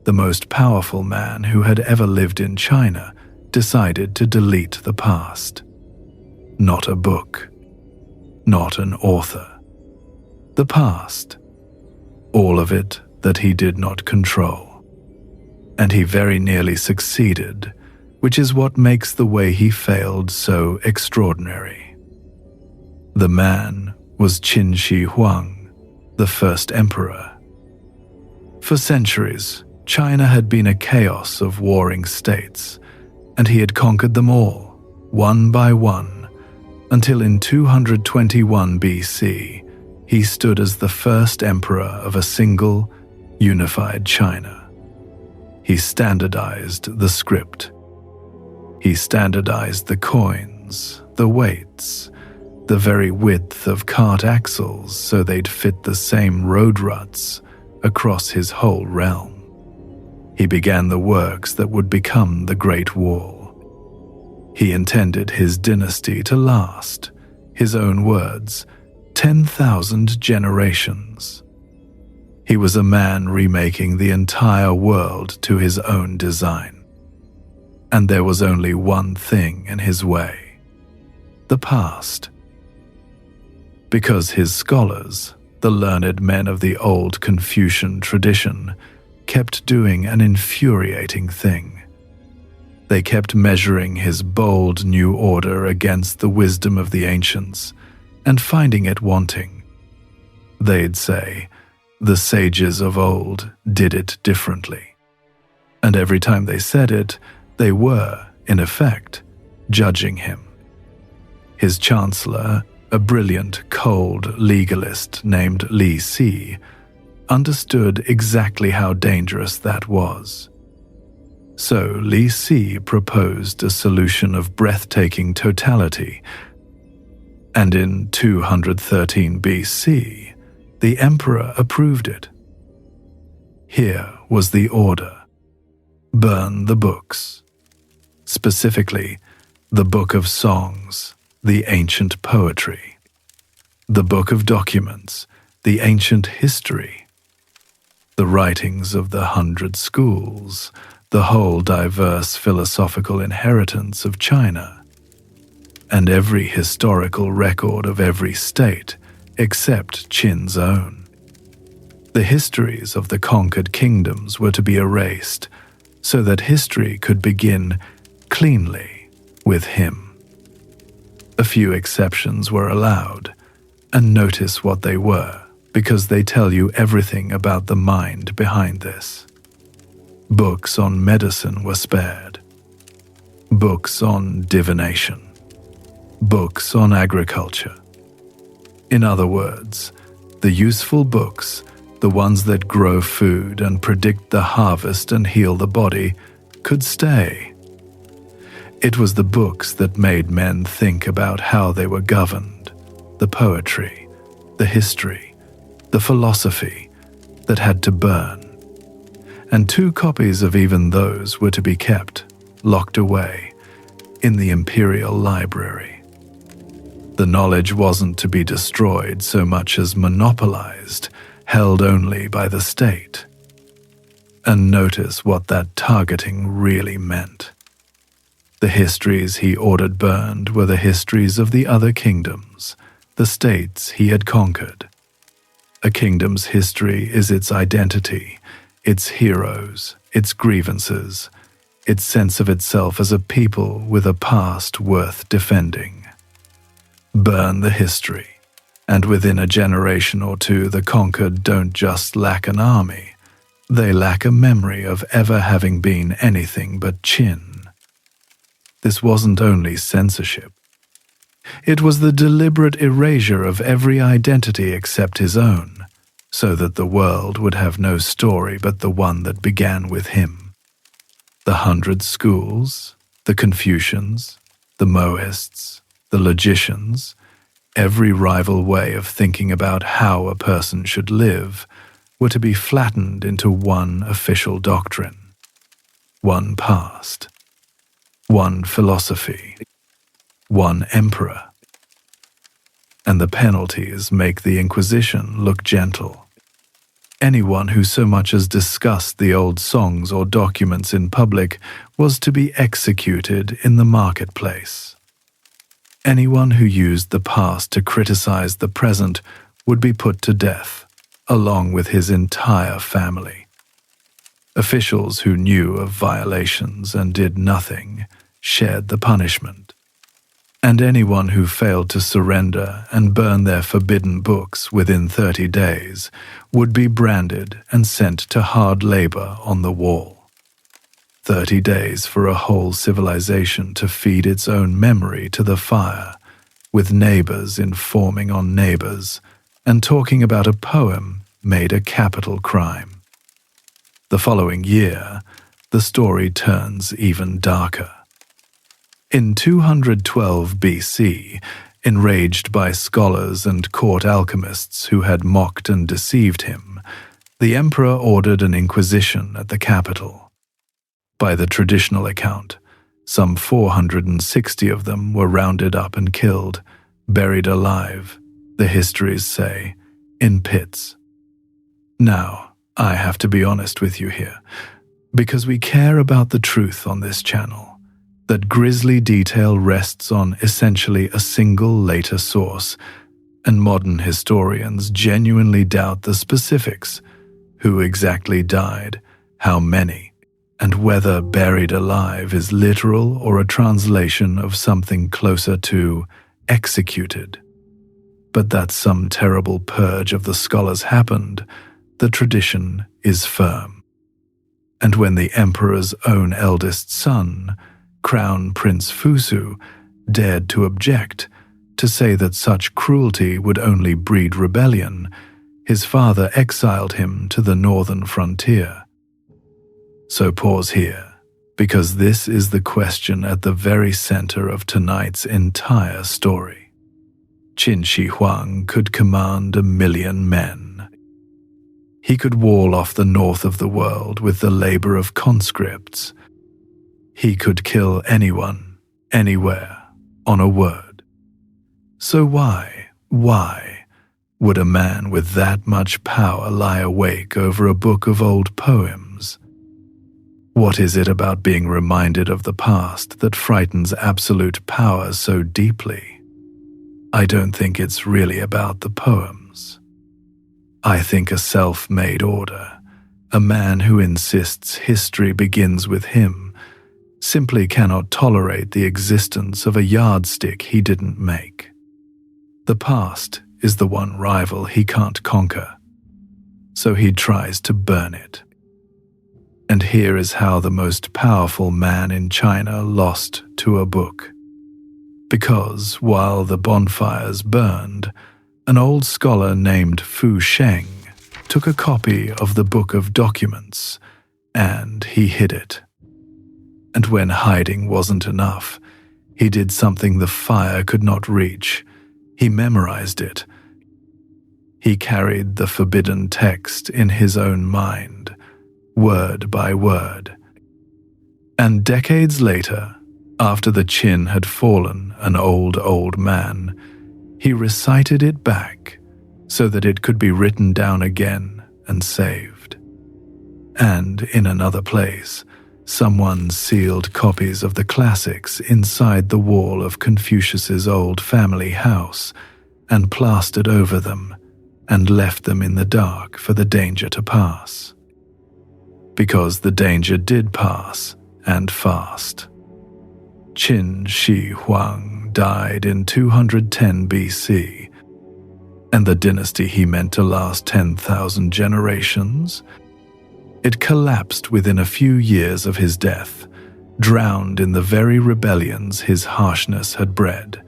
the most powerful man who had ever lived in China decided to delete the past. Not a book, not an author. The past, all of it that he did not control. And he very nearly succeeded, which is what makes the way he failed so extraordinary. The man was Qin Shi Huang, the first emperor. For centuries, China had been a chaos of warring states, and he had conquered them all, one by one, until in 221 BC, he stood as the first emperor of a single, unified China. He standardized the script. He standardized the coins, the weights, the very width of cart axles so they'd fit the same road ruts across his whole realm. He began the works that would become the Great Wall. He intended his dynasty to last, his own words, 10,000 generations. He was a man remaking the entire world to his own design. And there was only one thing in his way: the past. Because his scholars, the learned men of the old Confucian tradition, kept doing an infuriating thing. They kept measuring his bold new order against the wisdom of the ancients and finding it wanting. They'd say, the sages of old did it differently. And every time they said it, they were, in effect, judging him. His chancellor, a brilliant, cold legalist named Li Si, understood exactly how dangerous that was. So Li Si proposed a solution of breathtaking totality, and in 213 BC, the emperor approved it. Here was the order: burn the books, specifically the Book of Songs, the ancient poetry, the Book of Documents, the ancient history, the writings of the 100 schools, the whole diverse philosophical inheritance of China, and every historical record of every state except Qin's own. The histories of the conquered kingdoms were to be erased so that history could begin cleanly with him. A few exceptions were allowed, and notice what they were, because they tell you everything about the mind behind this. Books on medicine were spared. Books on divination. Books on agriculture. In other words, the useful books, the ones that grow food and predict the harvest and heal the body, could stay. It was the books that made men think about how they were governed, the poetry, the history, the philosophy that had to burn. And 2 copies of even those were to be kept, locked away, in the imperial library. The knowledge wasn't to be destroyed so much as monopolized, held only by the state. And notice what that targeting really meant. The histories he ordered burned were the histories of the other kingdoms, the states he had conquered. A kingdom's history is its identity, its heroes, its grievances, its sense of itself as a people with a past worth defending. Burn the history, and within a generation or two the conquered don't just lack an army, they lack a memory of ever having been anything but Qin. This wasn't only censorship. It was the deliberate erasure of every identity except his own, so that the world would have no story but the one that began with him. The 100 schools, the Confucians, the Mohists, the logicians, every rival way of thinking about how a person should live, were to be flattened into one official doctrine, one past, one philosophy, one emperor. And the penalties make the Inquisition look gentle. Anyone who so much as discussed the old songs or documents in public was to be executed in the marketplace. Anyone who used the past to criticize the present would be put to death, along with his entire family. Officials who knew of violations and did nothing shared the punishment. And anyone who failed to surrender and burn their forbidden books within 30 days would be branded and sent to hard labor on the wall. 30 days for a whole civilization to feed its own memory to the fire, with neighbors informing on neighbors, and talking about a poem made a capital crime. The following year, the story turns even darker. In 212 BC, enraged by scholars and court alchemists who had mocked and deceived him, the emperor ordered an inquisition at the capital. By the traditional account, some 460 of them were rounded up and killed, buried alive, the histories say, in pits. Now, I have to be honest with you here, because we care about the truth on this channel. That grisly detail rests on essentially a single later source, and modern historians genuinely doubt the specifics: who exactly died, how many, and whether buried alive is literal or a translation of something closer to executed. But that some terrible purge of the scholars happened, the tradition is firm. And when the emperor's own eldest son, Crown Prince Fusu, dared to object, to say that such cruelty would only breed rebellion, his father exiled him to the northern frontier. So pause here, because this is the question at the very center of tonight's entire story. Qin Shi Huang could command 1,000,000 men. He could wall off the north of the world with the labor of conscripts. He could kill anyone, anywhere, on a word. So why would a man with that much power lie awake over a book of old poems? What is it about being reminded of the past that frightens absolute power so deeply? I don't think it's really about the poems. I think a self-made order, a man who insists history begins with him, simply cannot tolerate the existence of a yardstick he didn't make. The past is the one rival he can't conquer, so he tries to burn it. And here is how the most powerful man in China lost to a book. Because while the bonfires burned, an old scholar named Fu Sheng took a copy of the Book of Documents, and he hid it. And when hiding wasn't enough, he did something the fire could not reach. He memorized it. He carried the forbidden text in his own mind, word by word. And decades later, after the Qin had fallen an old man, he recited it back so that it could be written down again and saved. And in another place, someone sealed copies of the classics inside the wall of Confucius's old family house and plastered over them and left them in the dark for the danger to pass. Because the danger did pass, and fast. Qin Shi Huang died in 210 BC, and the dynasty he meant to last 10,000 generations, it collapsed within a few years of his death, drowned in the very rebellions his harshness had bred.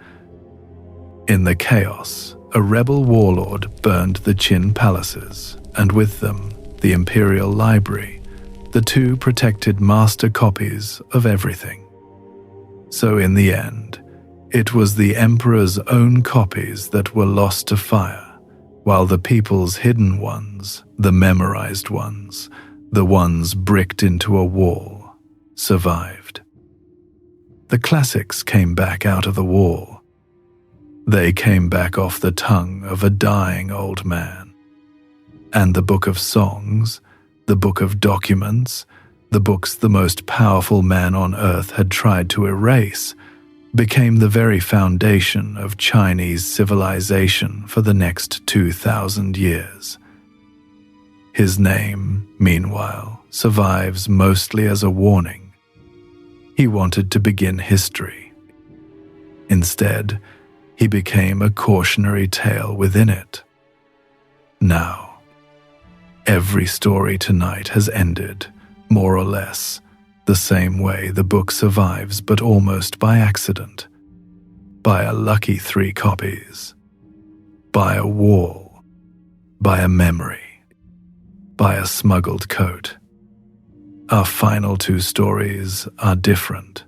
In the chaos, a rebel warlord burned the Qin palaces, and with them, the imperial library, the two protected master copies of everything. So in the end, it was the emperor's own copies that were lost to fire, while the people's hidden ones, the memorized ones, the ones bricked into a wall, survived. The classics came back out of the wall. They came back off the tongue of a dying old man. And the book of songs, the book of documents, the books the most powerful man on earth had tried to erase, became the very foundation of Chinese civilization for the next 2,000 years. His name, meanwhile, survives mostly as a warning. He wanted to begin history. Instead, he became a cautionary tale within it. Now, every story tonight has ended, more or less, the same way the book survives, but almost by accident. By a lucky 3 copies. By a wall. By a memory. By a smuggled coat. Our final 2 stories are different,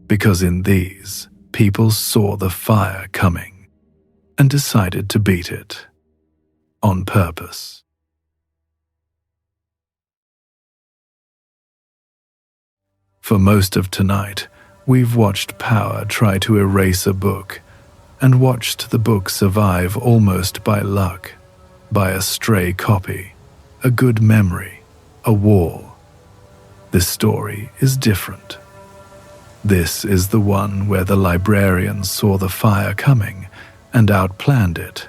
because in these, people saw the fire coming and decided to beat it on purpose. For most of tonight, we've watched power try to erase a book and watched the book survive almost by luck, by a stray copy, a good memory, a wall. This story is different. This is the one where the librarian saw the fire coming and outplanned it.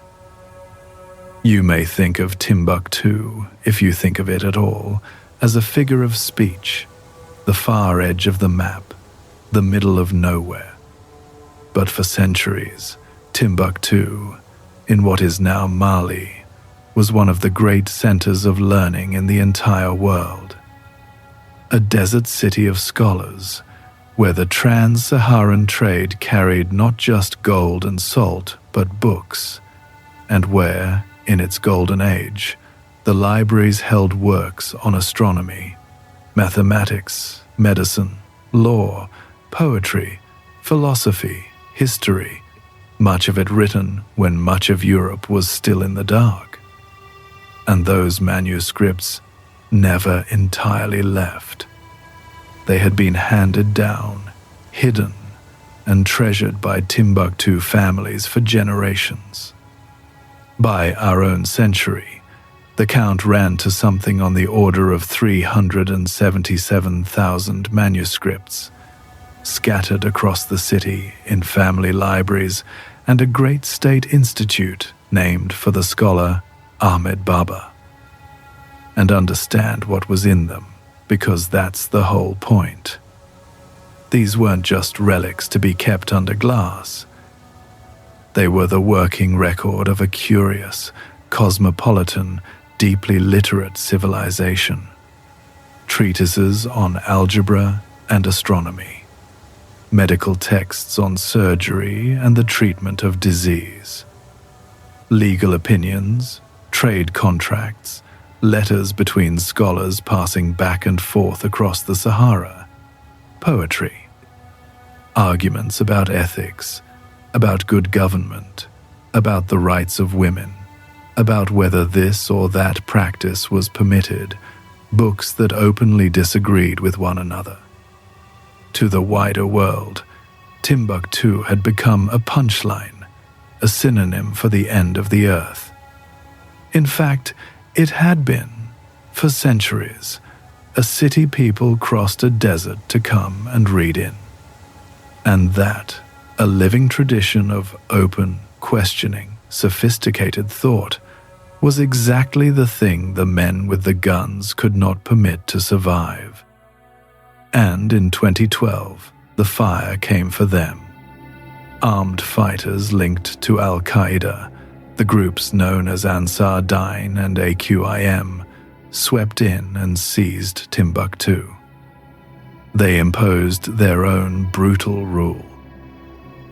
You may think of Timbuktu, if you think of it at all, as a figure of speech, the far edge of the map, the middle of nowhere. But for centuries, Timbuktu, in what is now Mali, was one of the great centers of learning in the entire world. A desert city of scholars, where the trans-Saharan trade carried not just gold and salt, but books, and where, in its golden age, the libraries held works on astronomy, mathematics, medicine, law, poetry, philosophy, history, much of it written when much of Europe was still in the dark. And those manuscripts never entirely left. They had been handed down, hidden, and treasured by Timbuktu families for generations. By our own century, the count ran to something on the order of 377,000 manuscripts, scattered across the city in family libraries and a great state institute named for the scholar Ahmed Baba. And understand what was in them, because that's the whole point. These weren't just relics to be kept under glass. They were the working record of a curious, cosmopolitan, deeply literate civilization. Treatises on algebra and astronomy, medical texts on surgery and the treatment of disease, legal opinions, trade contracts, letters between scholars passing back and forth across the Sahara, poetry, arguments about ethics, about good government, about the rights of women, about whether this or that practice was permitted, books that openly disagreed with one another. To the wider world, Timbuktu had become a punchline, a synonym for the end of the earth. In fact, it had been, for centuries, a city people crossed a desert to come and read in. And that, a living tradition of open, questioning, sophisticated thought, was exactly the thing the men with the guns could not permit to survive. And in 2012, the fire came for them. Armed fighters linked to Al-Qaeda, the groups known as Ansar Dine and AQIM, swept in and seized Timbuktu. They imposed their own brutal rule.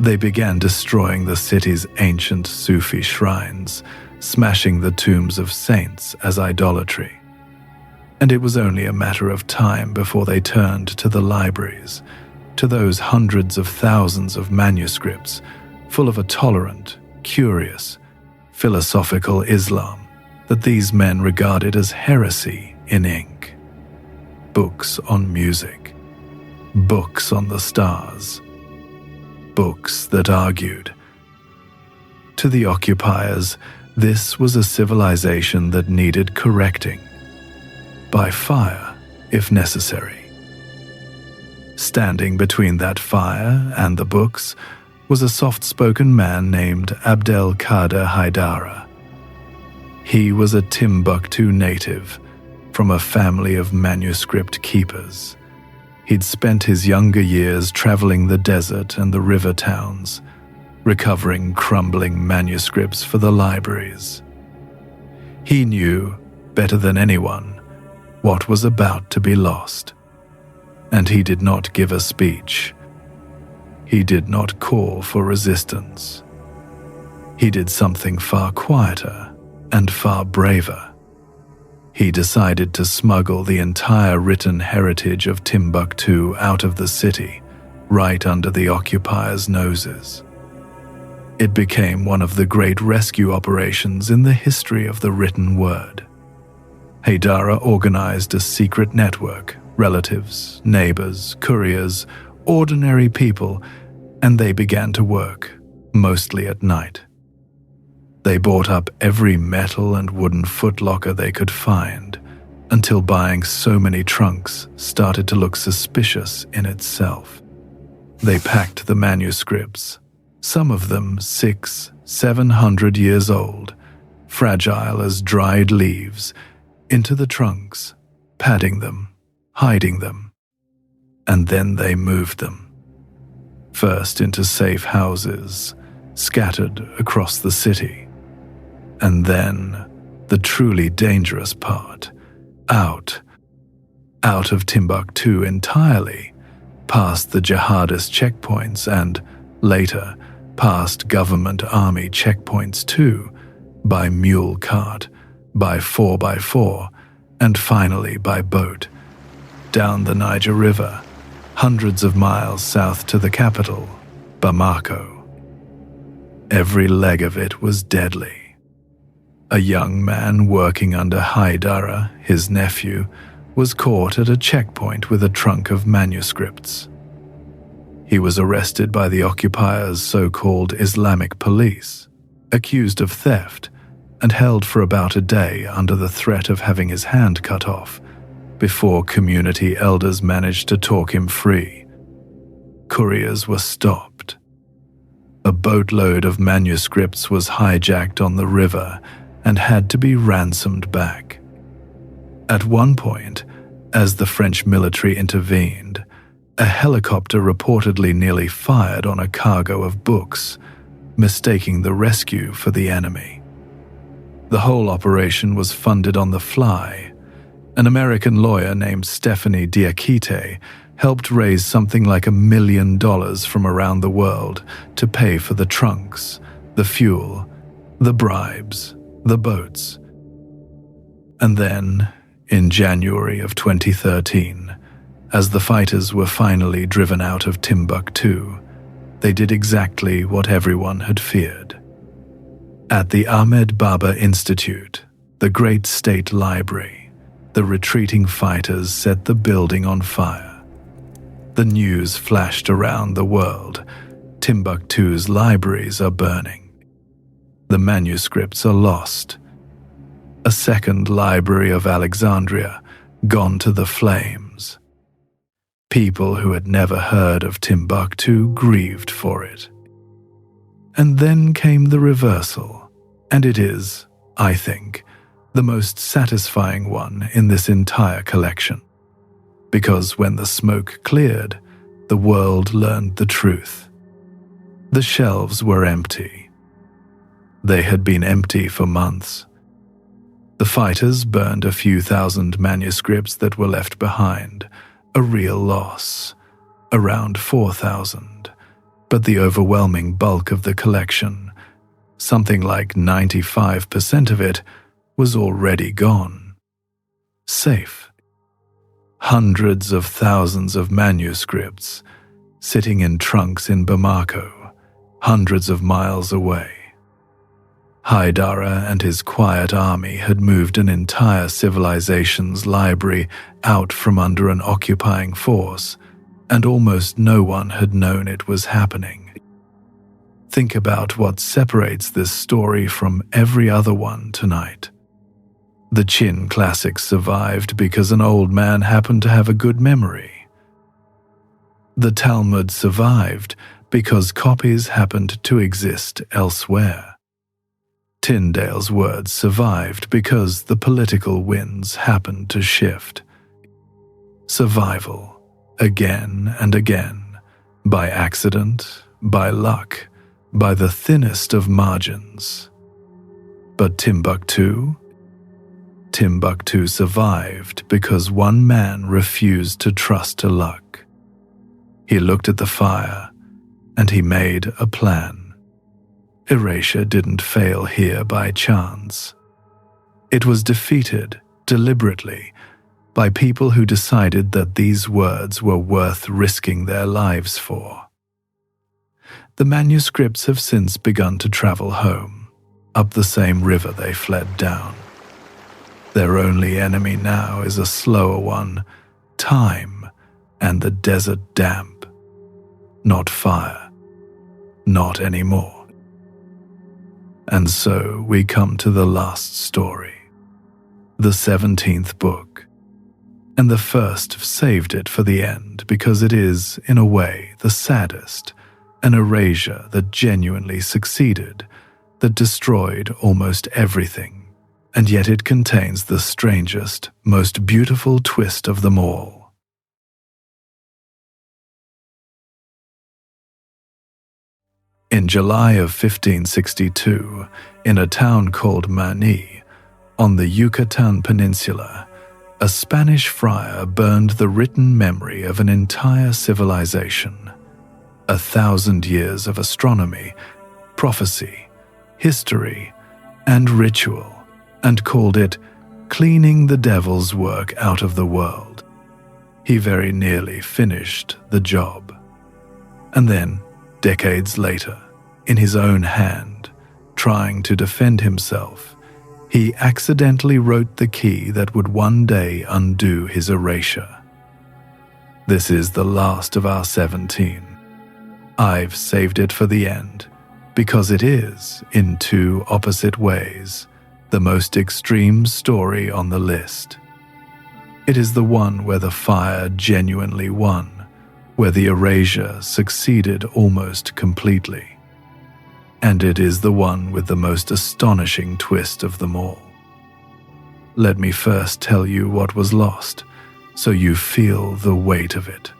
They began destroying the city's ancient Sufi shrines, smashing the tombs of saints as idolatry. And it was only a matter of time before they turned to the libraries, to those hundreds of thousands of manuscripts full of a tolerant, curious, philosophical Islam that these men regarded as heresy in ink. Books on music, books on the stars, books that argued. To the occupiers, this was a civilization that needed correcting, by fire if necessary. Standing between that fire and the books was a soft-spoken man named Abdel Kader Haidara. He was a Timbuktu native from a family of manuscript keepers. He'd spent his younger years traveling the desert and the river towns, recovering crumbling manuscripts for the libraries. He knew, better than anyone, what was about to be lost. And he did not give a speech. He did not call for resistance. He did something far quieter and far braver. He decided to smuggle the entire written heritage of Timbuktu out of the city, right under the occupiers' noses. It became one of the great rescue operations in the history of the written word. Haidara organized a secret network, relatives, neighbors, couriers, ordinary people, and they began to work, mostly at night. They bought up every metal and wooden footlocker they could find, until buying so many trunks started to look suspicious in itself. They packed the manuscripts, some of them 600-700 years old, fragile as dried leaves, into the trunks, padding them, hiding them. And then they moved them. First into safe houses, scattered across the city. And then, the truly dangerous part, out of Timbuktu entirely, past the jihadist checkpoints and, later, past government army checkpoints too, by mule cart, by 4x4, and finally by boat, down the Niger River, hundreds of miles south to the capital, Bamako. Every leg of it was deadly. A young man working under Haidara, his nephew, was caught at a checkpoint with a trunk of manuscripts. He was arrested by the occupiers' so-called Islamic police, accused of theft, and held for about a day under the threat of having his hand cut off, before community elders managed to talk him free. Couriers were stopped. A boatload of manuscripts was hijacked on the river and had to be ransomed back. At one point, as the French military intervened, a helicopter reportedly nearly fired on a cargo of books, mistaking the rescue for the enemy. The whole operation was funded on the fly. An American lawyer named Stephanie Diakite helped raise something like $1 million from around the world to pay for the trunks, the fuel, the bribes, the boats. And then, in January of 2013, as the fighters were finally driven out of Timbuktu, they did exactly what everyone had feared. At the Ahmed Baba Institute, the great state library, the retreating fighters set the building on fire. The news flashed around the world. Timbuktu's libraries are burning. The manuscripts are lost. A second library of Alexandria gone to the flames. People who had never heard of Timbuktu grieved for it. And then came the reversal, and it is, I think, the most satisfying one in this entire collection. Because when the smoke cleared, the world learned the truth. The shelves were empty. They had been empty for months. The fighters burned a few thousand manuscripts that were left behind, a real loss, around 4,000. But the overwhelming bulk of the collection, something like 95% of it, was already gone. Safe. Hundreds of thousands of manuscripts sitting in trunks in Bamako, hundreds of miles away. Haidara and his quiet army had moved an entire civilization's library out from under an occupying force, and almost no one had known it was happening. Think about what separates this story from every other one tonight. The Chin classics survived because an old man happened to have a good memory. The Talmud survived because copies happened to exist elsewhere. Tyndale's words survived because the political winds happened to shift. Survival, again and again, by accident, by luck, by the thinnest of margins. But Timbuktu? Timbuktu survived because one man refused to trust to luck. He looked at the fire, and he made a plan. Erasure didn't fail here by chance. It was defeated, deliberately, by people who decided that these words were worth risking their lives for. The manuscripts have since begun to travel home, up the same river they fled down. Their only enemy now is a slower one, time and the desert damp. Not fire. Not anymore. And so we come to the last story, the 17th book, and the first saved it for the end because it is, in a way, the saddest, an erasure that genuinely succeeded, that destroyed almost everything, and yet it contains the strangest, most beautiful twist of them all. In July of 1562, in a town called Mani, on the Yucatan Peninsula, a Spanish friar burned the written memory of an entire civilization, 1,000 years of astronomy, prophecy, history, and ritual, and called it cleaning the devil's work out of the world. He very nearly finished the job. And then, decades later, in his own hand, trying to defend himself, he accidentally wrote the key that would one day undo his erasure. This is the last of our 17. I've saved it for the end, because it is, in two opposite ways, the most extreme story on the list. It is the one where the fire genuinely won, where the erasure succeeded almost completely. And it is the one with the most astonishing twist of them all. Let me first tell you what was lost, so you feel the weight of it.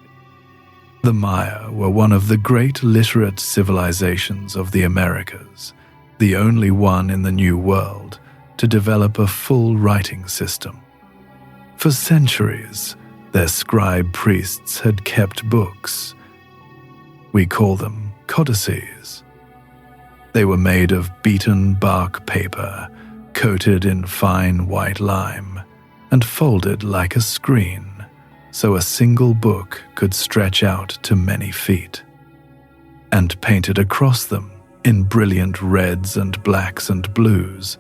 The Maya were one of the great literate civilizations of the Americas, the only one in the New World to develop a full writing system. For centuries, their scribe priests had kept books. We call them codices. They were made of beaten bark paper, coated in fine white lime, and folded like a screen, so a single book could stretch out to many feet. And painted across them, in brilliant reds and blacks and blues,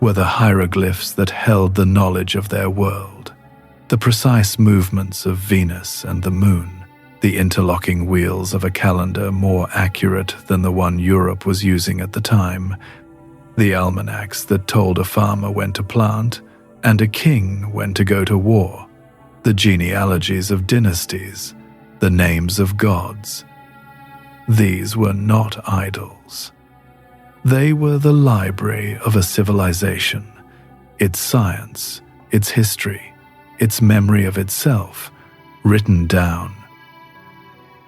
were the hieroglyphs that held the knowledge of their world, the precise movements of Venus and the moon, the interlocking wheels of a calendar more accurate than the one Europe was using at the time, the almanacs that told a farmer when to plant and a king when to go to war, the genealogies of dynasties, the names of gods. These were not idols. They were the library of a civilization, its science, its history, its memory of itself, written down.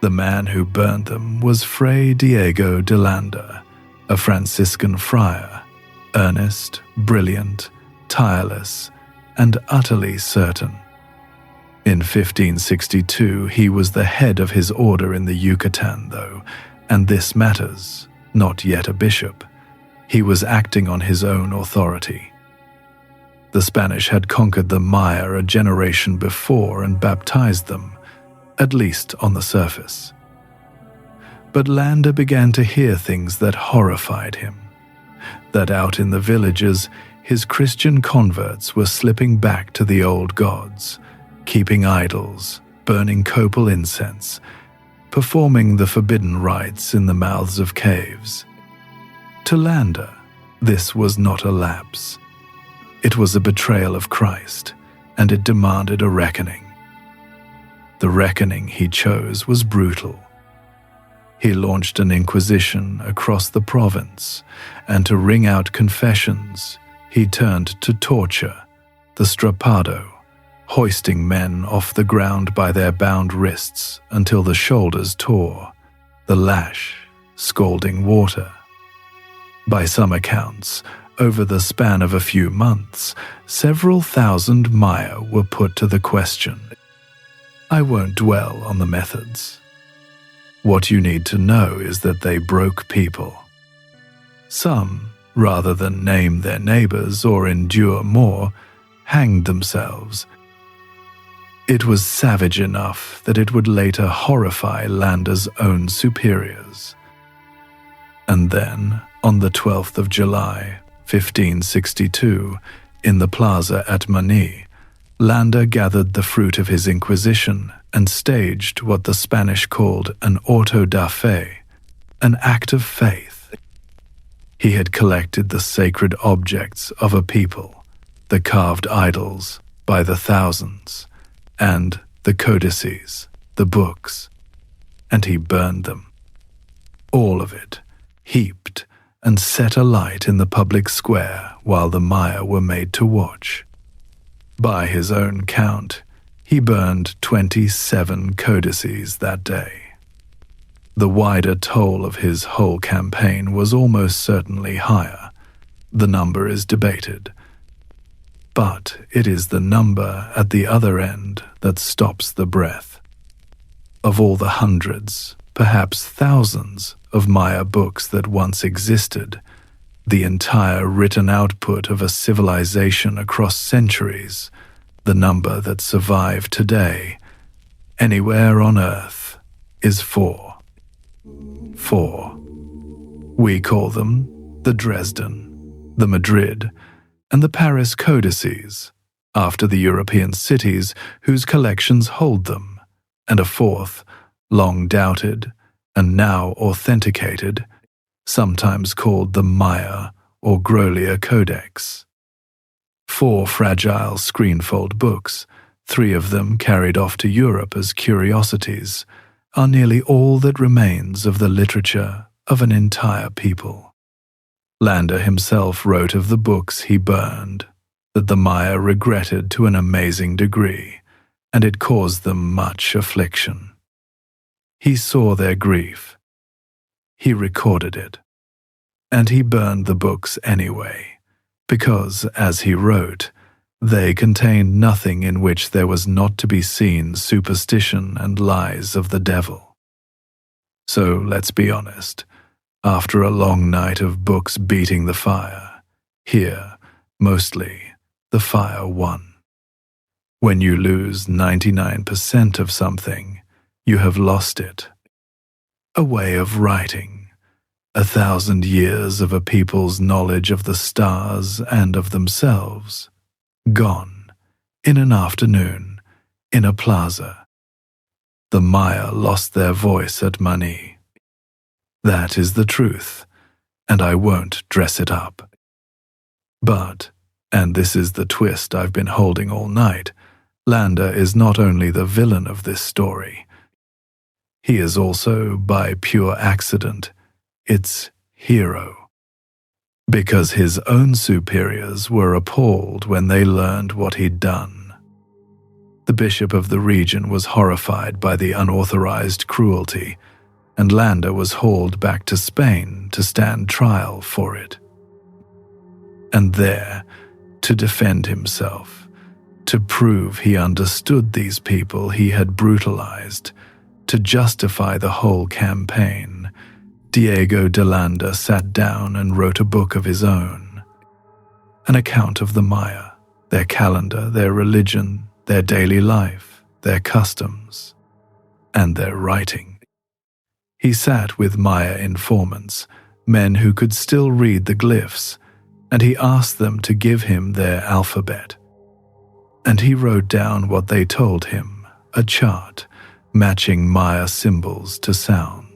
The man who burned them was Fray Diego de Landa, a Franciscan friar, earnest, brilliant, tireless, and utterly certain. In 1562, he was the head of his order in the Yucatan, though, and this matters, not yet a bishop. He was acting on his own authority. The Spanish had conquered the Maya a generation before and baptized them, at least on the surface. But Landa began to hear things that horrified him, that out in the villages, his Christian converts were slipping back to the old gods, keeping idols, burning copal incense, performing the forbidden rites in the mouths of caves. To Landa, this was not a lapse. It was a betrayal of Christ, and it demanded a reckoning. The reckoning he chose was brutal. He launched an inquisition across the province, and to wring out confessions, he turned to torture, the strappado, hoisting men off the ground by their bound wrists until the shoulders tore, the lash scalding water. By some accounts, over the span of a few months, several thousand Maya were put to the question. I won't dwell on the methods. What you need to know is that they broke people. Some, rather than name their neighbors or endure more, hanged themselves. It was savage enough that it would later horrify Landa's own superiors. And then, on the 12th of July, 1562, in the plaza at Mani, Landa gathered the fruit of his inquisition and staged what the Spanish called an auto da fe, an act of faith. He had collected the sacred objects of a people, the carved idols by the thousands, and the codices, the books, and he burned them. All of it, heaped and set alight in the public square while the Maya were made to watch. By his own count, he burned 27 codices that day. The wider toll of his whole campaign was almost certainly higher. The number is debated. But it is the number at the other end that stops the breath. Of all the hundreds, perhaps thousands, of Maya books that once existed, the entire written output of a civilization across centuries, the number that survived today, anywhere on Earth is 4. 4. We call them the Dresden, the Madrid, and the Paris codices, after the European cities whose collections hold them, and a fourth, long doubted and now authenticated, sometimes called the Maya or Grolier Codex. 4 fragile screenfold books, 3 of them carried off to Europe as curiosities, are nearly all that remains of the literature of an entire people. Lander himself wrote of the books he burned that the Maya regretted to an amazing degree, and it caused them much affliction. He saw their grief. He recorded it. And he burned the books anyway, because, as he wrote, they contained nothing in which there was not to be seen superstition and lies of the devil. So let's be honest, after a long night of books beating the fire, here, mostly, the fire won. When you lose 99% of something, you have lost it. A way of writing, 1,000 years of a people's knowledge of the stars and of themselves, gone, in an afternoon, in a plaza. The Maya lost their voice at Mani. That is the truth, and I won't dress it up. But, and this is the twist I've been holding all night, Lander is not only the villain of this story. He is also, by pure accident, its hero. Because his own superiors were appalled when they learned what he'd done. The bishop of the region was horrified by the unauthorized cruelty, and Lander was hauled back to Spain to stand trial for it. And there, to defend himself, to prove he understood these people he had brutalized, to justify the whole campaign, Diego de Landa sat down and wrote a book of his own. An account of the Maya, their calendar, their religion, their daily life, their customs, and their writing. He sat with Maya informants, men who could still read the glyphs, and he asked them to give him their alphabet. And he wrote down what they told him, a chart matching Maya symbols to sounds.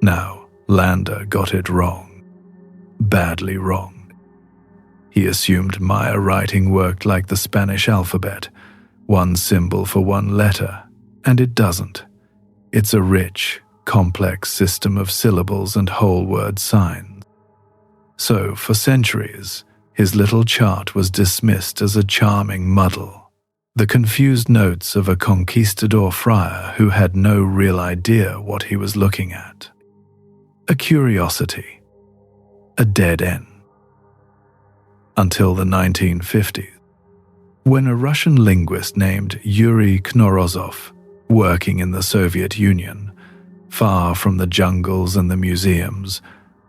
Now, Lander got it wrong. Badly wrong. He assumed Maya writing worked like the Spanish alphabet, 1 symbol for 1 letter, and it doesn't. It's a rich, complex system of syllables and whole word signs. So, for centuries, his little chart was dismissed as a charming muddle, the confused notes of a conquistador friar who had no real idea what he was looking at. A curiosity, a dead end. Until the 1950s, when a Russian linguist named Yuri Knorozov, working in the Soviet Union, far from the jungles and the museums,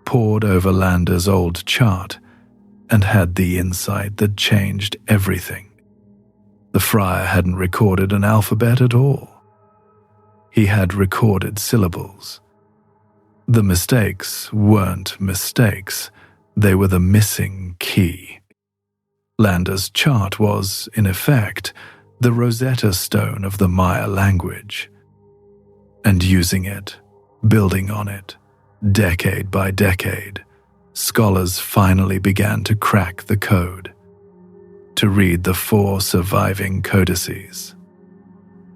pored over Lander's old chart and had the insight that changed everything. The friar hadn't recorded an alphabet at all. He had recorded syllables. The mistakes weren't mistakes, they were the missing key. Lander's chart was, in effect, the Rosetta Stone of the Maya language. And using it, building on it, decade by decade, scholars finally began to crack the code, to read the 4 surviving codices,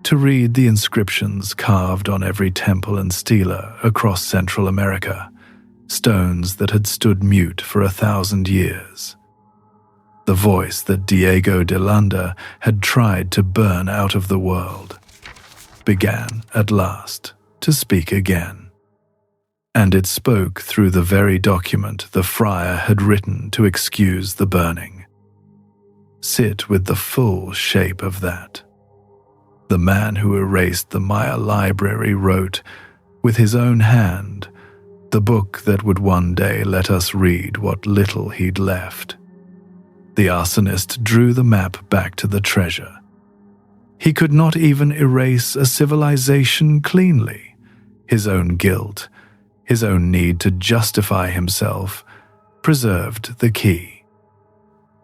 to read the inscriptions carved on every temple and stela across Central America, stones that had stood mute for 1,000 years. The voice that Diego de Landa had tried to burn out of the world began, at last, to speak again. And it spoke through the very document the friar had written to excuse the burning. Sit with the full shape of that. The man who erased the Maya library wrote, with his own hand, the book that would one day let us read what little he'd left. The arsonist drew the map back to the treasure. He could not even erase a civilization cleanly. His own guilt, his own need to justify himself, preserved the key.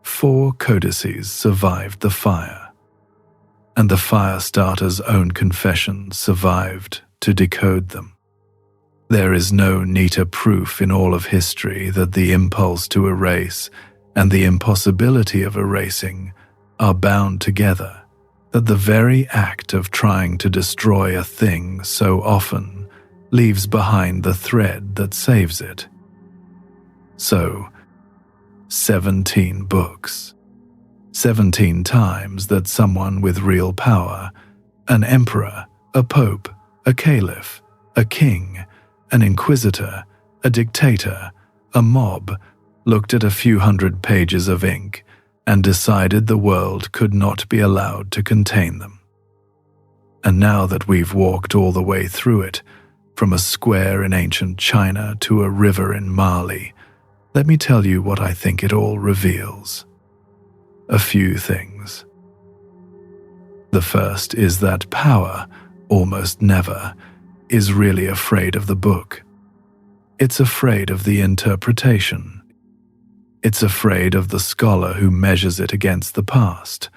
4 codices survived the fire, and the fire starter's own confession survived to decode them. There is no neater proof in all of history that the impulse to erase and the impossibility of erasing are bound together, that the very act of trying to destroy a thing so often leaves behind the thread that saves it. So, 17 books. 17 times that someone with real power, an emperor, a pope, a caliph, a king, an inquisitor, a dictator, a mob, looked at a few hundred pages of ink and decided the world could not be allowed to contain them. And now that we've walked all the way through it, from a square in ancient China to a river in Mali, let me tell you what I think it all reveals. A few things. The first is that power, almost never, is really afraid of the book. It's afraid of the interpretation. It's afraid of the scholar who measures it against the past,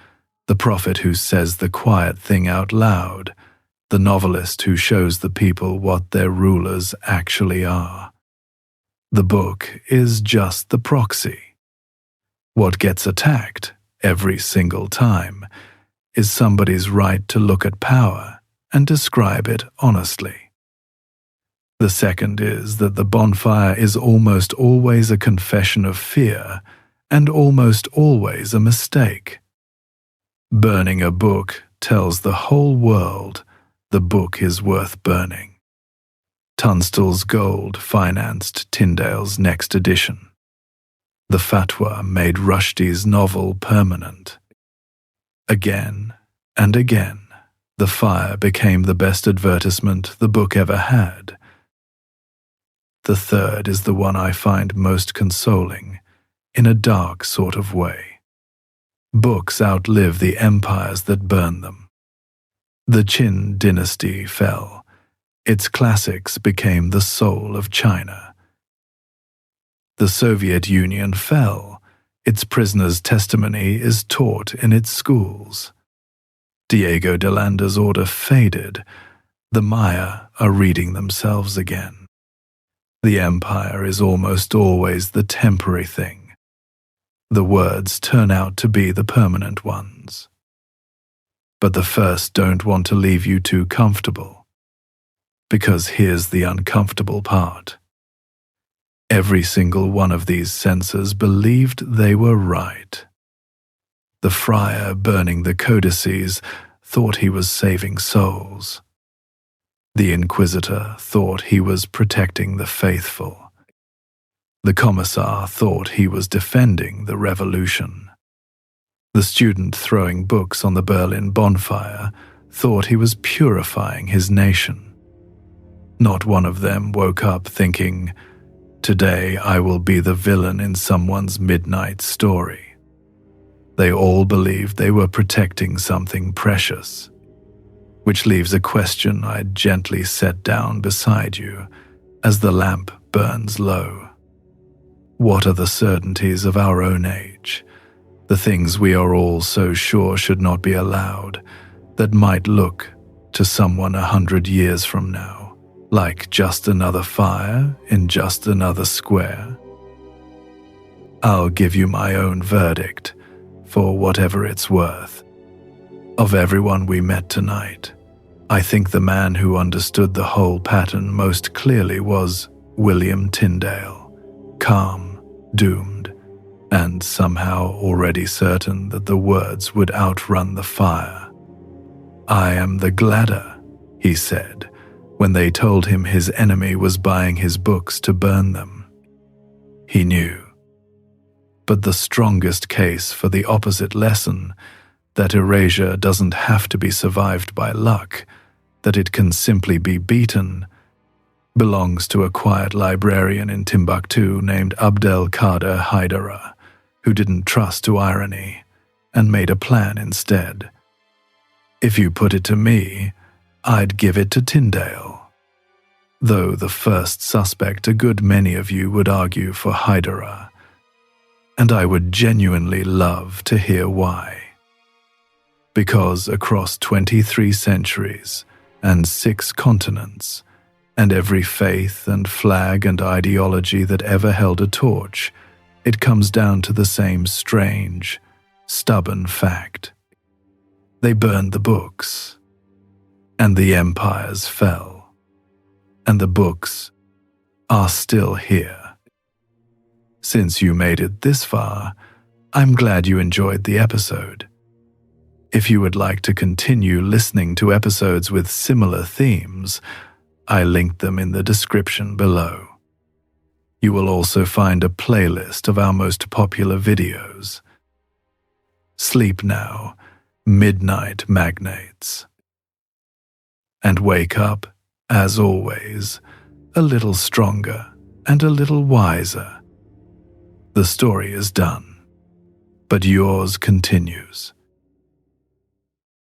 the prophet who says the quiet thing out loud, the novelist who shows the people what their rulers actually are. The book is just the proxy. What gets attacked every single time is somebody's right to look at power and describe it honestly. The second is that the bonfire is almost always a confession of fear and almost always a mistake. Burning a book tells the whole world the book is worth burning. Tunstall's gold financed Tyndale's next edition. The fatwa made Rushdie's novel permanent. Again and again, the fire became the best advertisement the book ever had. The third is the one I find most consoling, in a dark sort of way. Books outlive the empires that burn them. The Qin dynasty fell. Its classics became the soul of China. The Soviet Union fell. Its prisoners' testimony is taught in its schools. Diego de Landa's order faded. The Maya are reading themselves again. The empire is almost always the temporary thing. The words turn out to be the permanent ones. But the first don't want to leave you too comfortable. Because here's the uncomfortable part. Every single one of these censors believed they were right. The friar burning the codices thought he was saving souls. The inquisitor thought he was protecting the faithful. The commissar thought he was defending the revolution. The student throwing books on the Berlin bonfire thought he was purifying his nation. Not one of them woke up thinking, "Today I will be the villain in someone's midnight story." They all believed they were protecting something precious. Which leaves a question I'd gently set down beside you as the lamp burns low. What are the certainties of our own age, the things we are all so sure should not be allowed, that might look to someone 100 years from now like just another fire in just another square? I'll give you my own verdict, for whatever it's worth. Of everyone we met tonight, I think the man who understood the whole pattern most clearly was William Tyndale, calm, doomed, and somehow already certain that the words would outrun the fire. "I am the gladder," he said, when they told him his enemy was buying his books to burn them. He knew. But the strongest case for the opposite lesson, that erasure doesn't have to be survived by luck, that it can simply be beaten, belongs to a quiet librarian in Timbuktu named Abdelkader Haidara, who didn't trust to irony and made a plan instead. If you put it to me, I'd give it to Tyndale. Though the first suspect a good many of you would argue for Hyderah, and I would genuinely love to hear why. Because across 23 centuries and 6 continents, and every faith and flag and ideology that ever held a torch, it comes down to the same strange, stubborn fact. They burned the books, and the empires fell, and the books are still here. Since you made it this far, I'm glad you enjoyed the episode. If you would like to continue listening to episodes with similar themes, I linked them in the description below. You will also find a playlist of our most popular videos. Sleep now, midnight magnates. And wake up, as always, a little stronger and a little wiser. The story is done, but yours continues.